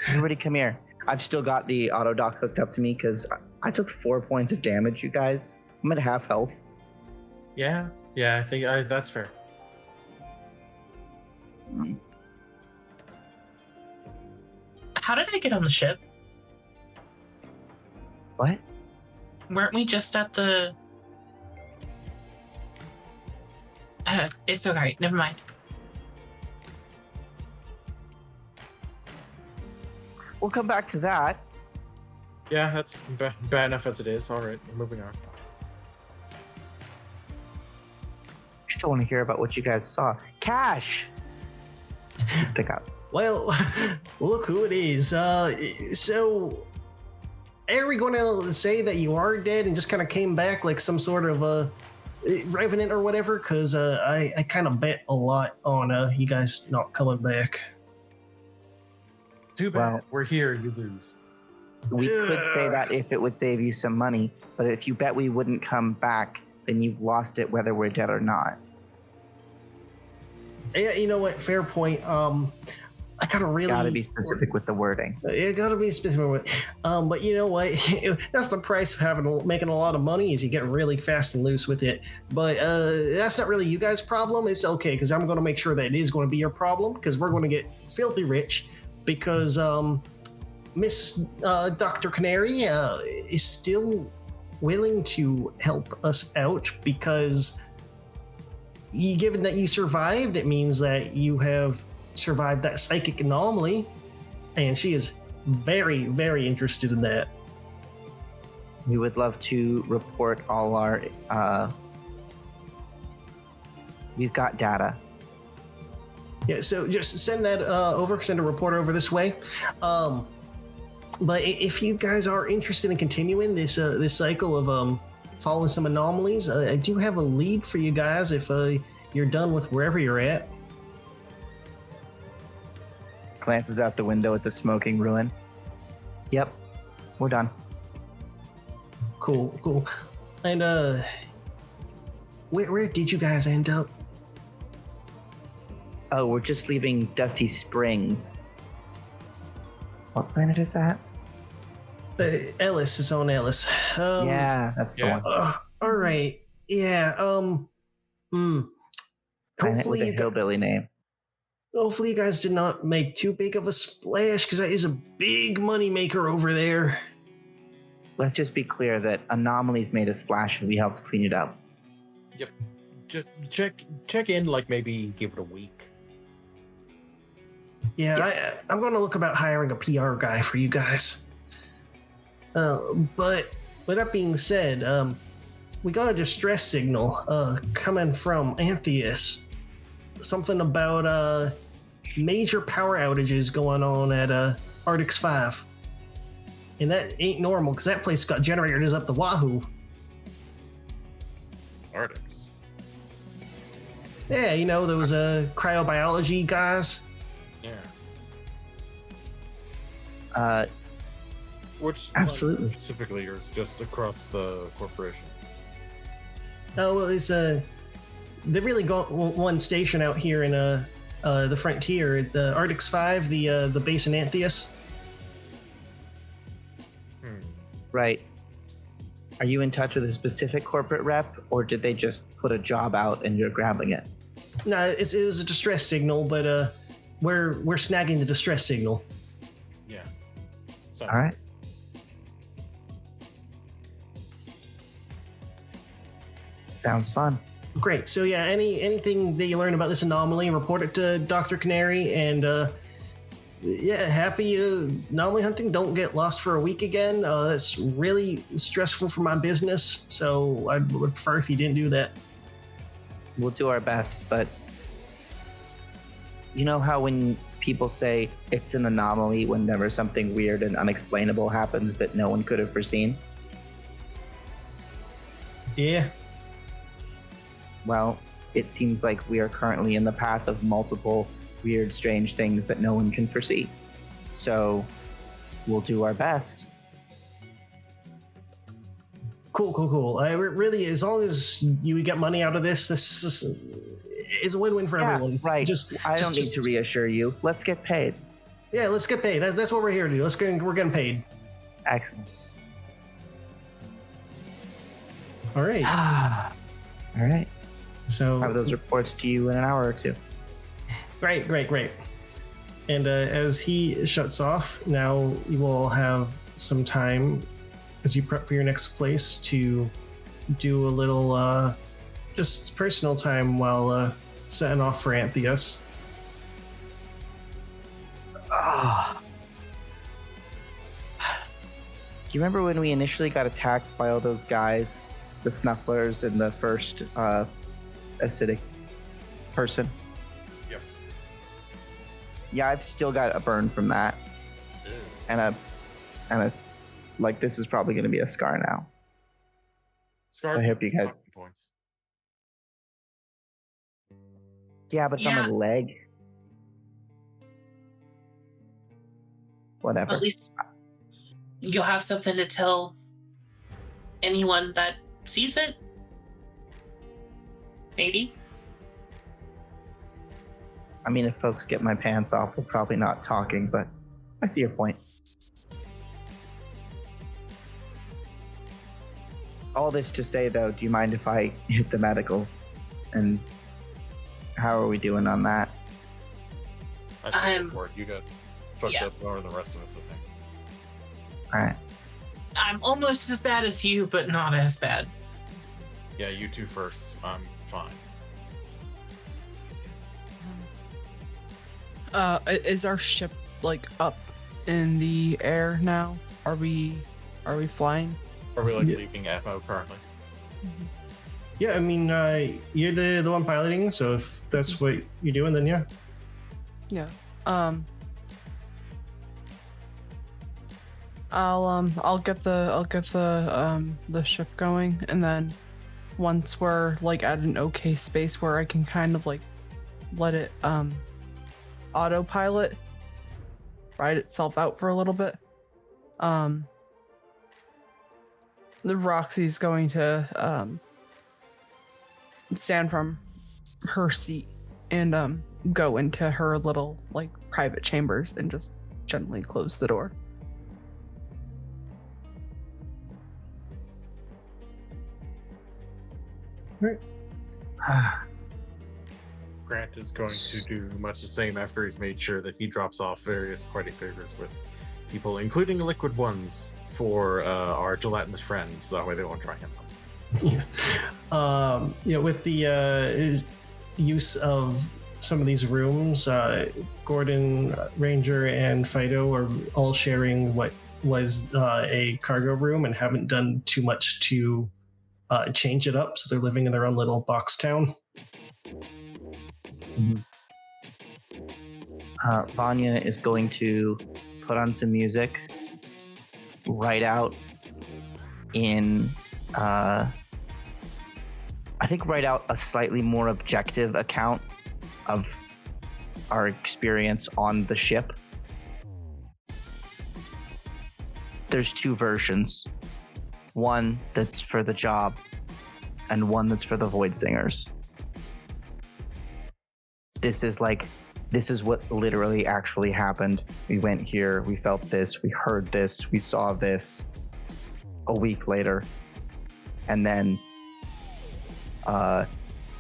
Everybody come here. I've still got the auto dock hooked up to me because I took 4 points of damage, you guys. I'm at half health. Yeah, I think that's fair. How did I get on the ship? What? Weren't we just at the... it's alright, never mind. We'll come back to that. Yeah, that's bad enough as it is. All right, we're moving on. I still want to hear about what you guys saw. Cash! Let's pick up. Well, look who it is. So, are we going to say that you are dead and just kind of came back like some sort of revenant or whatever? Because I kind of bet a lot on you guys not coming back. Too bad. Well, we're here, you lose. We could say that if it would save you some money, but if you bet we wouldn't come back, then you've lost it whether we're dead or not. Yeah, you know what? Fair point. I gotta be specific with the wording. You gotta be specific with. But you know what? That's the price of making a lot of money, is you get really fast and loose with it. But that's not really you guys' problem. It's okay, because I'm going to make sure that it is going to be your problem, because we're going to get filthy rich, because Miss Dr. Canary is still willing to help us out, because given that you survived, it means that you have survived that psychic anomaly, and she is very, very interested in that. We would love to report all our... we've got data. Yeah, so just send that send a report over this way. But if you guys are interested in continuing this cycle of following some anomalies, I do have a lead for you guys if you're done with wherever you're at. Glances out the window at the smoking ruin. Yep, we're done. Cool. And where did you guys end up? Oh, we're just leaving Dusty Springs. What planet is that? Ellis is on Ellis. Yeah, that's the one. All right. Yeah. Hmm. Planet with Hopefully, a hillbilly name. hopefully you guys did not make too big of a splash, because that is a big money maker over there. Let's just be clear that Anomalies made a splash and we helped clean it up. Yep. Just check in, like maybe give it a week. Yeah, I'm going to look about hiring a PR guy for you guys. But with that being said, we got a distress signal coming from Antheus. Something about major power outages going on at Arctix 5. And that ain't normal, because that place got generators up the wahoo. Arctix. Yeah, you know, those cryobiology guys. Yeah. Which Absolutely. specifically, or is just across the corporation? Oh, well, it's they really got one station out here in the frontier, the Arctix 5, the base in Antheus. Right. Are you in touch with a specific corporate rep, or did they just put a job out and you're grabbing it? No, it was a distress signal, but we're snagging the distress signal. Yeah. All right. Sounds fun. Great. So yeah, anything that you learn about this anomaly, report it to Dr. Canary, and yeah, happy anomaly hunting. Don't get lost for a week again. That's really stressful for my business, so I would prefer if you didn't do that. We'll do our best, but you know how when people say it's an anomaly whenever something weird and unexplainable happens that no one could have foreseen? Yeah. Well, it seems like we are currently in the path of multiple weird, strange things that no one can foresee. So we'll do our best. Cool. Really, as long as you get money out of this is a win-win for everyone. Right. I don't need to reassure you. Let's get paid. Yeah, let's get paid. That's what we're here to do. We're getting paid. Excellent. All right. All right. So I'll have those reports to you in an hour or two. Great. And as he shuts off, now you will have some time as you prep for your next place to do a little just personal time while setting off for Antheus. Do you remember when we initially got attacked by all those guys, the Snufflers and the first acidic person? Yep. Yeah, I've still got a burn from that. And a like, this is probably going to be a scar now. Scars. I hope you guys. Points. Yeah, but it's on my leg. Whatever. At least you'll have something to tell anyone that sees it. Maybe. I mean, if folks get my pants off, we're probably not talking, but I see your point. All this to say, though, do you mind if I hit the medical? And how are we doing on that? I see report. You got fucked up more than the rest of us, I think. All right. I'm almost as bad as you, but not as bad. Yeah, you two first. I'm fine. Is our ship like up in the air now? Are we flying? Are we like leaving Atmo currently? Yeah, I mean, you're the one piloting, so if that's what you're doing, then yeah. Yeah. I'll get the ship going, and then once we're like at an okay space where I can kind of like let it autopilot, ride itself out for a little bit. The Roxxie's going to stand from her seat and go into her little like private chambers and just gently close the door. Grant is going to do much the same after he's made sure that he drops off various party favors with people, including liquid ones, for our gelatinous friends. That way they won't try him. With the use of some of these rooms, Gordon, Ranger, and Fido are all sharing what was a cargo room and haven't done too much to change it up, so they're living in their own little box town. Vanya is going to put on some music, write out a slightly more objective account of our experience on the ship. There's two versions. One that's for the job and one that's for the Void Singers. This is what literally actually happened. We went here, we felt this, we heard this, we saw this a week later. And then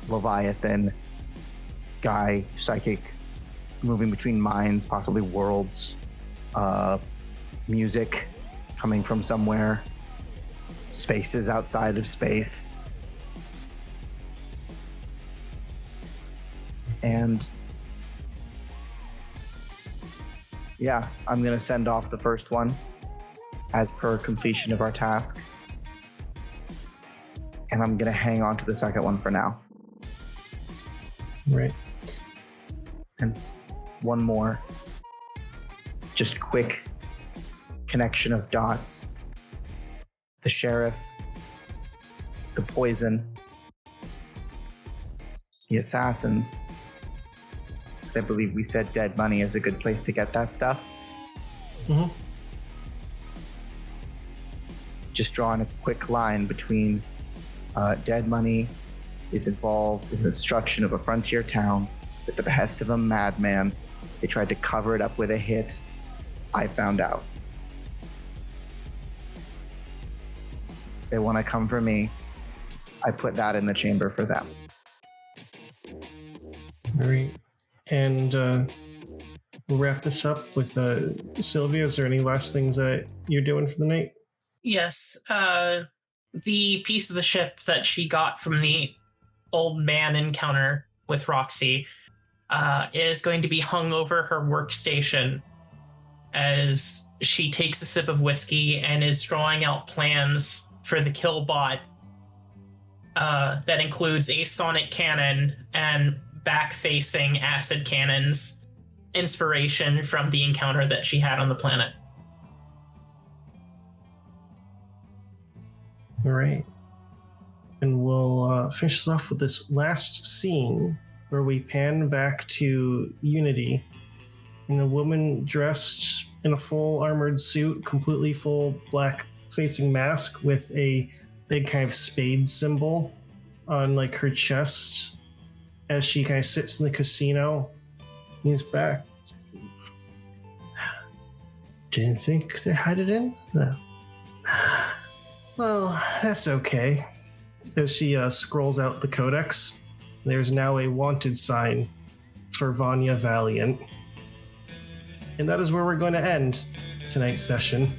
Leviathan, guy, psychic, moving between minds, possibly worlds, music coming from somewhere, spaces outside of space. And yeah, I'm going to send off the first one as per completion of our task. And I'm going to hang on to the second one for now. Right. And one more. Just quick connection of dots. The sheriff, the poison, the assassins. Because I believe we said dead money is a good place to get that stuff. Mm-hmm. Just drawing a quick line between dead money is involved in the destruction of a frontier town at the behest of a madman. They tried to cover it up with a hit. I found out. They want to come for me. I put that in the chamber for them. All right. And we'll wrap this up with Sylvia. Is there any last things that you're doing for the night? Yes. The piece of the ship that she got from the old man encounter with Roxxie is going to be hung over her workstation as she takes a sip of whiskey and is drawing out plans for the kill bot that includes a sonic cannon and back-facing acid cannons, inspiration from the encounter that she had on the planet. All right. And we'll finish this off with this last scene where we pan back to Unity in a woman dressed in a full armored suit, completely full black facing mask with a big kind of spade symbol on like her chest as she kind of sits in the casino. He's back. Didn't think they had it in? No. Well, that's okay. As she scrolls out the codex, there's now a wanted sign for Vanya Valiant. And that is where we're going to end tonight's session.